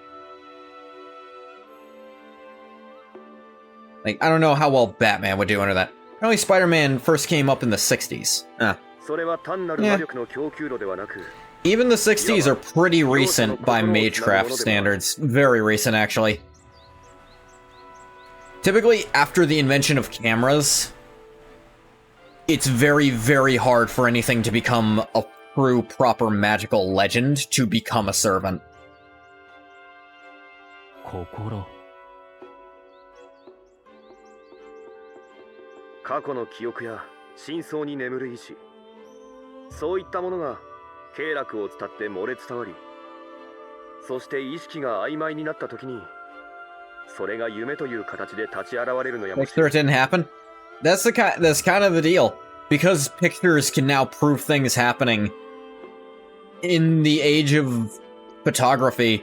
Like, I don't know how well Batman would do under that. Apparently Spider-Man first came up in the 60s. それは単なる魔力の供給路ではなく、 Even the 60s are pretty recent by Magecraft standards. Very recent, actually. Typically, after the invention of cameras, it's very, very hard for anything to become a true, proper magical legend to become a servant. 心。過去の記憶や真相に眠る意志、そういったものが経絡を伝って漏れ伝わり、そして意識が曖昧になった時に、それが夢という形で立ち現れるのやも Make sure it didn't happen. That's kind of the deal. Because pictures can now prove things happening. In the age of photography,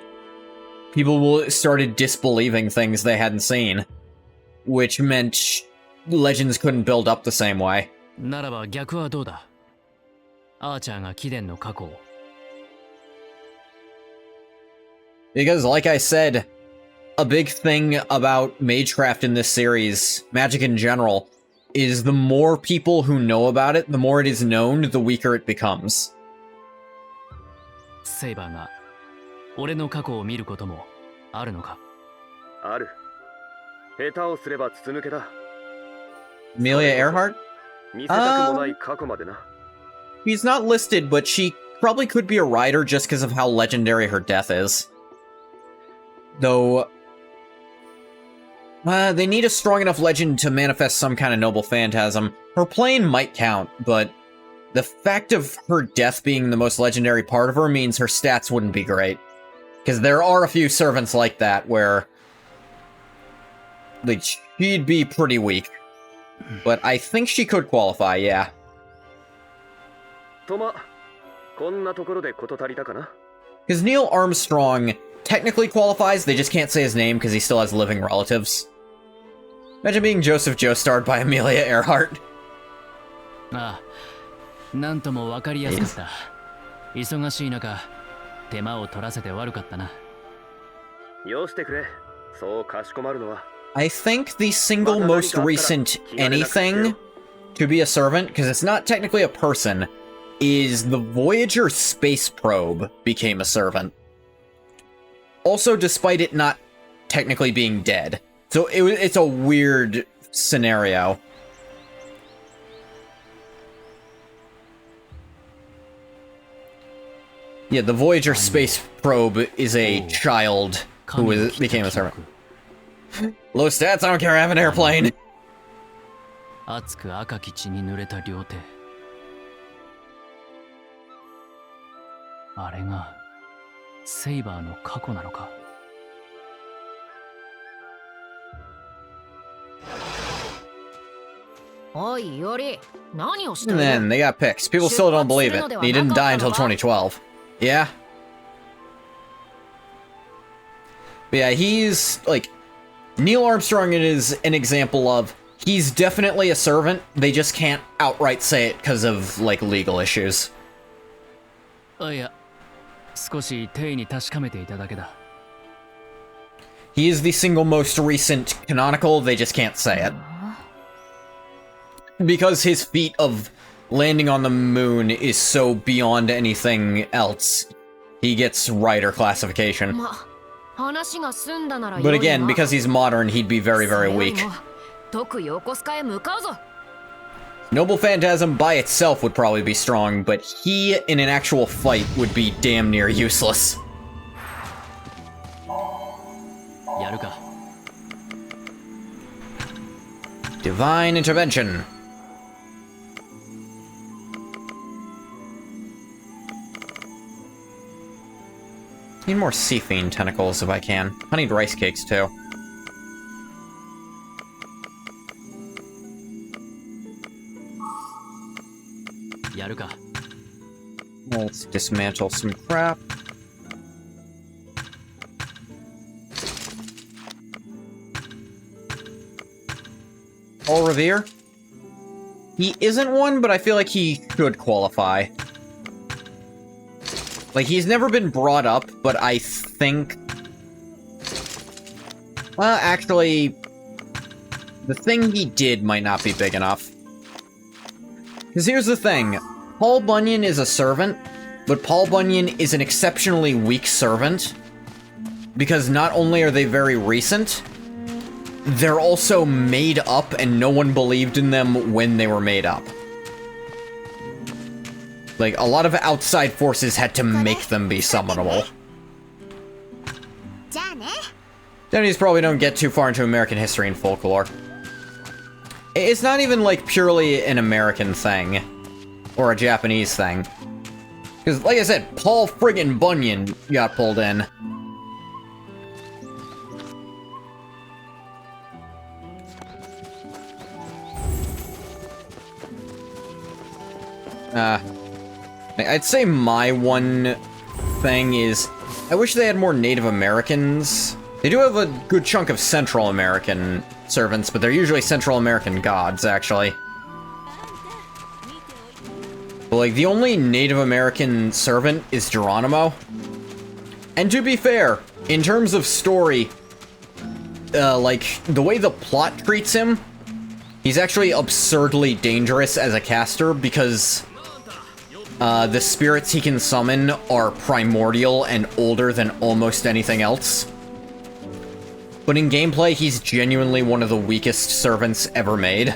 people started disbelieving things they hadn't seen, which meant legends couldn't build up the same way. ならば逆はどうだ。アーチャーが貴殿の過去を。Because, like I said, a big thing about Magecraft in this series, magic in general, is the more people who know about it, the more it is known, the weaker it becomes. セイバーが俺の過去を見ることもあるのか。ある。下手をすれば筒抜けだ。 Amelia Earhart? 見せたくもない過去までな。 She's not listed, but she probably could be a rider just because of how legendary her death is. Though, they need a strong enough legend to manifest some kind of noble phantasm. Her plane might count, but the fact of her death being the most legendary part of her means her stats wouldn't be great. Because there are a few servants like that where, like, she'd be pretty weak. But I think she could qualify, yeah. とま、こんなところで事足りたかな。 Because Neil Armstrong technically qualifies, they just can't say his name because he still has living relatives. Imagine being Joseph Joestarred by Amelia Earhart. ああ、なんともわかりやすかった。忙しい中、手間を取らせて悪かったな。よしてくれ。そうかしこまるのは。I think the single most recent anything to be a servant, because it's not technically a person, is the Voyager space probe became a servant. Also, despite it not technically being dead. So it's a weird scenario. Yeah, the Voyager space probe is a child who became a servant. Low stats, I don't care, I have an airplane! 熱く赤き血に濡れた両手。あれがセイバーの過去なのか。おい、より、何をしてる And then they got pics. People still don't believe it. He didn't die until 2012. Yeah. But yeah, he's, like, Neil Armstrong is an example of, he's definitely a servant, they just can't outright say it because of, like, legal issues. いや、少し定位に確かめていただけだ。He is the single most recent canonical, they just can't say it. Because his feat of landing on the moon is so beyond anything else, he gets writer classification. But again, because he's modern, he'd be very, very weak. Noble Phantasm by itself would probably be strong, but he, in an actual fight, would be damn near useless. やるか。Divine Intervention. Need more sea fiend tentacles if I can. Honeyed rice cakes too. Let's dismantle some crap. Paul Revere? He isn't one, but I feel like he should qualify. Like, he's never been brought up, but I think... Well, actually... The thing he did might not be big enough. Because here's the thing. Paul Bunyan is a servant, but Paul Bunyan is an exceptionally weak servant. Because not only are they very recent, they're also made up and no one believed in them when they were made up. Like, a lot of outside forces had to make them be summonable. Denny's probably don't get too far into American history and folklore. It's not even, like, purely an American thing. Or a Japanese thing. Because, like I said, Paul friggin' Bunyan got pulled in. I'd say my one thing is, I wish they had more Native Americans. They do have a good chunk of Central American servants, but they're usually Central American gods, actually. But, like, the only Native American servant is Geronimo. And to be fair, in terms of story, like, the way the plot treats him, he's actually absurdly dangerous as a caster because the spirits he can summon are primordial and older than almost anything else. But in gameplay, he's genuinely one of the weakest servants ever made.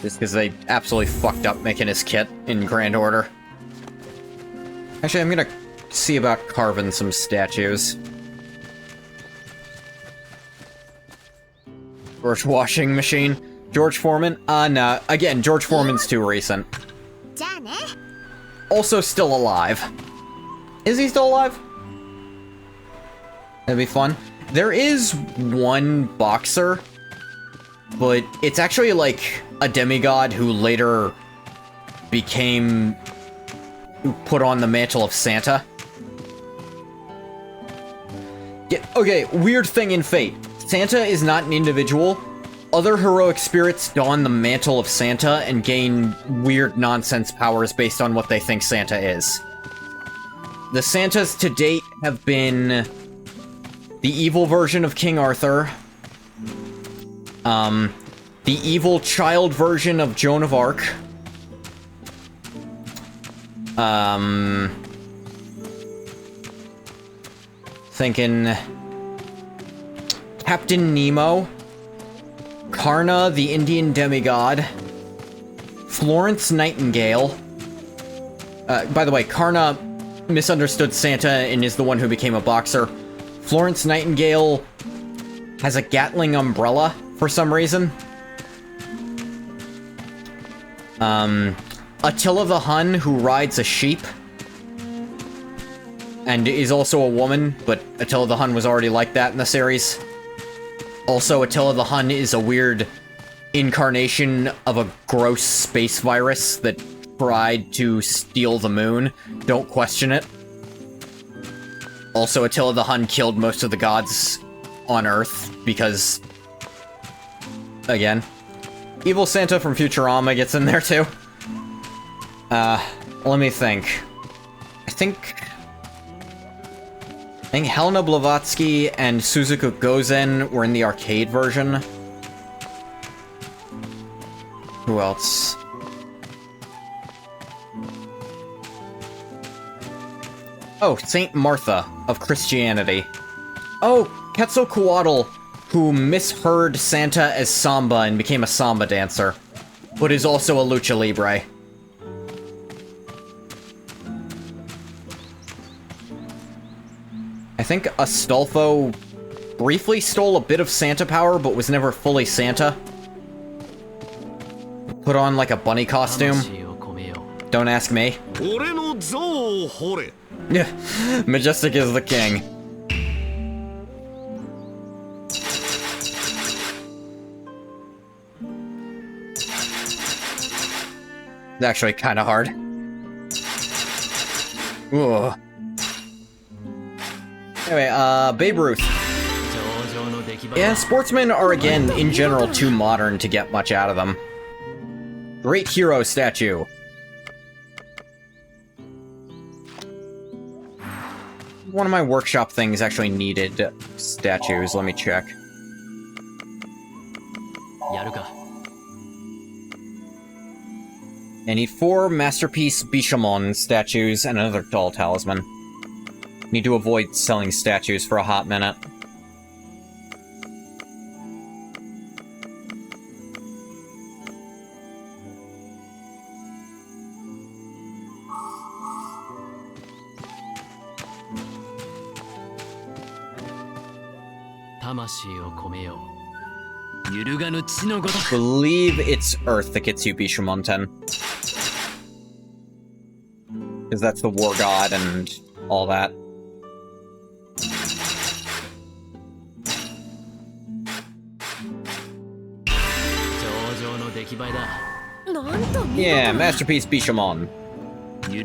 Just because they absolutely fucked up making his kit in Grand Order. Actually, I'm gonna see about carving some statues. George washing machine. George Foreman? Nah. Again, George Foreman's too recent. Also still alive. Is he still alive? That'd be fun. There is one boxer, but it's actually like a demigod who later became put on the mantle of Santa. Yeah, okay, weird thing in Fate. Santa is not an individual. Other heroic spirits don the mantle of Santa and gain weird nonsense powers based on what they think Santa is. The Santas to date have been the evil version of King Arthur, the evil child version of Joan of Arc, thinking Captain Nemo, Karna, the Indian demigod, Florence Nightingale. By the way, Karna misunderstood Santa and is the one who became a boxer. Florence Nightingale has a Gatling umbrella for some reason. Attila the Hun, who rides a sheep. And is also a woman, but Attila the Hun was already like that in the series. Also, Attila the Hun is a weird incarnation of a gross space virus that tried to steal the moon. Don't question it. Also, Attila the Hun killed most of the gods on Earth because, again, Evil Santa from Futurama gets in there too. Let me think. I think Helena Blavatsky and Suzuka Gozen were in the arcade version. Who else? Oh, Saint Martha of Christianity. Oh, Quetzalcoatl, who misheard Santa as Samba and became a Samba dancer, but is also a lucha libre. I think Astolfo briefly stole a bit of Santa power, but was never fully Santa. Put on like a bunny costume. Don't ask me. Yeah, Majestic is the king. It's actually kind of hard. Ugh. Anyway, Babe Ruth. Yeah, sportsmen are, again, in general, too modern to get much out of them. Great hero statue. One of my workshop things actually needed statues. Let me check. I need 4 Masterpiece Bishamon statues and another doll talisman. Need to avoid selling statues for a hot minute. Believe it's Earth that gets you Bishamon 10. Because that's the war god and all that. Yeah, Masterpiece Bishamon. You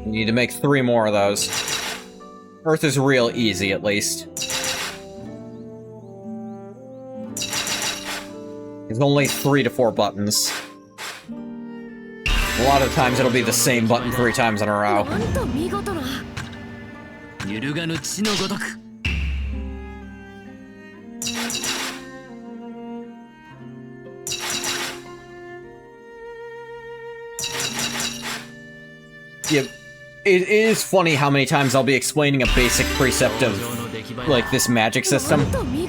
need to make 3 more of those. Earth is real easy, at least. There's only 3 to 4 buttons. A lot of times it'll be the same button 3 times in a row. Yeah, it is funny how many times I'll be explaining a basic precept of, like, this magic system,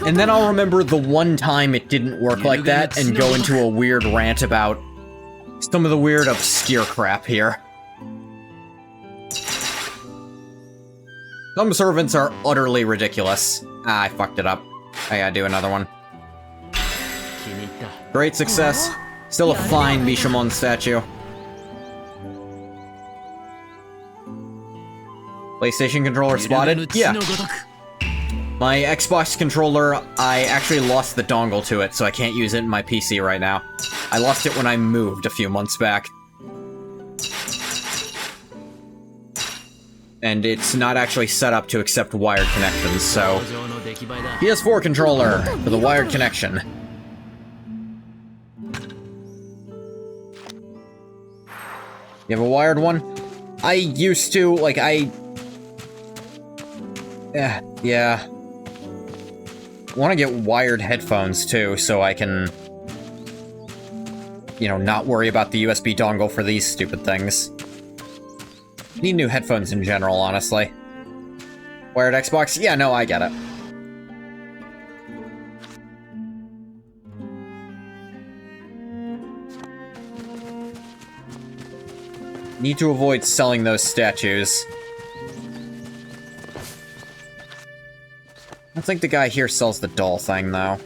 and then I'll remember the one time it didn't work like that and go into a weird rant about some of the weird obscure crap here. Some servants are utterly ridiculous. Ah, I fucked it up. I gotta do another one. Great success. Still a fine Bishamon statue. PlayStation controller spotted? Yeah. My Xbox controller, I actually lost the dongle to it, so I can't use it in my PC right now. I lost it when I moved a few months back. And it's not actually set up to accept wired connections, so... PS4 controller for the wired connection. You have a wired one? I used to, like, yeah. I want to get wired headphones, too, so I can... you know, not worry about the USB dongle for these stupid things. Need new headphones in general, honestly. Wired Xbox? Yeah, no, I get it. Need to avoid selling those statues. I don't think the guy here sells the doll thing, though.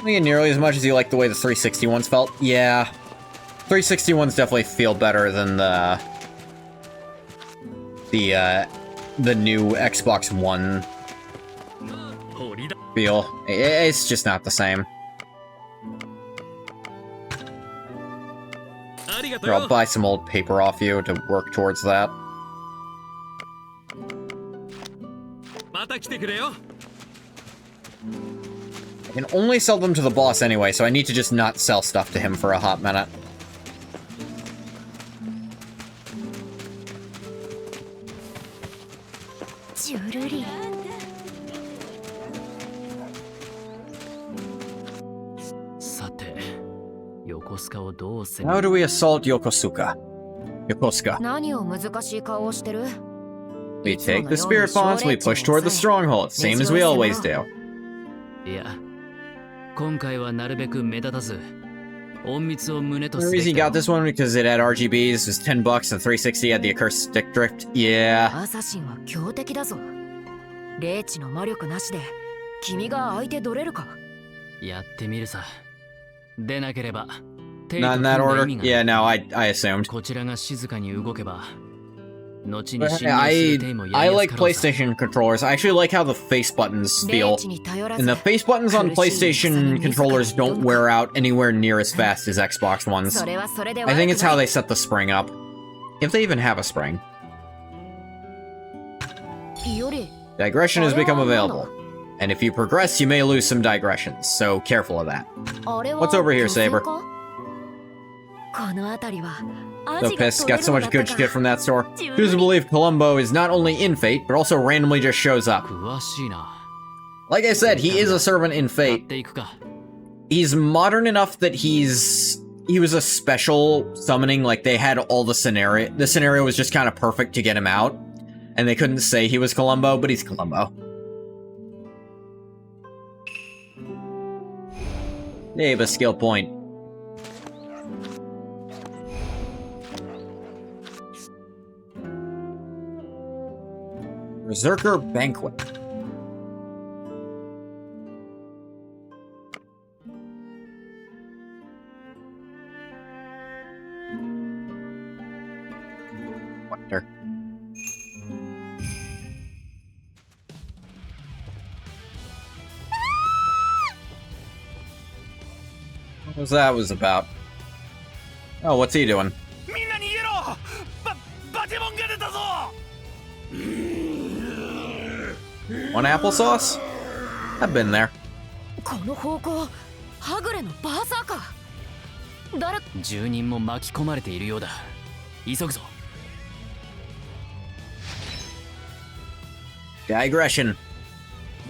Nearly as much as you like the way the 360 ones felt. Yeah. 360 ones definitely feel better than the new Xbox One feel. It's just not the same. Here, I'll buy some old paper off you to work towards that. I can only sell them to the boss anyway, so I need to just not sell stuff to him for a hot minute. How do we assault Yokosuka? Yokosuka. 何を難しい顔をしてる? We take the spirit bonds and we push toward the stronghold, same as we always do. いや、今回はなるべく目立たず、隠密を胸と The すべ reason き you だ got this one because it had RGBs, was $10 and 360 had the acoustic drift. Yeah. アサシンは強敵だぞ。霊地の魔力なしで君が相手取れるか? やってみるさ。でなければ、 Not in that order? Yeah, no, I assumed. こちらが静かに動けば、後に I 侵入する手もや I りやす like かろうさ。 PlayStation controllers. I actually like how the face buttons 霊 feel. 地に頼ら And ず the face buttons on PlayStation controllers don't wear out anywhere near as fast as Xbox ones. それはそれで I think it's 悪 how くな they い。 set the spring up. If they even have a spring. より Digression has become available. And if you progress, you may lose some digressions, so careful of that. あれは What's over here, 女性 Saber? か? この辺りは The Piss got so much good shit from that store. Choose to believe Columbo is not only in Fate, but also randomly just shows up. 詳しいな。 Like I said, he is a servant in やっ Fate. ていくか。 He's modern enough that he was a special summoning, like they had all the scenario was just kind of perfect to get him out. And they couldn't say he was Columbo, but he's Columbo. Yay, a skill point. Berserker Banquet. Wonder. What was that was about? Oh, what's he doing? One applesauce? I've been there. この方向はぐれのバーサーカー。誰？住人も巻き込まれているようだ。急ぐぞ。 Digression.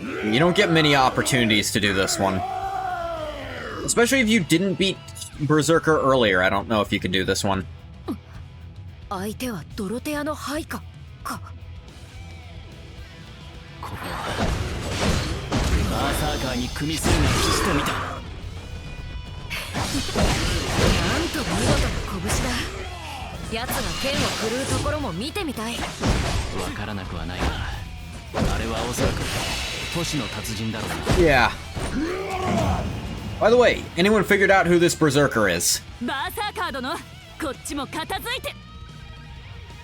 You don't get many opportunities to do this one. Especially if you didn't beat Berserker earlier. I don't know if you can do this one. 相手はドロテアの配下か。ここはバーサーカーに組みするが吉と見た。なんと見事な拳だ。奴が剣を振るうところも見てみたい。わからなくはないが、あれはおそらく都市の達人だろうな。 Yeah. By the way, anyone figured out who this Berserker is? バーサーカー殿、こっちも片付いて。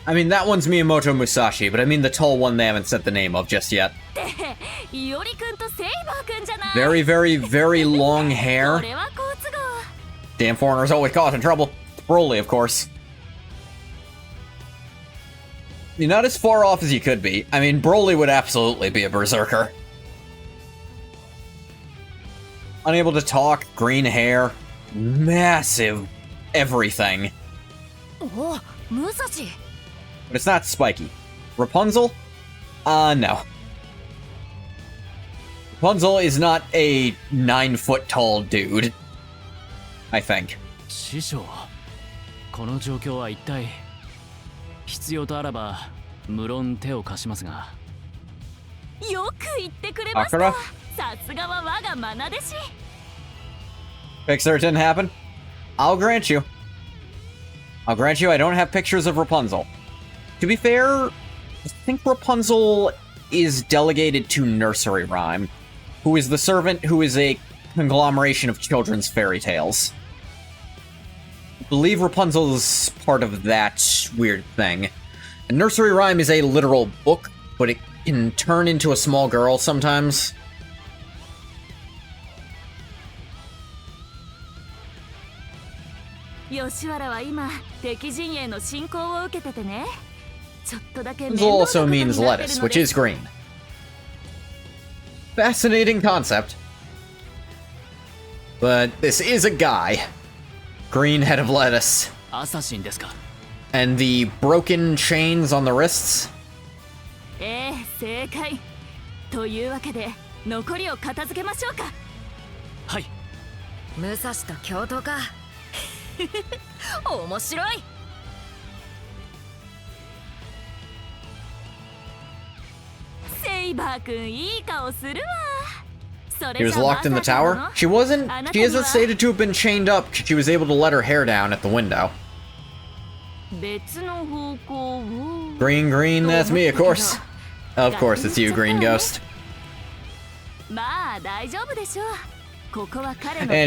I mean, that one's Miyamoto Musashi, but I mean the tall one they haven't said the name of just yet. Very, very, very long hair. Damn foreigners always causing trouble. Broly, of course. You're not as far off as you could be. I mean, Broly would absolutely be a berserker. Unable to talk, green hair, massive everything. Oh, Musashi. But it's not spiky. Rapunzel? No. Rapunzel is not a 9-foot-tall dude. I think. 師匠、この状況は一体必要とあらば無論手を貸しますが。よく言ってくれました。さすがは我が愛弟子。Pixar, it didn't happen. I'll grant you. I'll grant you I don't have pictures of Rapunzel. To be fair, I think Rapunzel is delegated to Nursery Rhyme, who is the servant who is a conglomeration of children's fairy tales. I believe Rapunzel's part of that weird thing. A Nursery Rhyme is a literal book, but it can turn into a small girl sometimes. Rapunzel also means lettuce, which is green. Fascinating concept. But this is a guy. Green head of lettuce. And the broken chains on the wrists. 正解。というわけで残りを片付けましょうか。はい。武蔵と共闘か。面白い。セイバー君いい顔するわ。 He was locked in the tower? She wasn't. She isn't stated to have been chained up because she was able to let her hair down at the window. Green, green, that's me, of course. Of course, it's you, Green Ghost. And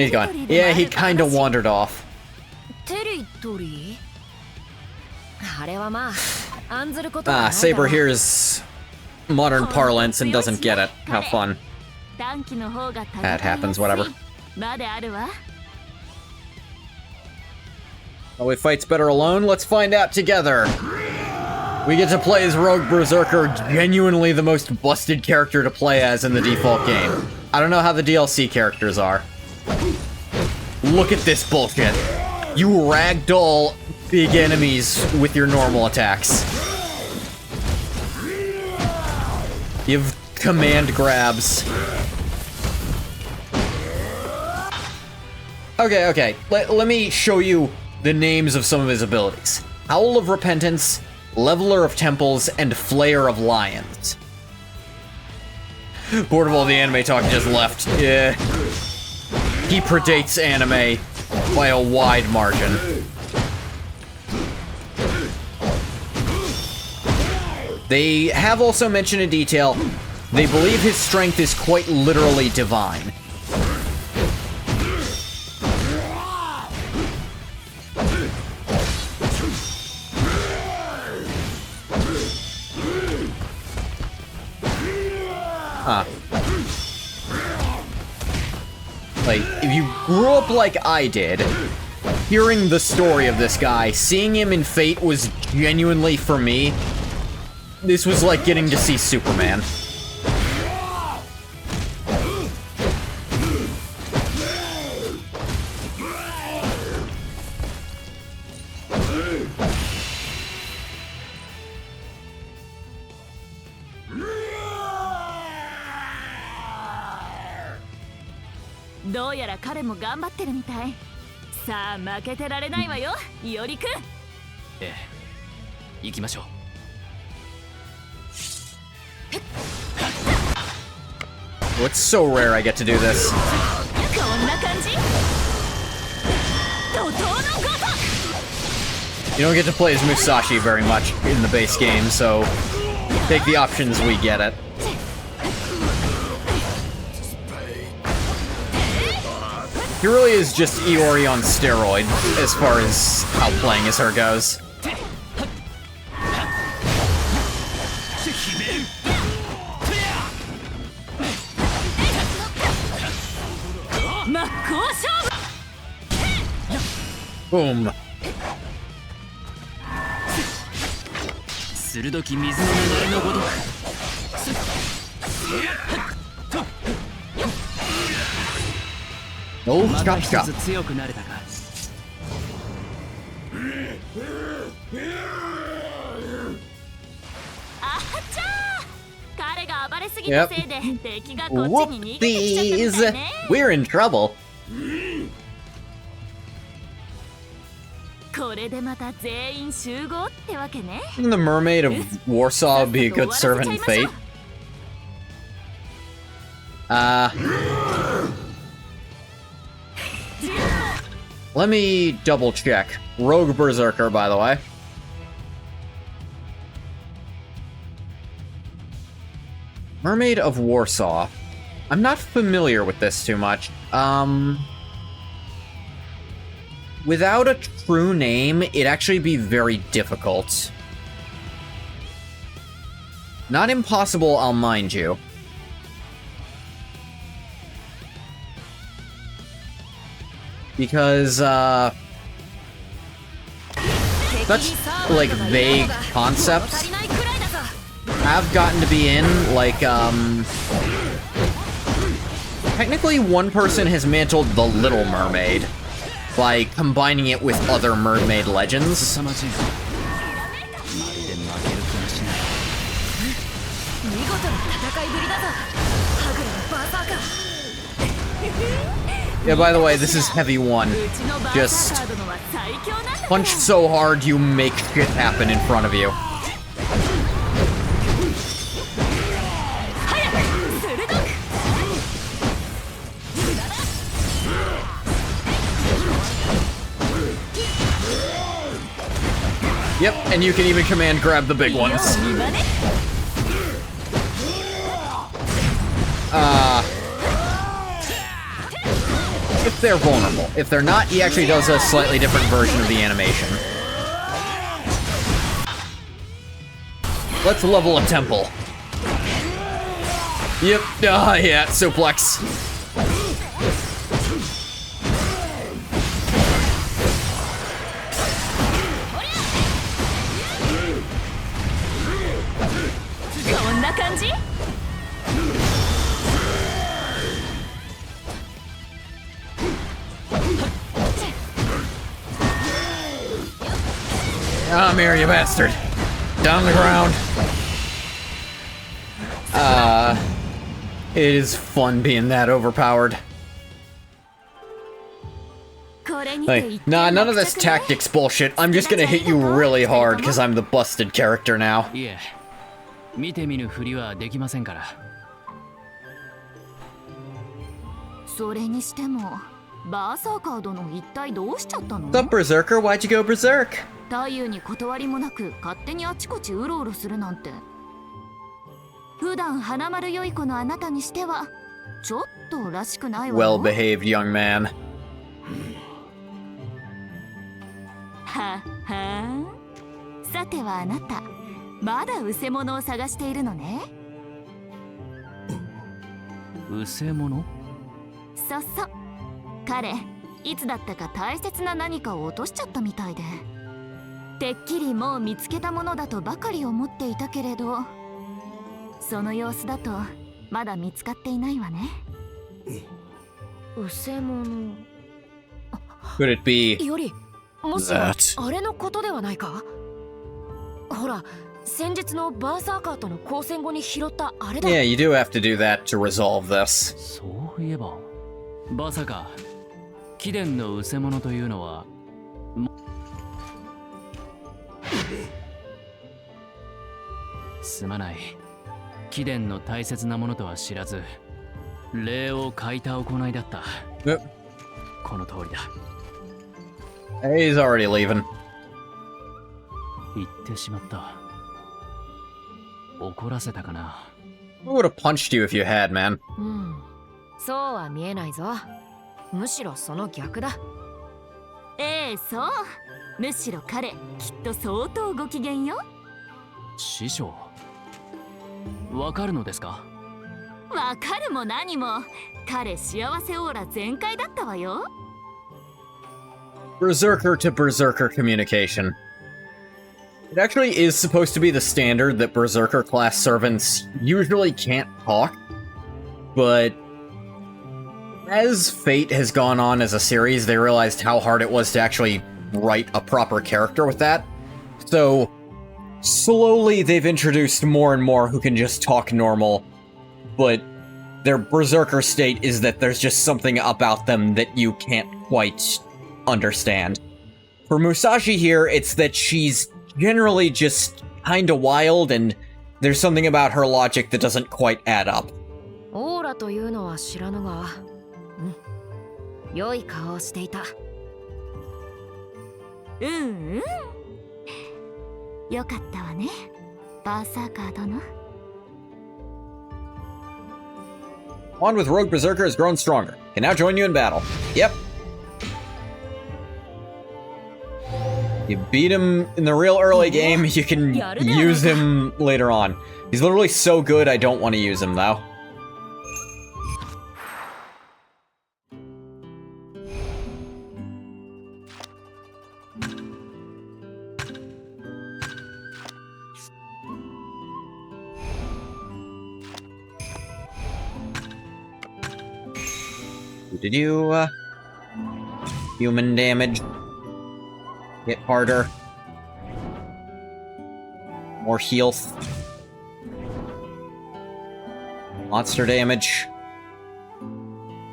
he's gone. Yeah, he kinda wandered off. Ah, Saber hears modern parlance and doesn't get it. How fun. That happens, whatever. Oh, he fights better alone? Let's find out together. We get to play as Rogue Berserker, genuinely the most busted character to play as in the default game. I don't know how the DLC characters are. Look at this bullshit. You ragdoll big enemies with your normal attacks. You have command grabs. Okay. Let me show you the names of some of his abilities. Howl of Repentance, Leveler of Temples, and Flayer of Lions. Bored of all the anime talk just left. Yeah. He predates anime by a wide margin. They have also mentioned in detail, they believe his strength is quite literally divine. Like, if you grew up like I did, hearing the story of this guy, seeing him in Fate was genuinely, for me, this was like getting to see Superman. Oh, it's so rare I get to do this. You don't get to play as Musashi very much in the base game, so take the options we get it. He really is just Iori on steroid, as far as how playing as her goes. Boom. 鋭き水の流れのごとく Oh, また chop 一 chop. つ強くなれたか Yep. Whoopsies! We're in trouble. これでまた全員集合ってわけね。 The mermaid of Warsaw would be a good servant in fate. Let me double check. Rogue Berserker, by the way. Mermaid of Warsaw. I'm not familiar with this too much. Without a true name, it'd actually be very difficult. Not impossible, I'll mind you. Because, such, like, vague concepts have gotten to be in, like, technically one person has mantled the Little Mermaid by combining it with other mermaid legends. Yeah, by the way, this is heavy one. Just punch so hard you make shit happen in front of you. Yep, and you can even command grab the big ones. If they're vulnerable. If they're not, he actually does a slightly different version of the animation. Let's level a temple. Yep, yeah, suplex. Come here, you bastard. Down the ground. It is fun being that overpowered. Like, nah, none of this tactics bullshit. I'm just gonna hit you really hard because I'm the busted character now. いえ見て見ぬふりはできませんからそれにしてもバーサーカー殿一体どうしちゃったの？ What's up, Berserker? Why'd you go berserk? 太夫に断りもなく勝手にあちこちうろうろするなんて。普段花丸よい子のあなたにしてはちょっとらしくないわよ。 Well-behaved young man. ははさてはあなたまだうせ者を探しているのね。うせ者？そうそう。彼いつだったか大切な何かを落としちゃったみたいで、てっきりもう見つけたものだとばかり思っていたけれど、その様子だとまだ見つかっていないわね。うせ者 Could it be よりもしやあれのことではないか？ほら先日のバーサーカーとの交戦後に拾ったあれだ。 Yeah, you do have to do that to resolve this. そういえばバーサカ貴殿のうせ者というのはすまない。貴殿の大切なものとは知らず礼を欠いた行いだった。この通りだ。 He's already leaving. 言ってしまった。怒らせたかな。 I would have punched you if you had, man. そうは見えないぞ。むしろその逆だ。ええ、そう。むしろ彼きっと相当ご機嫌よ。師匠わかるのですか？わかるも何も彼幸せオーラ全開だったわよ。 Berserker to Berserker communication. It actually is supposed to be the standard that Berserker class servants usually can't talk, but as Fate has gone on as a series, they realized how hard it was to actually write a proper character with that. So, slowly they've introduced more and more who can just talk normal, but their Berserker state is that there's just something about them that you can't quite understand. For Musashi here, it's that she's generally just kinda wild, and there's something about her logic that doesn't quite add up. オーラというのは知らぬが、良い顔をしていた。うんうん、よかったわね、バーサーカー殿。 On with Rogue Berserker has grown stronger. Can now join you in battle. Yep. You beat him in the real early game, you can use him later on. He's literally so good, I don't want to use him, though. Did you, human damage? Hit harder. More health. Monster damage.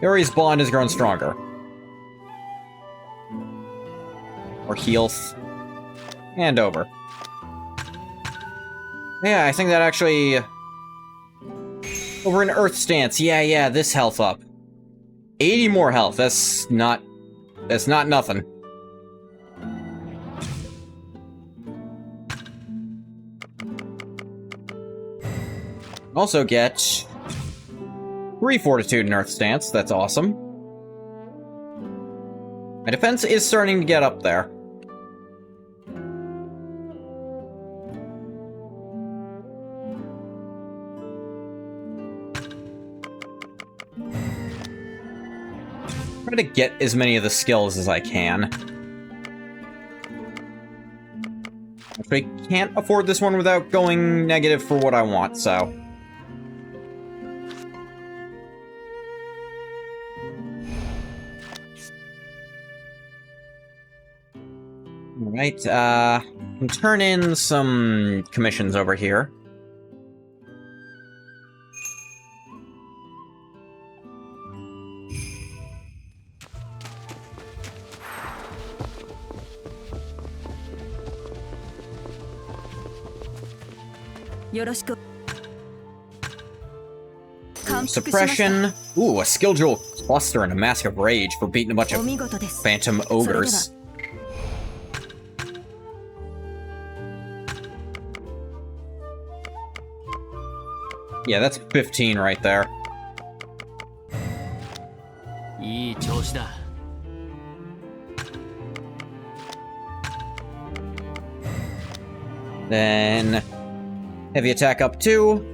Yuri's bond has grown stronger. More health. And over. Yeah, I think that actually... Over in Earth Stance, yeah, this health up. 80 more health, that's not nothing. Also get 3 Fortitude in Earth Stance, that's awesome. My defense is starting to get up there. Try to get as many of the skills as I can. I can't afford this one without going negative for what I want, so... Alright, can turn in some commissions over here. Suppression. Ooh, a skill jewel cluster and a mask of rage for beating a bunch of phantom ogres. Yeah, that's 15 right there. いい調子だ。 Then heavy attack up 2.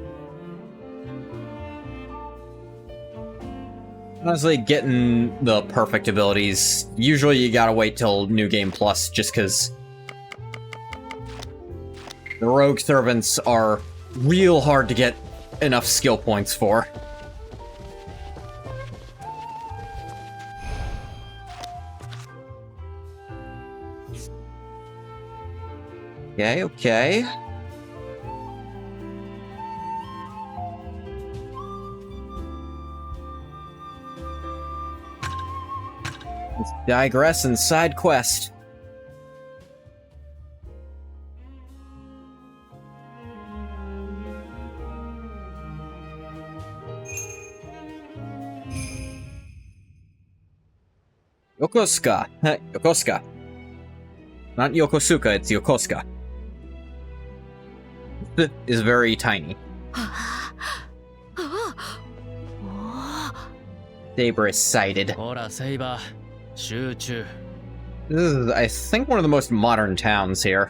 Honestly, getting the perfect abilities, usually you gotta wait till New Game Plus, just because the rogue servants are real hard to get enough skill points for. Okay. Let's digress and side quest. Yokosuka. Yokosuka. Not Yokosuka, it's Yokosuka. This is very tiny. Saber is sighted. ほら、セイバー、集中。 This is, I think, one of the most modern towns here.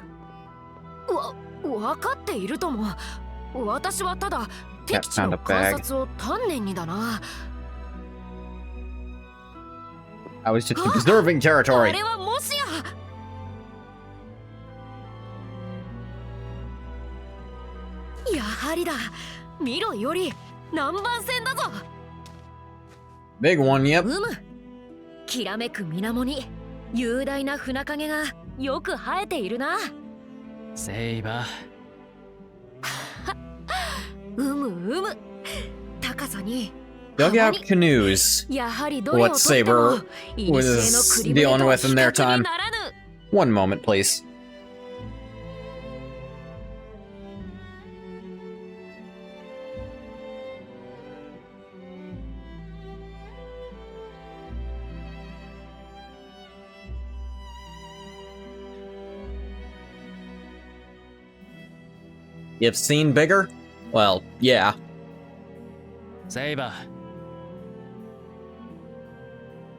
わかっているとも。私はただ敵地の観察を丹念にだな。 I was just observing territory. あれはもしや。やはりだ。見ろより南蛮船だぞ。 Big one, yep. きらめく水面に雄大な船影がよく生えているな。セイバ高さに Dugout canoes. やはりどれを What とっても Saber was dealing with in their time. One moment, please. You've seen bigger? Well, yeah. ー、セイバー、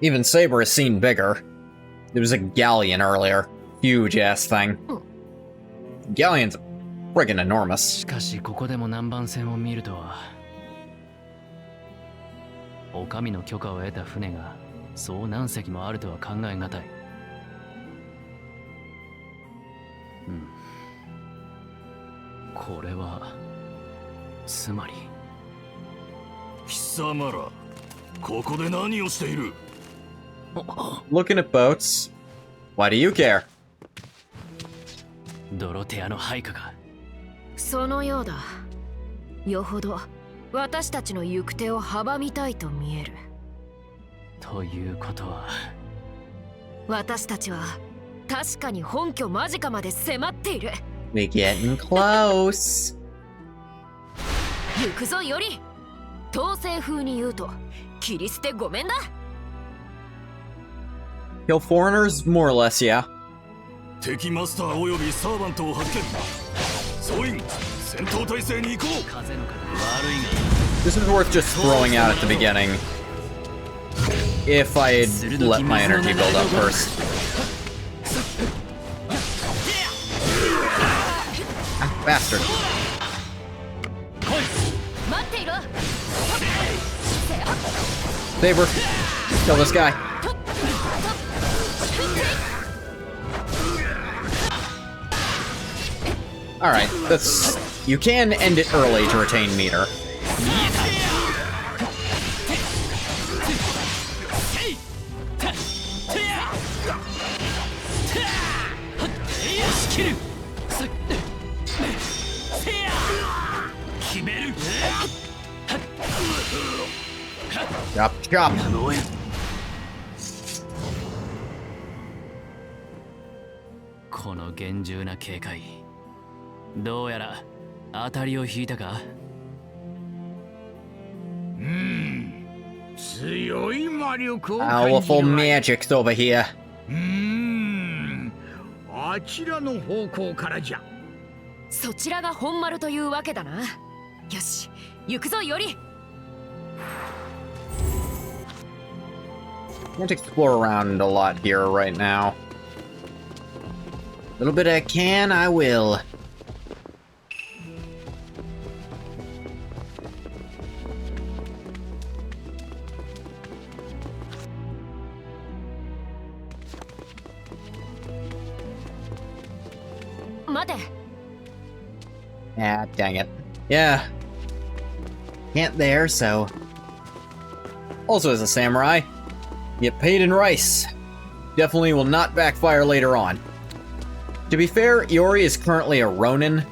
Even Saber has seen bigger. There was a galleon earlier. Huge ass thing. Galleon's friggin' enormous. しかしここでも南蛮船を見るとは。お上の許可を得た船がそう何隻もあるとは考えがたい。うん。これはつまり貴様ら、ここで何をしている？ Looking at boats. Why do you care? ドロテアの配下が。そのようだ。よほど私たちの行く手を阻みたいと見える。ということは、私たちは確かに本拠間近まで迫っている。We getting close. 行くぞより。統制風に言うと切り捨てごめんだ。 Kill foreigners? More or less, yeah. 敵マスターおよびサーバントを発見。総員、戦闘態勢に行こう。風の風悪いが。 This is worth just throwing out at the beginning. If I had let my energy build up first. Ah, bastard. 待っていろ。 Saber, kill this guy. Alright, that's... You can end it early to retain meter. Chop, chop. この厳重な警戒、どうやら当たりを引いたか。強い魔力を感じる。 Powerful magic's over here. あちらの方向からじゃ。そちらが本丸というわけだな。よし、行くぞより。 Can't explore around a lot here right now. Little bit I can, I will. Ah, dang it. Yeah. Can't there, so... Also as a samurai, get paid in rice. Definitely will not backfire later on. To be fair, Iori is currently a Ronin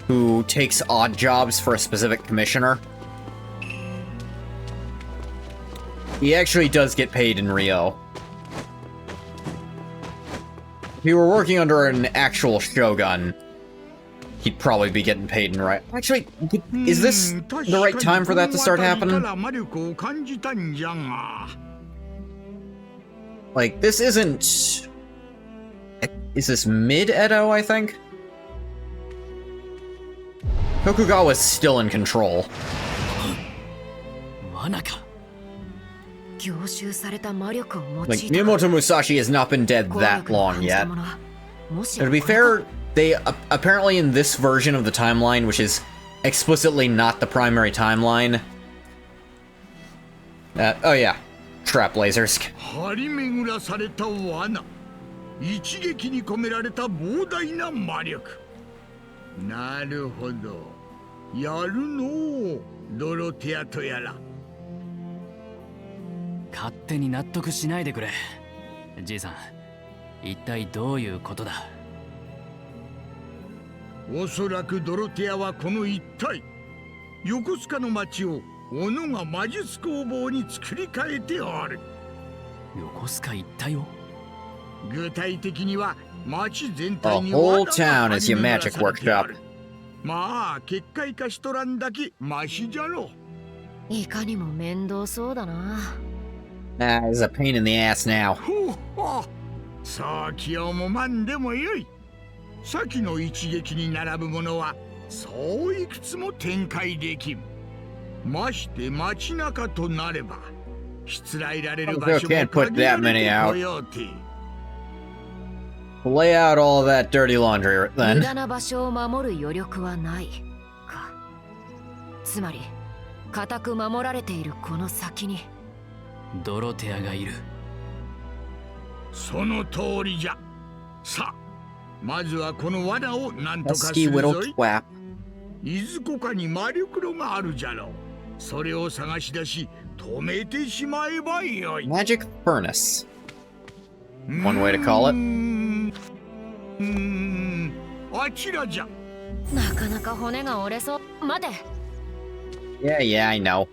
who takes odd jobs for a specific commissioner. He actually does get paid in Rio. If he were working under an actual shogun, he'd probably be getting paid in rice. Actually, is this the right time for that to start happening? Like, this isn't... Is this mid-Edo, I think? Tokugawa's still in control. Like, Miyamoto Musashi has not been dead that long yet. Now, to be fair, they apparently in this version of the timeline, which is explicitly not the primary timeline. Oh yeah, trap lasers. 張り巡らされた罠、一撃に込められた膨大な魔力。なるほど、やるのう、ドロテアとやら。勝手に納得しないでくれ。じいさん、一体どういうことだ？おそらくドロテアはこの一帯、横須賀の町を斧が魔術工房に作り変えておる。横須賀一帯を？具体的には町全 The 体に whole 罠 town が is your 張り巡ら magic されておる。 workshop. まあ結界化しとらんだけマシじゃろ。いかにも面倒そうだな。That is a pain in the ass now. ほうほう、そう気をもまんでもよい。先の一撃に並ぶものはそういくつも展開できん。まして街中となればしつらえられる場所も Can't put 限ら that れ many て out. こようて。 Lay out all that dirty laundry 無 then. 駄な場所を守る余力はないか。つまり固く守られているこの先にドロテアがいる。その通りじゃ。さあ、まずはこの罠を何とかす Pesky るぞ little い。 twap. いずこかに魔力炉があるじゃろう。それを探し出し止めてしまえばよい。 Magic furnace. One way to call it. あちらじゃ。なかなか骨が折れそう。待て。 Yeah, yeah, I know.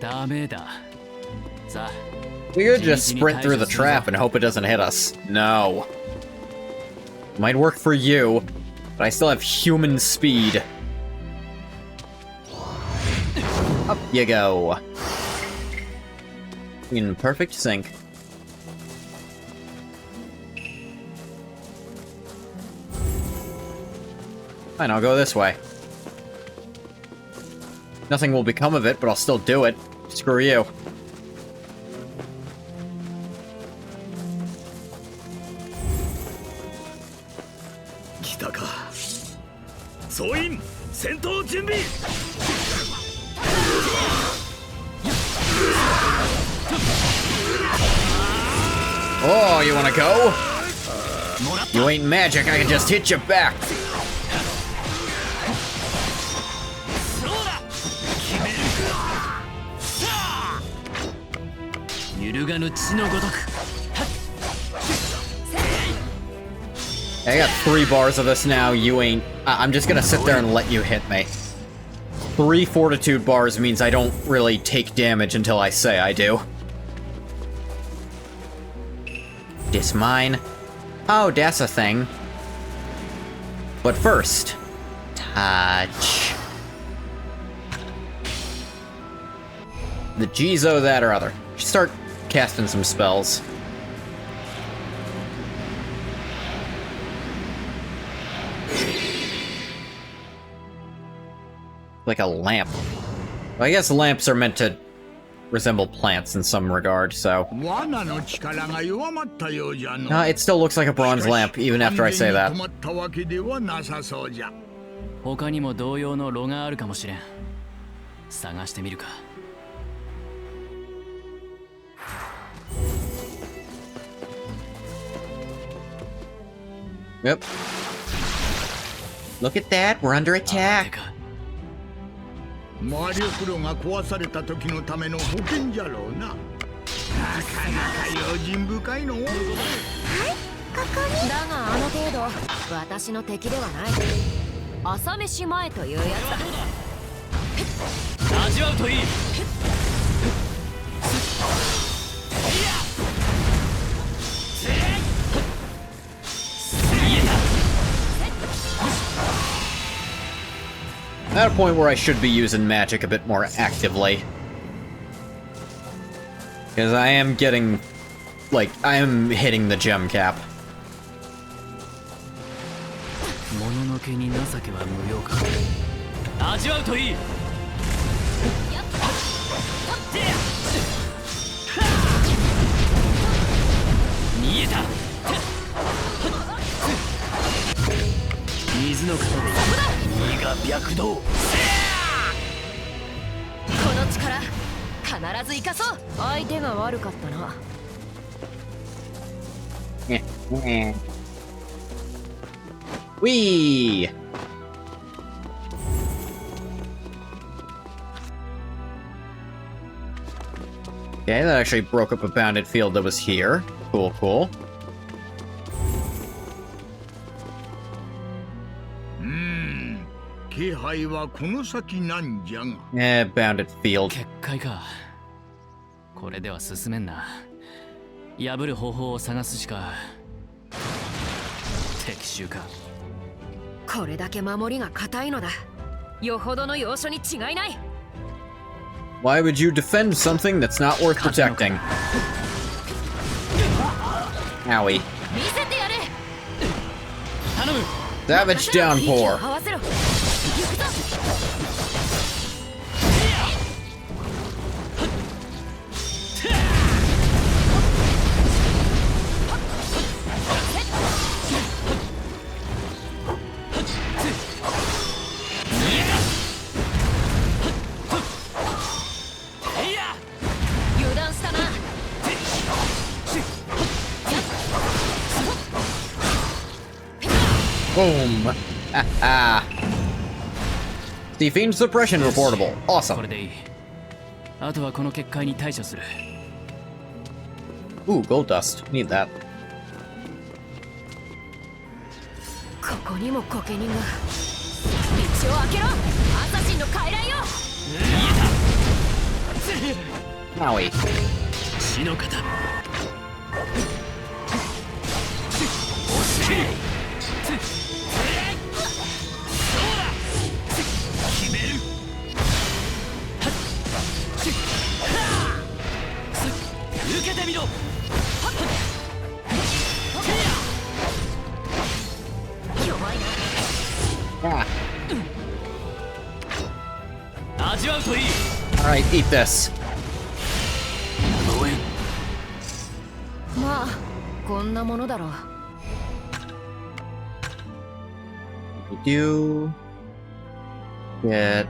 ダメだ。さあ、 We could just sprint through the trap and hope it doesn't hit us. No. Might work for you, but I still have human speed. Up you go. In perfect sync. Fine, I'll go this way. Nothing will become of it, but I'll still do it. Screw you. 来たか。総員、戦闘準備。Oh, you wanna go? You ain't magic, I can just hit you back. 揺るがぬ血のごとく。 I got 3 bars of this now, you ain't... I'm just gonna sit there and let you hit me. 3 fortitude bars means I don't really take damage until I say I do. Dis mine. Oh, that's a thing. But first... touch. The Jizo that or other. Start casting some spells. Like a lamp. Well, I guess lamps are meant to resemble plants in some regard, so... 罠の力が弱まったようじゃの。 it still looks like a bronze lamp, even after I say that. 完全に止まったわけではなさそうじゃ。他にも同様の炉があるかもしれん。探してみるか。 Yep. Look at that, we're under attack. 魔力炉が壊された時のための保険じゃろうな。なかなか用心深いの。はい、ここに。だがあの程度私の敵ではない。朝飯前というやつだ。味わうといい。 At a point where I should be using magic a bit more actively. Because I am getting... like, I am hitting the gem cap. もののけに情けは無用か。味わうといい。見えた。水の型で身が白道。必ず生かそう。相手が悪かったな。Whee! Okay, that actually broke up a bounded field that was here. Cool, cool. 気配はこの先なんじゃが。Bounded field. 結界か。これでは進めんな。破る方法を探すしか。敵襲か。これだけ守りが硬いのだ。よほどの要所に違いない。Why would you defend something that's not worth protecting? Owie. 見せてやれ。頼む。 Savage downpour. 合わせろ。行くぞ。油断したな。Boom. Defeat suppression reportable. こ Awesome. れでいい。あとはこの結界に対処する。 Ooh, gold dust. Need that. ここにも御家人が。道を開けろ。アサシンの傀儡よ。 Owie. 血の型。決める。受けてみろ。弱いな。 Ah. 味わうといい。 Alright, eat this. まあこんなものだろう。 You get,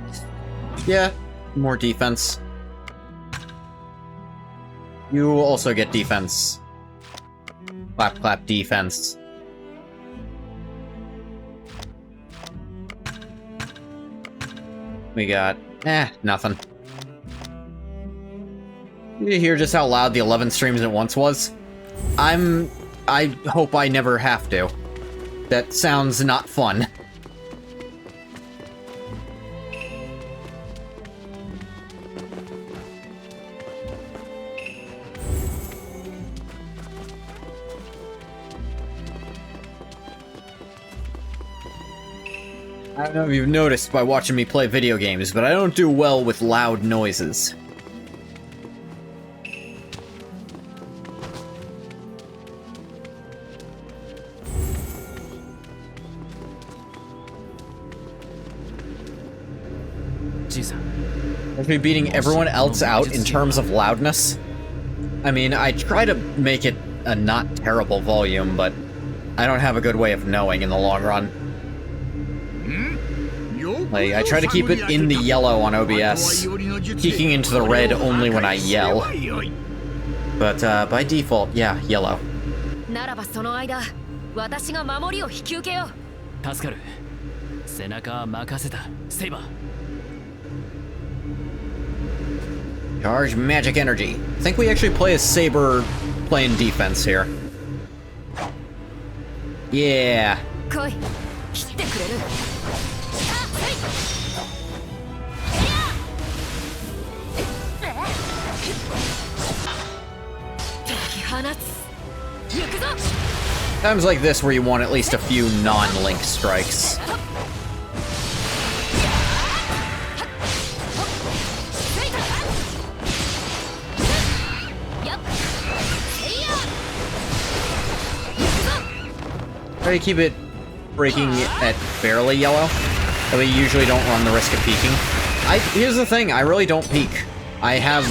yeah, more defense. You also get defense. Clap, clap, defense. We got, nothing. You hear just how loud the 11 streams at once was? I hope I never have to. That sounds not fun. I don't know if you've noticed by watching me play video games, but I don't do well with loud noises. I've been beating everyone else out in terms of loudness. I mean, I try to make it a not terrible volume, but I don't have a good way of knowing in the long run. Like, I try to keep it in the yellow on OBS, peeking into the red only when I yell. But, by default, yeah, yellow. ならばその間、私が守りを引き受けよう。助かる。背中は任せた。セイバー。 Charge magic energy. I think we actually play as Saber playing defense here. Yeah. 来い。切ってくれる。 Times like this where you want at least a few non-link strikes. Try to keep it breaking at barely yellow. But we usually don't run the risk of peeking. Here's the thing, I really don't peek. I have,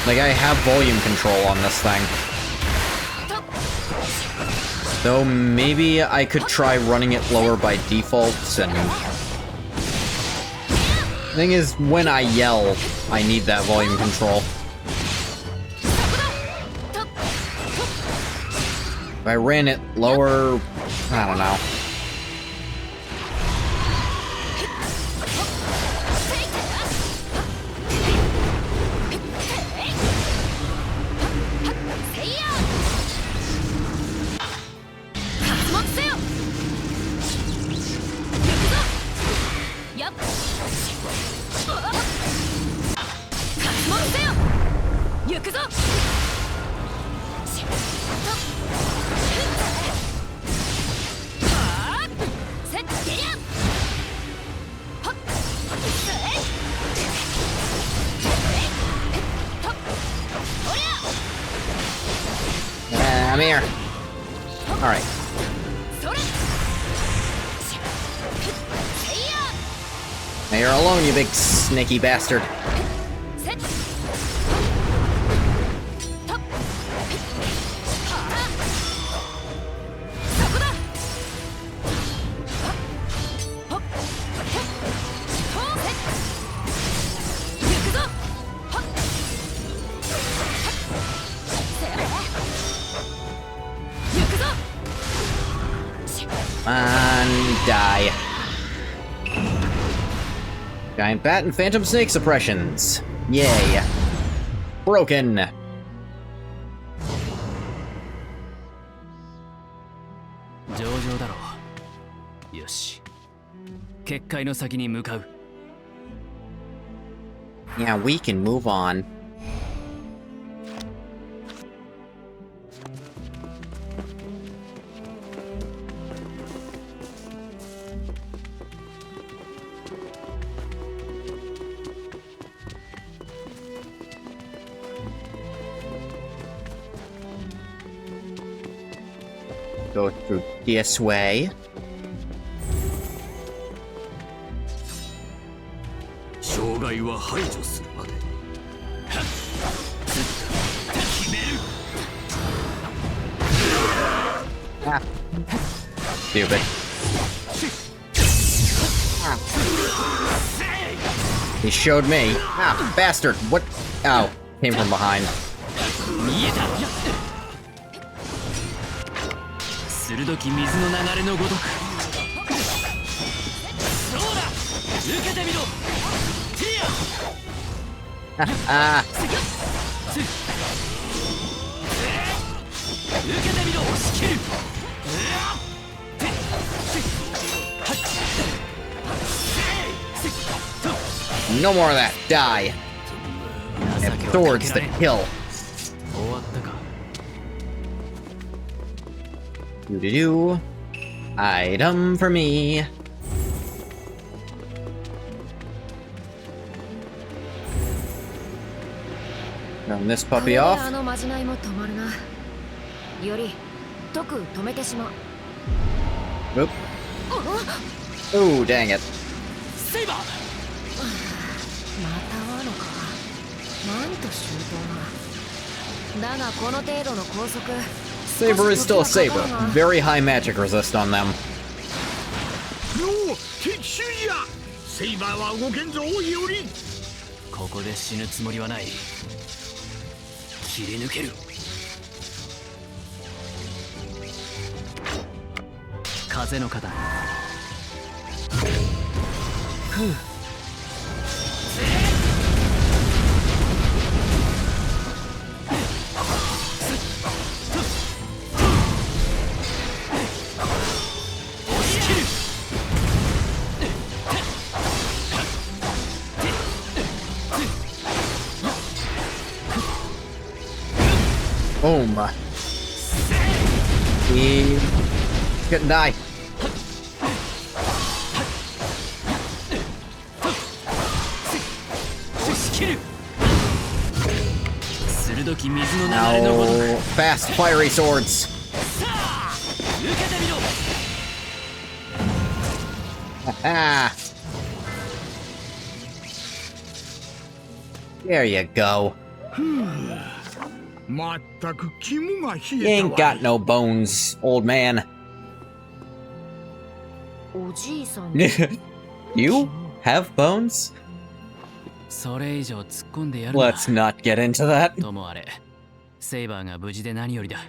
like, I have volume control on this thing. Though maybe I could try running it lower by default and... Thing is, when I yell, I need that volume control. If I ran it lower, I don't know. I'm here. Alright. Now you're alone, you big snaky bastard. Die. Giant bat and phantom snake suppressions. Yay. Broken. 上々だろう。よし。結界の先に向かう。Yeah, we can move on. Go through this way. Ah. Stupid. Ah. He showed me. Ah, bastard. What? Ow. Came from behind. 鋭き水の流れのごとくそうだ受けてみろティアあ受けてみろスキル No more of that. Die. And towards the kill. 終わったか Doo-doo-doo. Item for me. Turn this puppy off. Oop. Oh, dang it. Saber is still a saber. Very high magic resist on them. セイバーは動けんぞよりここで死ぬつもりはない切り抜ける風の方ふう Boom. He couldn't die. Now, fast, fiery swords. Ah. There you go. You ain't got no bones, old man. You have bones? それ以上突っ込んでやるな。 Let's not get into that. ともあれ、セイバーが無事で何よりだ。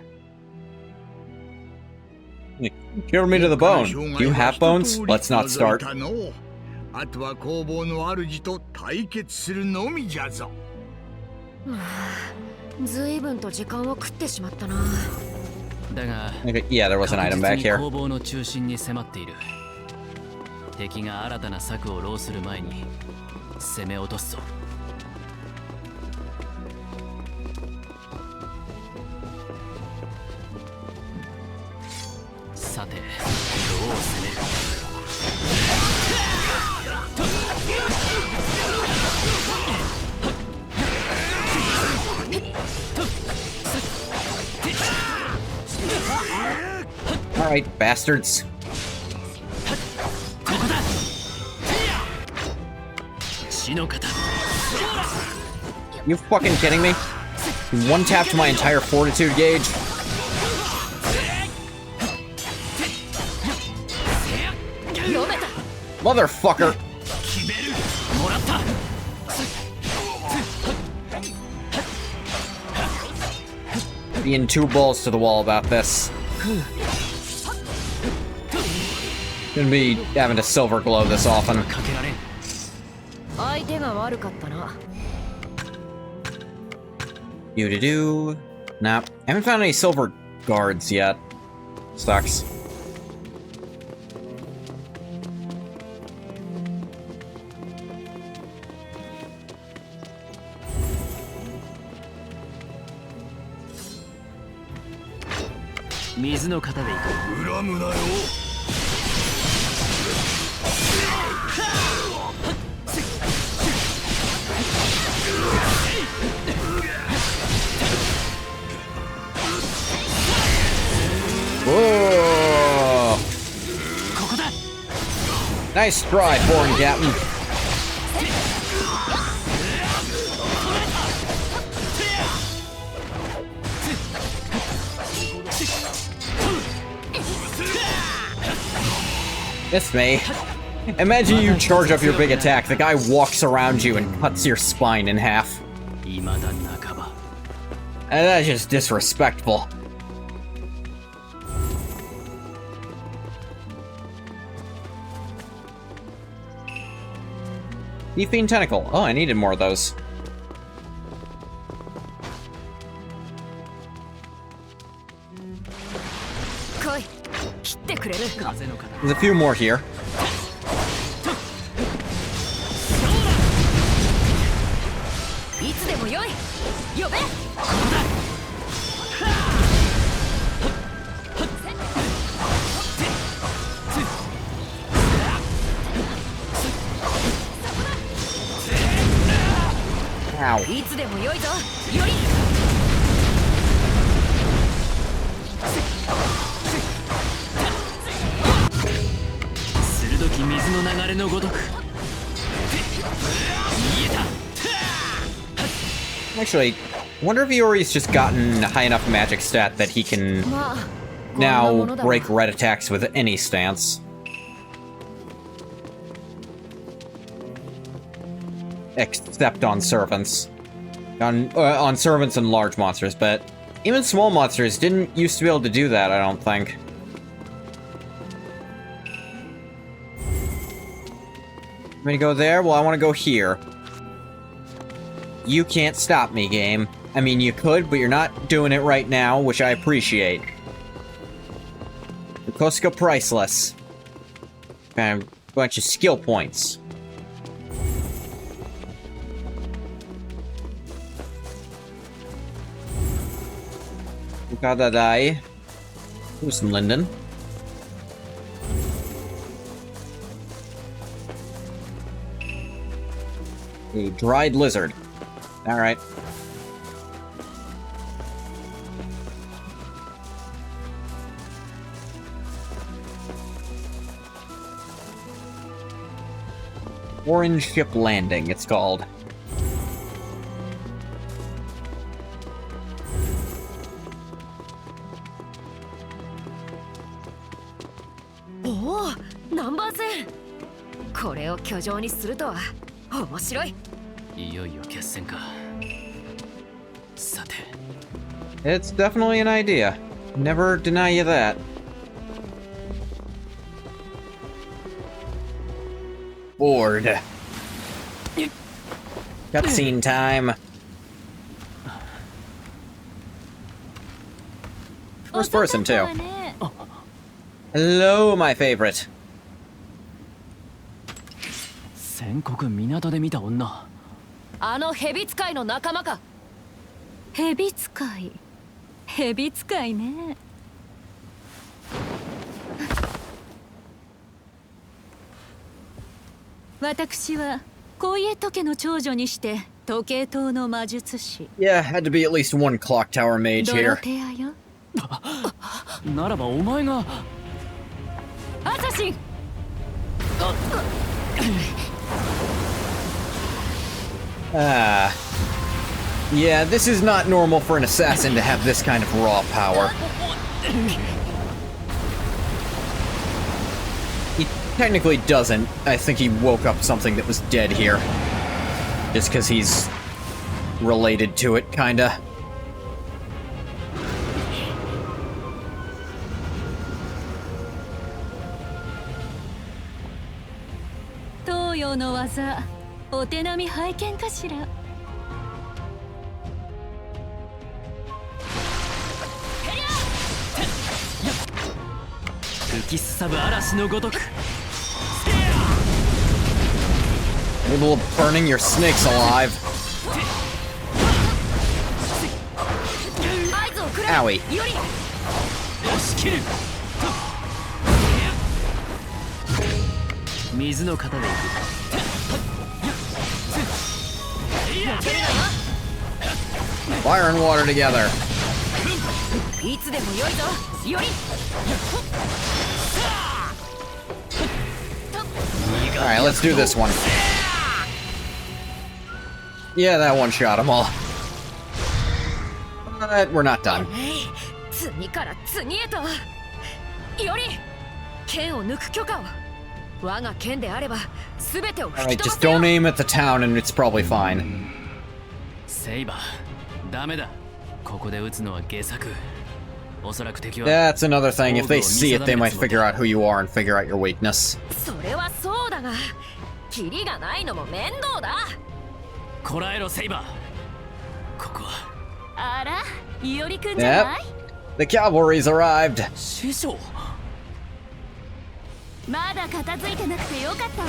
Kill me to the bone. Do you have bones? Let's not start. あとは工房の主と対決するのみじゃぞ。ずいぶんと時間を食ってしまったな。だが、Yeah, there was an item back 確実に here. 工房の中心に迫っている。敵が新たな策を浪する前に攻め落とすぞ。さて、どう攻める？Alright, bastards. ここだ。血の型。 You fucking kidding me? You one-tapped my entire fortitude gauge? Motherfucker! もらった。 Being two balls to the wall about this. Gonna be having to silver glow this often. かけられん。相手が悪かったな。You to do. Nah, haven't found any silver guards yet. Sucks. Mizu no kata de iku. 恨むなよ。Whoa! Nice try, foreign captain. It's me. Imagine you charge up your big attack, the guy walks around you and cuts your spine in half. And that's just disrespectful. Fiend Tentacle. Oh, I needed more of those. There's a few more here. Ow. いつでも良いぞ。より。鋭き水の流れのごとく。見えた。 Actually, I wonder if Iori's just gotten a high enough magic stat that he can now break red attacks with any stance. Except on servants. On servants and large monsters, but even small monsters didn't used to be able to do that, I don't think. I'm gonna go there? Well, I want to go here. You can't stop me, game. I mean, you could, but you're not doing it right now, which I appreciate. Yokosuka priceless. And a bunch of skill points. Ukadadai. Ooh, some linden. A dried lizard. Alright. Orange Ship Landing, it's called. Oh, ナンバー10。これを居城にするとは面白い。いよいよ決戦か。さて。 It's definitely an idea. Never deny you that. Bored. Cutscene time. First person, too. Hello, my favorite. 宣告港で見た女。あの蛇使いの仲間か。蛇使い。蛇使いね。私は小家時計の長女にして時計塔の魔術師。 Yeah, had to be at least one clock tower mage ド here. ロテアよ。ならばお前が。アサシン。Yeah, this is not normal for an assassin to have this kind of raw power. He technically doesn't. I think he woke up something that was dead here. Just because he's related to it, kinda.東洋の技、お手並み拝見かしら。吹きすさぶ嵐のごとく。 Able of burning your snakes alive. Owie. 押し切る。水の型でいく。 Fire and water together. いつでも良いぞ。より。 Alright, let's do this one. Yeah, that one shot them all. But we're not done. 次から次へと。より。剣を抜く許可を。我が剣であれば全てを吹 Alright, き飛ば just せよ。 don't aim at the town and it's probably fine. セイバー、ダメだ。ここで撃つのは下策。おそらく敵は。 That's another thing. If they see it, they might figure out who you are and figure out your weakness. それはそうだが、キリがないのも面倒だ。こらえろセイバー。ここは。あら、いおりくんじゃない？ The cavalry's arrived. 師匠。 まだ片付いてなくてよかったわ。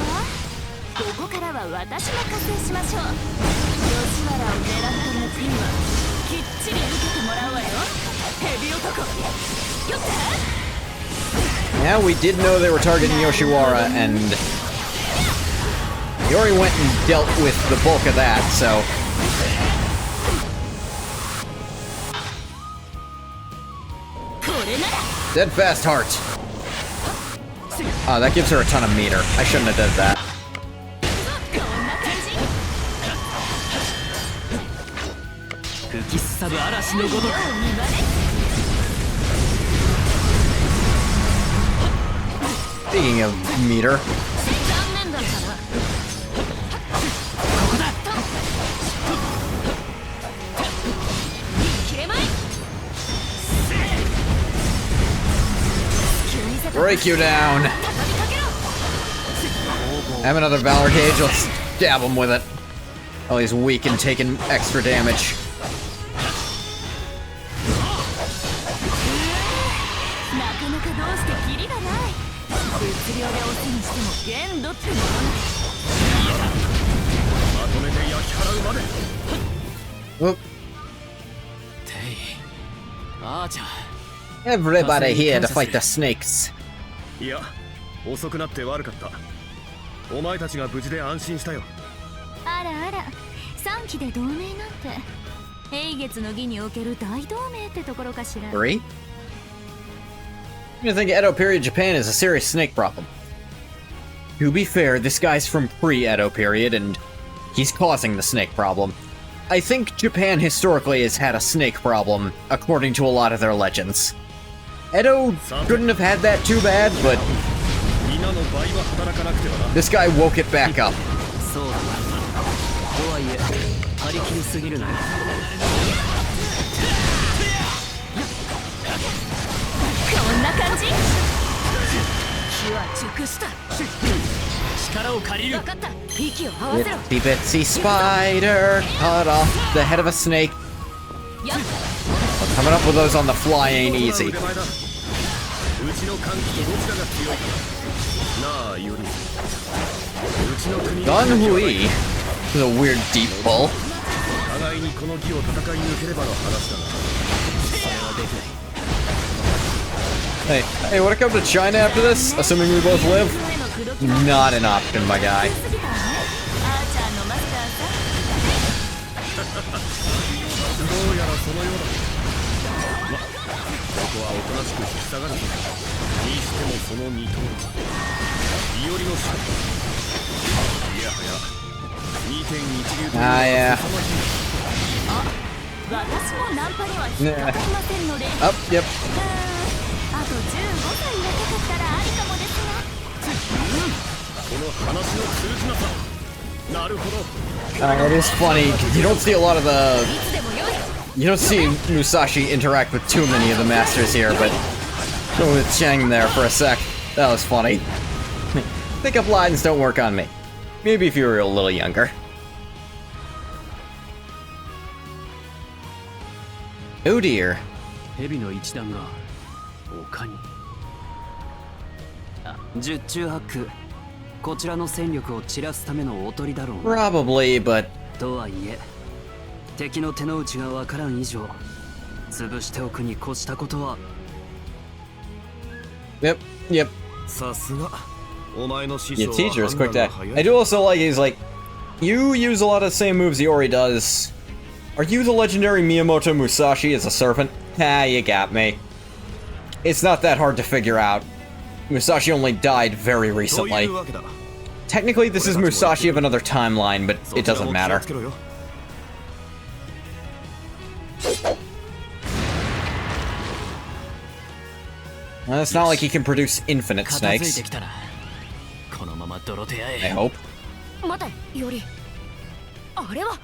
ここからは私が加勢しましょう。吉原を狙った夏にはきっちり受けてもらうわよ。蛇男。よっ Yeah, we did know they were targeting Yoshiwara, and Yori went and dealt with the bulk of that, so... Steadfast heart. Oh, that gives her a ton of meter. I shouldn't have done that. Speaking of meter. Break you down. Have another Valor Gauge, let's stab him with it. Oh, he's weak and taking extra damage. Whoop. Everybody here to fight the snakes. いや、遅くなって悪かった。お前たちが無事で安心したよ。あらあら、3期で同盟なんて。永月の儀における大同盟ってところかしら。 3? I think Edo period Japan is a serious snake problem. To be fair, this guy's from pre-Edo period, and he's causing the snake problem. I think Japan historically has had a snake problem, according to a lot of their legends. Edo couldn't have had that too bad, but this guy woke it back up. はいえ張り切りすぎるな。こんな感じ。火は熟した。力を借りる。分かった。息を合わせろ。 Itsy bitsy spider cut off the head of a snake. やっ Coming up with those on the fly ain't easy. うちの歓喜とどちらが強いかなあ、よりうちの国 Gun Hui is a weird deep pull. 互いにこの義を戦い抜ければの話だが、それはできない。 Hey, wanna come to China after this? Assuming we both live? Not an option, my guy. アーチャーのマスターさ。どうやらそのようだ。ま、ここはおとなしく引き下がると。にしてもその二頭いおりの下。いやはや、2.1 流というのは yeah. 凄まじい。私もナンパには引っかかりませんので。 Oh, yep. あと15歳若かったらありかもですが。この話の通じなさ。なるほど。It is funny. You don't see a lot of the. いつでもよい。 You don't see Musashi interact with too many of the masters here, but going with Chang there for a sec. That was funny. Pickup lines don't work on me. Maybe if you were a little younger. Oh dear. 蛇の一団が丘に。十中八九こちらの戦力を散らすためのおとりだろうな。 Probably, but とはいえ敵の手の内がわからん以上潰しておくに越したことは。 yep. さすがお前の師 Yeah, 匠 teacher は is 判 quick 断 to. が早 I い。 do also like he's like, you use a lot of the same moves Iori does. Are you the legendary Miyamoto Musashi as a servant? Ah, you got me. It's not that hard to figure out. Musashi only died very とい recently. うわけだ。 Technically, this is Musashi of another timeline, but it doesn't matter. そちらも気をつけろよ。 Well, it's not like he can produce infinite 片付い snakes. てきたな。このまま泥手合 I え。 hope. 待て、より。あれは。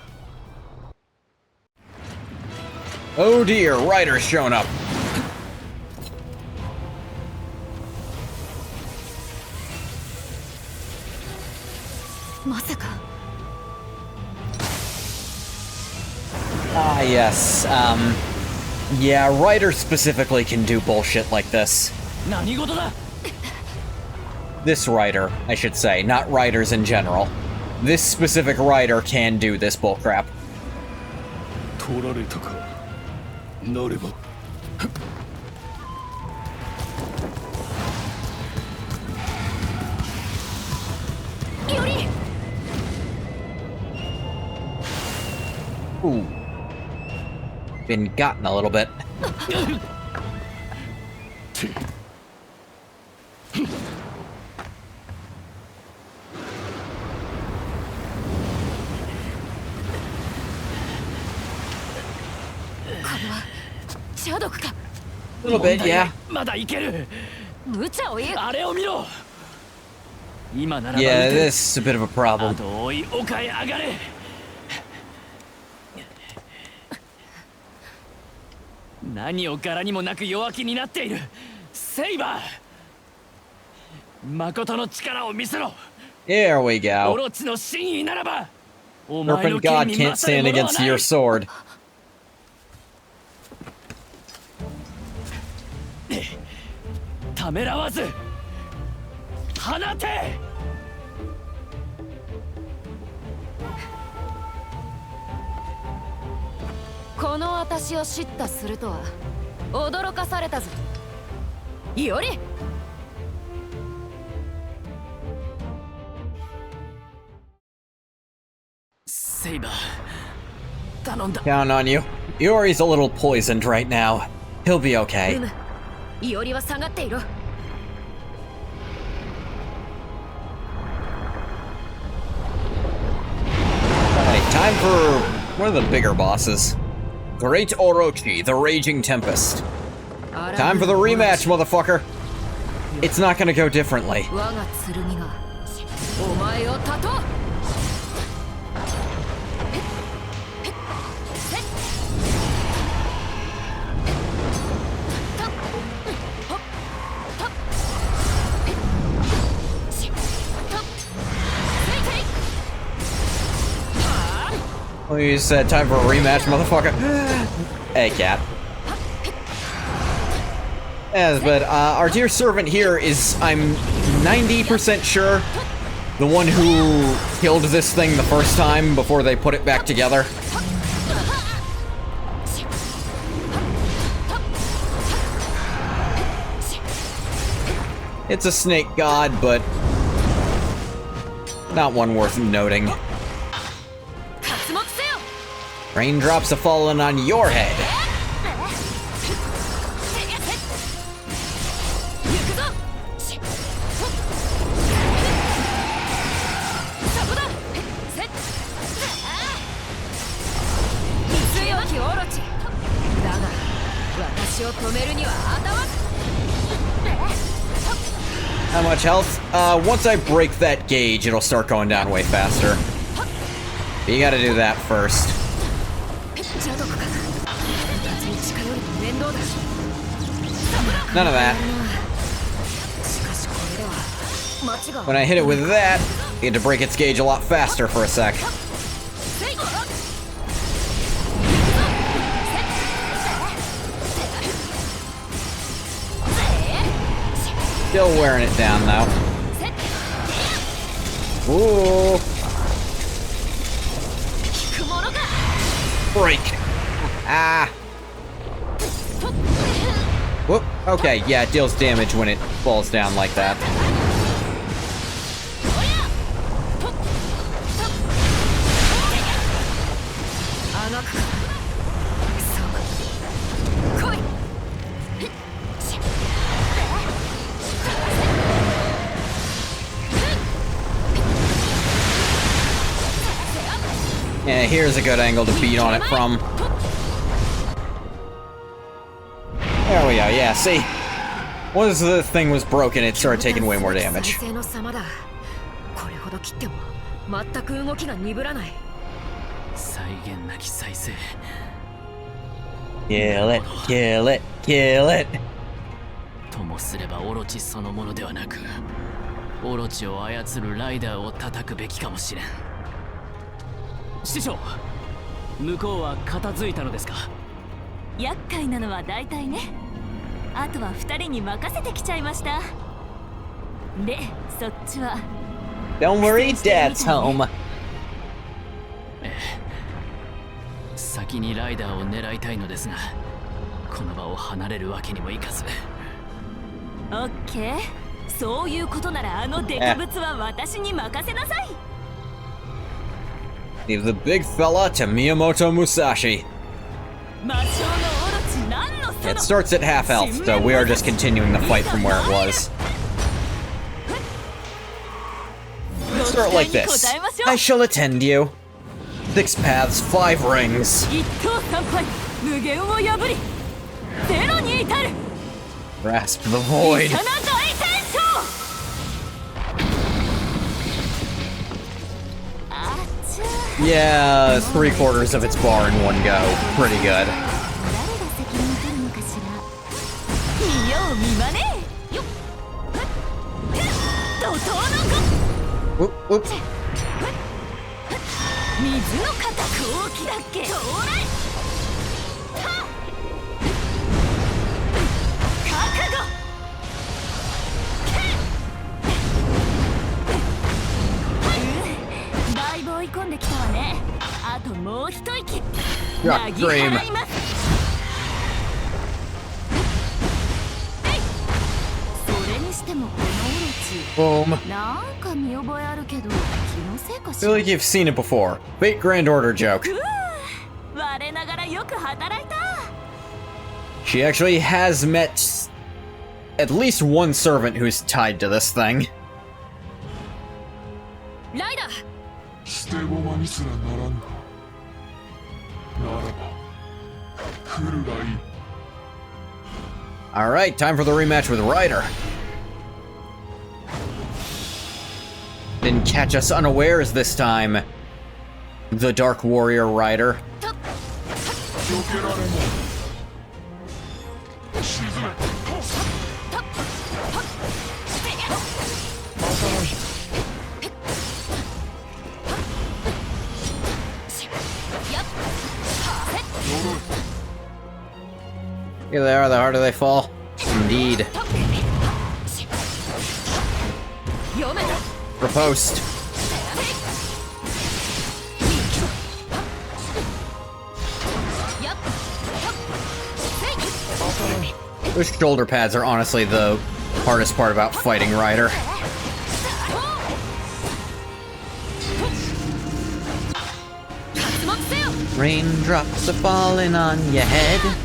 Oh dear, Ryder's shown up. まさか。 Ah, yes. Yeah, Ryder specifically can do bullshit like this. 何事だ。 This Ryder, I should say, not Riders in general. This specific Ryder can do this bullcrap. 取られたか。なれば。 より。 Ooh. Been gotten a little bit. シャドクか。 A little bit, yeah. まだいける。無茶を言う。あれを見ろ。今ならば Yeah, 撃てる。 this is a bit of a あ problem. と追い丘へ上がれ。何を柄にもなく弱気になっている。セイバー。誠の力を見せろ。 There we オ go. ロチの真意ならば。お前の Serpent 剣 God に can't 勝る stand ものは against ない your sword. ためらわず放て。この私を叱咤するとは驚かされたぞ。より。 セイバー、頼んだ。 Count on you. Iori's a little poisoned right now. He'll be okay. いおりは下がっていろ。 Alright, time for one of the bigger bosses. Great Orochi, the Raging Tempest. Time for the rematch, motherfucker. It's not gonna go differently. 我が剣がお前を断とう。You said time for a rematch, motherfucker. Hey, cat. Yes, but our dear servant here is, I'm 90% sure, the one who killed this thing the first time before they put it back together. It's a snake god, but not one worth noting. Raindrops have fallen on your head. How much health? Once I break that gauge, it'll start going down way faster. But you gotta do that first. None of that. When I hit it with that, you get to break its gauge a lot faster for a sec. Still wearing it down, though. Ooh. Break. Ah. Whoop. Okay, yeah, it deals damage when it falls down like that. Yeah, here's a good angle to beat on it from. There we go, yeah, see? Once the thing was broken, it started taking way more damage. Kill it, kill it, kill it. ともすればオロチそのものではなく、オロチを操るライダーを叩くべきかもしれん。師匠、向こうは片付いたのですか？厄介なのは大体ね。あとは2人に任せてきちゃいました。で、そっちは Don't worry, Dad's home. 先にライダーを狙いたいのですが、この場を離れるわけにもいかず。オッケー。そういうことならあのデカブツは私に任せなさい。Leave the big fella to Miyamoto Musashi. It starts at half health, so we are just continuing the fight from where it was. Let's start like this. I shall attend you. 6 paths, 5 rings. Grasp the void. Yeah, 3/4 of its bar in one go. Pretty good. Whoop, whoop. Rock Dream. Boom. I feel like you've seen it before. Fate Grand Order joke. She actually has met at least one servant who's tied to this thing. Alright, time for the rematch with Ryder. Didn't catch us unawares this time. The Dark Warrior Ryder. Here they are, the harder they fall. Indeed. Riposte. Those shoulder pads are honestly the hardest part about fighting Ryder. Raindrops are falling on your head.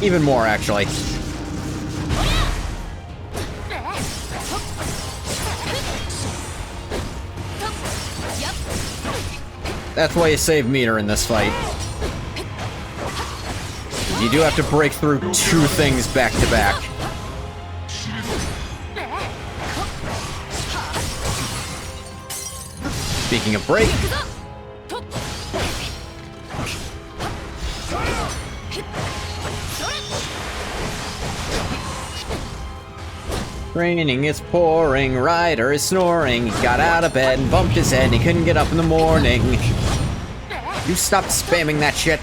Even more, actually. That's why you save meter in this fight. You do have to break through two things back to back. Speaking of break, raining is pouring, Ryder is snoring. He got out of bed and bumped his head and he couldn't get up in the morning. You stop spamming that shit.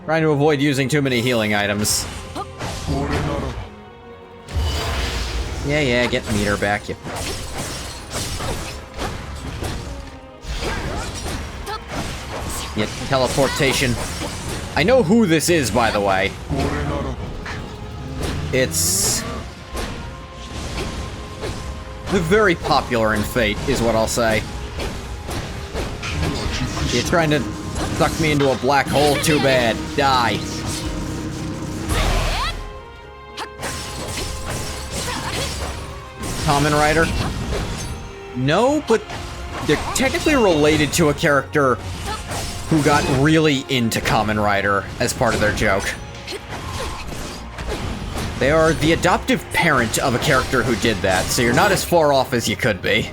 Trying to avoid using too many healing items. Yeah, get meter back, you. Yeah, teleportation. I know who this is, by the way. It's very popular in Fate, is what I'll say. You're trying to suck me into a black hole? Too bad. Die. Kamen Rider? No, but they're technically related to a character who got really into Kamen Rider as part of their joke. They are the adoptive parent of a character who did that, so you're not as far off as you could be.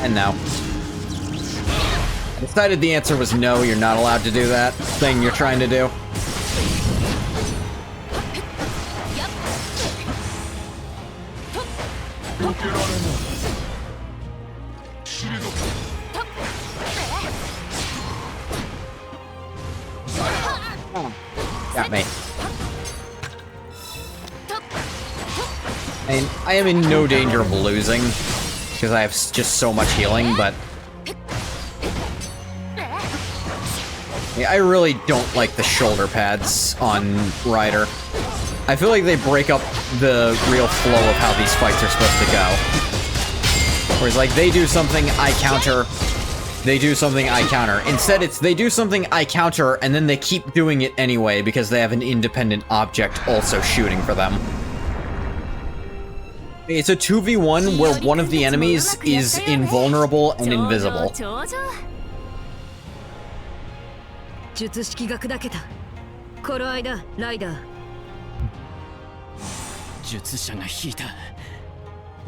And no. I decided the answer was no, you're not allowed to do that thing you're trying to do. Got me. I am in no danger of losing, because I have just so much healing, but yeah, I really don't like the shoulder pads on Ryder. I feel like they break up the real flow of how these fights are supposed to go. Whereas, like, they do something, I counter, they do something, I counter. Instead, it's they do something, I counter, and then they keep doing it anyway because they have an independent object also shooting for them. It's a 2v1 where one of the enemies is invulnerable and invisible. 術式が砕けた。この間、ライダー。術者が引いた。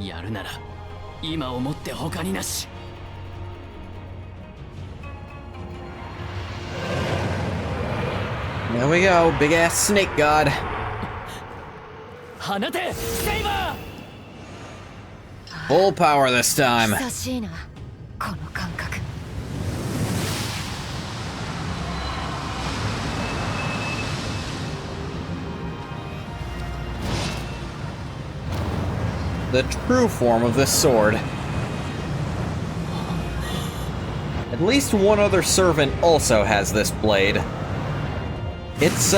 やるなら今をもって他になし。There we go, big ass snake god. 放て、セイバー。 Full power this time. 久しいな、この感覚。The true form of this sword. At least one other servant also has this blade. It's,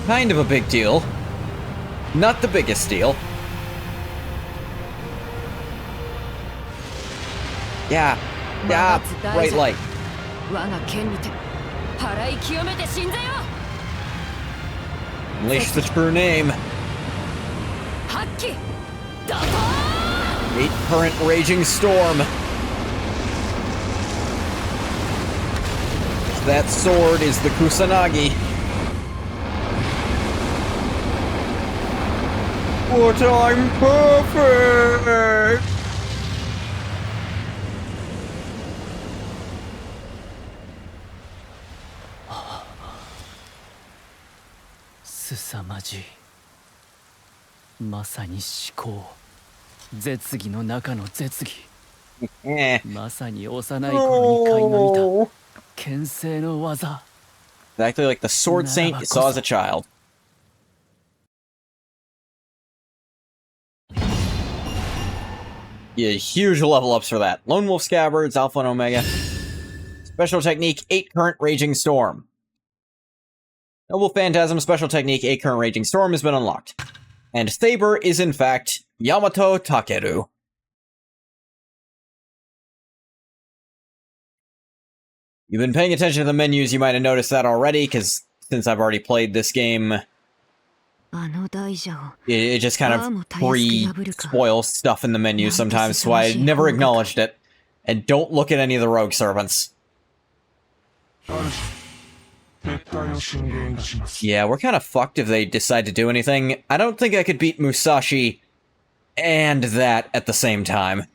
kind of a big deal. Not the biggest deal. Yeah, bright light. Unleash the true name. 8 current raging storm. That sword is the Kusanagi. But I'm perfect!凄まじい。まさに思考。絶技の中の絶技。まさに幼い頃に垣間見た牽制の技。Exactly like the sword saint you saw as a child. Yeah, huge level ups for that. Lone Wolf Scabbards, Alpha and Omega. Special technique, 8 current raging storm. Noble Phantasm special technique, 8 current raging storm has been unlocked. And Thaber is in fact Yamato Takeru. You've been paying attention to the menus, you might have noticed that already, because since I've already played this game, it just kind of pre-spoils stuff in the menu sometimes, so I never acknowledged it. And don't look at any of the rogue servants. Yeah, we're kind of fucked if they decide to do anything. I don't think I could beat Musashi and that at the same time.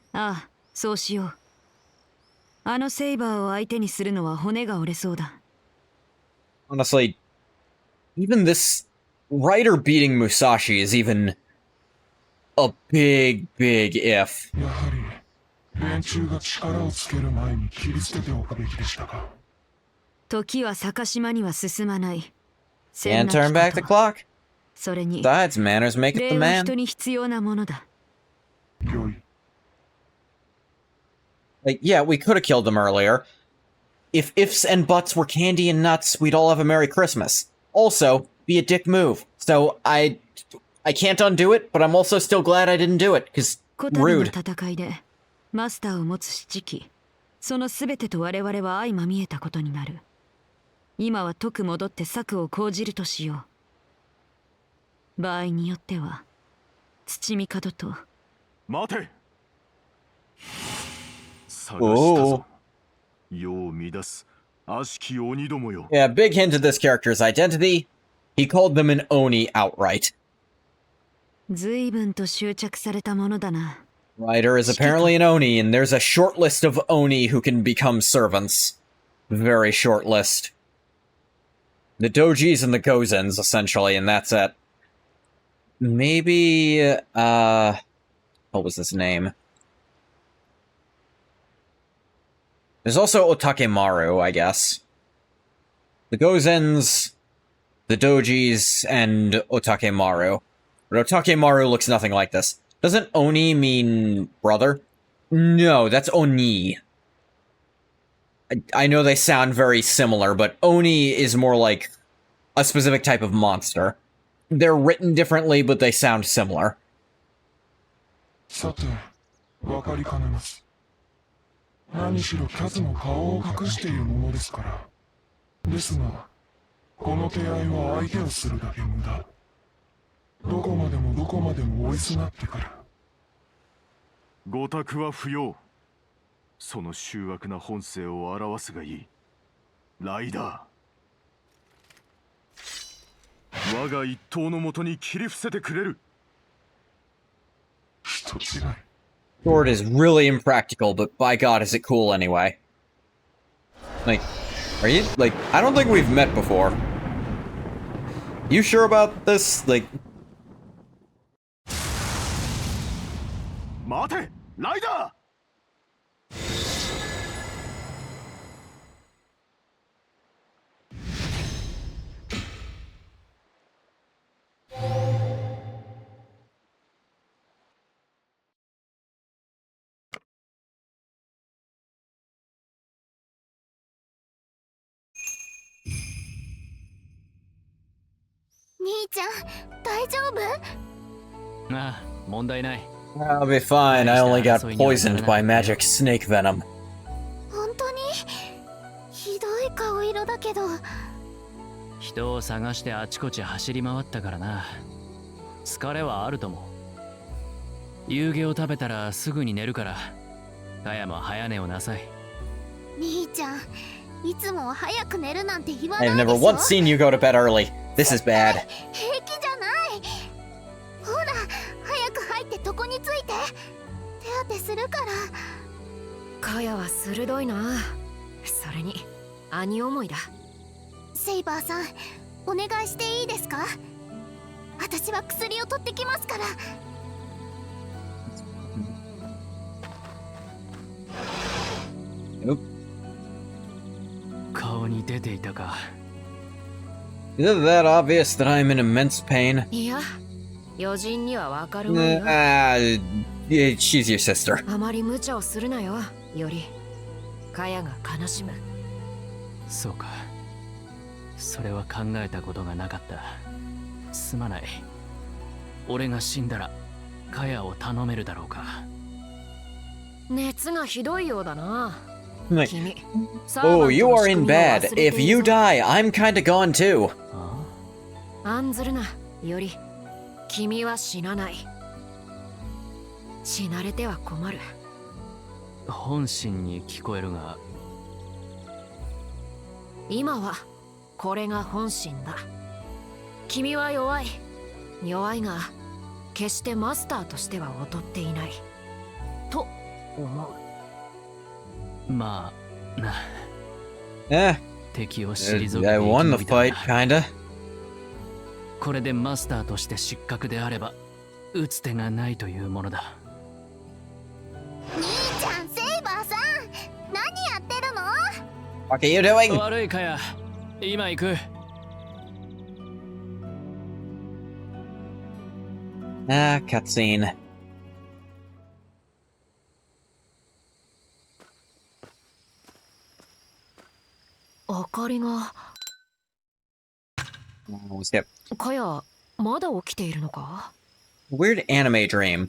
Honestly, even this Rider beating Musashi is even a big, big if. Can't turn back the clock. Besides, manners maketh the man. Like, yeah, we could have killed them earlier. If ifs and buts were candy and nuts, we'd all have a Merry Christmas. Also, be a dick move. So I can't undo it, but I'm also still glad I didn't do it, because rude. Ooh. Yeah, big hint of this character's identity. He called them an Oni outright. Ryder is apparently an Oni, and there's a short list of Oni who can become servants. Very short list. The Dojis and the Gozens, essentially, and that's it. Maybe, what was his name? There's also Otakemaru, I guess. The Gozens, the Dojis, and Otakemaru. But Otakemaru looks nothing like this. Doesn't Oni mean brother? No, that's Oni. I know they sound very similar, but Oni is more like a specific type of monster. They're written differently, but they sound similar. Sword is really impractical, but by God is it cool anyway. Like, are you, like, I don't think we've met before. You sure about this? Like... Mate! Rider! I'll be fine, I only got poisoned by magic snake venom. いつも早く寝るなんて言わない I've でし never ょ。 once seen you go to bed early. This is bad. 平気じゃない。ほら、早く入って床について。手当てするから。カヤは鋭いな。それに兄思いだ。セイバーさん、お願いしていいですか？私は薬を取ってきますから。顔に出ていたか。Is it that obvious that I'm in immense pain? いや、余人にはわかるまいよ。Yeah, she's your sister. あまり無茶をするなよ、より。カヤが悲しむ。そうか。それは考えたことがなかった。すまない。俺が死んだらカヤを頼めるだろうか。熱がひどいようだな。 Like, 君。 oh, you are in bed. If you die, I'm kinda gone too. 案ずるな、より。君は死なない。死なれては困る。本心に聞こえるが。今はこれが本心だ。君は弱い。弱いが、決してマスターとしては劣っていない。と思う。まあ、な。Eh, 敵を退けて I won the 生き延び fight, たんだ。 kinda. これでマスターとして失格であれば、打つ手がないというものだ。兄ちゃん、セイバーさん、何やってるの？ What are you doing? 悪いかや、今行く。Ah, cutscene. 明かりが。 Oh, skip. カヤ、まだ起きているのか？ Weird anime dream.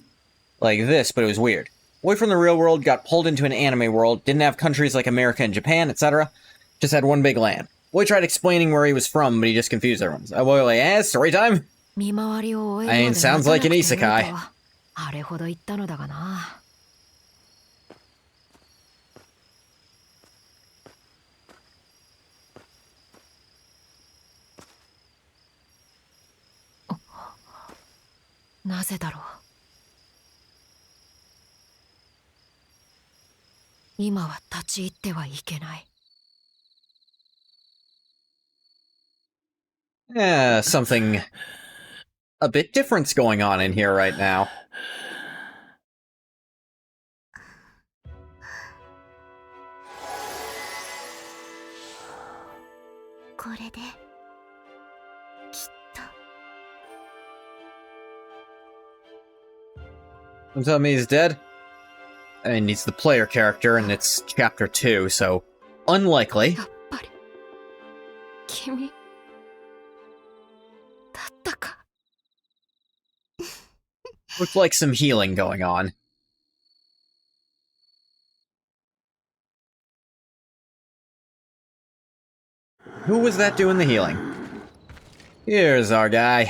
Like this, but it was weird. Away from the real world, got pulled into an anime world, didn't have countries like America and Japan, etc. Just had one big land. Boy tried explaining where he was from, but he just confused everyone. Oh, boy, like, story time? 見回りを終えるまで sounds like an 待たなくてもいい isekai. とあれほど言ったのだがな。なぜだろう。今は立ち入ってはいけない。Yeah, something a bit different's going on in here right now. これで、きっと。 Don't tell me he's dead. I mean, he's the player character, and it's chapter 2, so unlikely. やっぱり君だったか。 Looks like some healing going on. Who was that doing the healing? Here's our guy.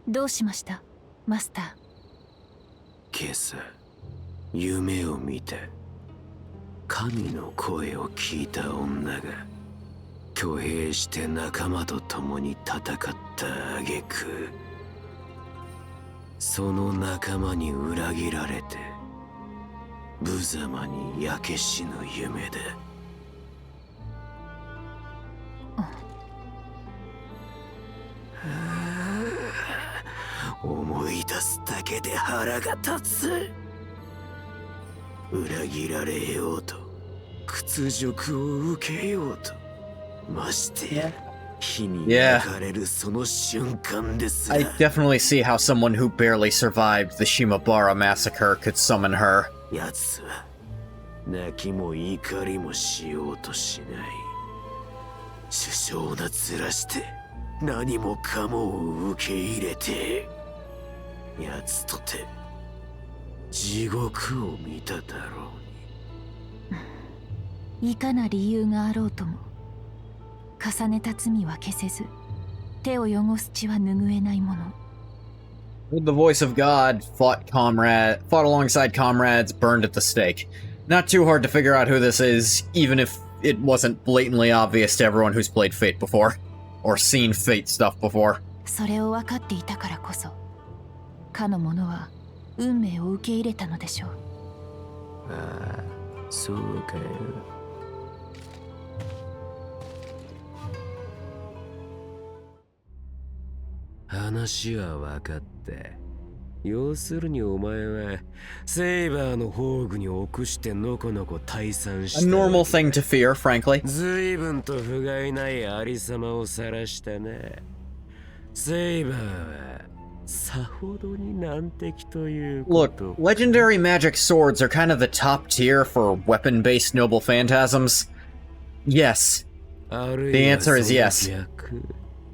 どうしました、マスター？今朝夢を見た。神の声を聞いた女が挙兵して仲間と共に戦った挙句、その仲間に裏切られて無様に焼け死ぬ夢だ。思い出すだけで腹が立つ。裏切られようと屈辱を受けようと、ましてや火に焼かれるその瞬間ですら。 I definitely see how someone who barely survived the Shimabara massacre could summon her. 奴は泣きも怒りもしようとしない。殊勝な面して何もかもを受け入れて、奴とて地獄を見ただろうに。いかな理由があろうとも、重ねた罪は消せず、手を汚す血は拭えないもの。 With the voice of God, fought alongside comrades, burned at the stake. Not too hard to figure out who this is, even if it wasn't blatantly obvious to everyone who's played Fate before, or seen Fate stuff before. それを分かっていたからこそかの者は運命を受け入れたのでしょう。ああ、そうかよ。話は分かった。要するにお前はセイバーの宝具に臆してのこのこ退散した。 A normal thing to fear, frankly. 随分と不甲斐ないありさまを晒したな。セイバーはさほどに難敵というこ Look, と。 legendary magic swords are kind of the top tier for weapon-based noble phantasms. Yes. The answer is yes.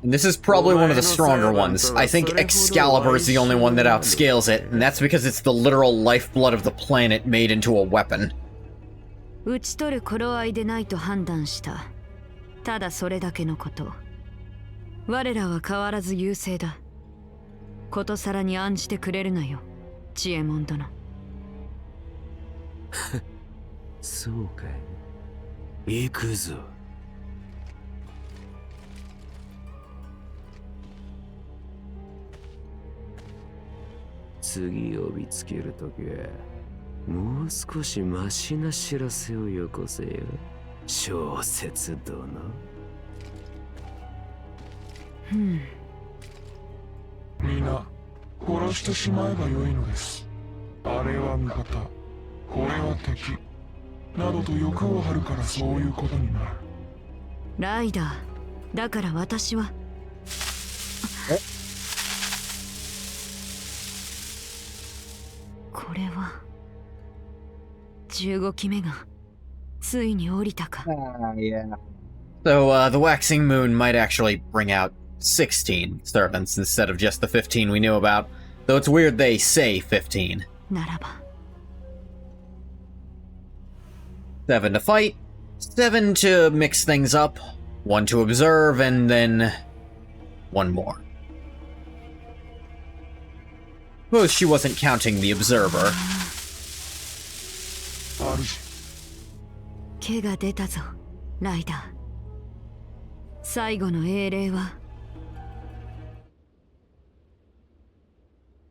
And this is probably one of the stronger ones. I think Excalibur is the only one that outscales it, and that's because it's the literal lifeblood of the planet made into a weapon. 討ち取る頃合いでないと判断した。ただそれだけのこと。我らは変わらず優勢だ。ことさらに案じてくれるなよ、知恵門殿。そうかい。行くぞ。次呼びつけるときはもう少しマシな知らせをよこせよ、小説殿。皆殺してしまえばよいのです。あれは味方、これは敵などと欲を張るからそういうことになる。ライダー、だから私は。これは15機目がついに降りたか。Yeah. So, the waxing moon might actually bring out 16 servants instead of just the 15 we knew about. Though it's weird they say 15. ならば。 7 to fight, 7 to mix things up, 1 to observe, and then 1 more. Suppose she wasn't counting the observer. 毛が出たぞ、ライダー。最後の英霊は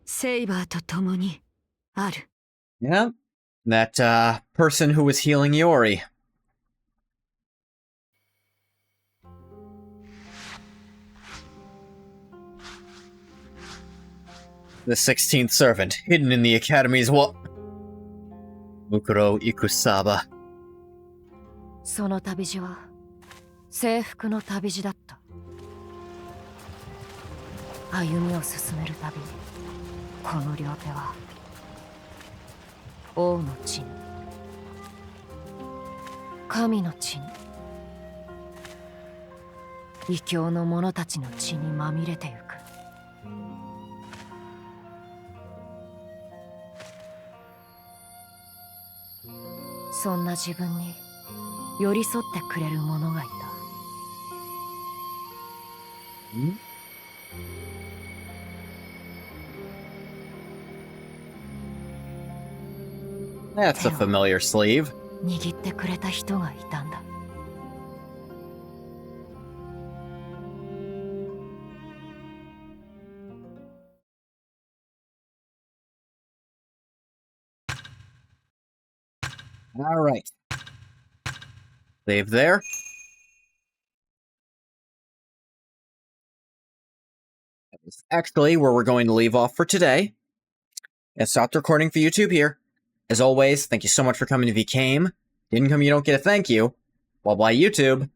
セイバーと共にある。 Yeah, that, person who was healing Yori. The 16th servant, hidden in the Academy's wall. Mukuro Ikusaba. その旅路は征服の旅路だった。歩みを進めるたびにこの両手は王の血に、神の血に、異教の者たちの血にまみれてゆく。そんな自分に寄り添ってくれる者がいた。 That's a familiar sleeve. 握ってくれた人がいたんだ。Alright. Save there. That is actually where we're going to leave off for today. I stopped recording for YouTube here. As always, thank you so much for coming if you came. Didn't come, you don't get a thank you. Well, bye YouTube.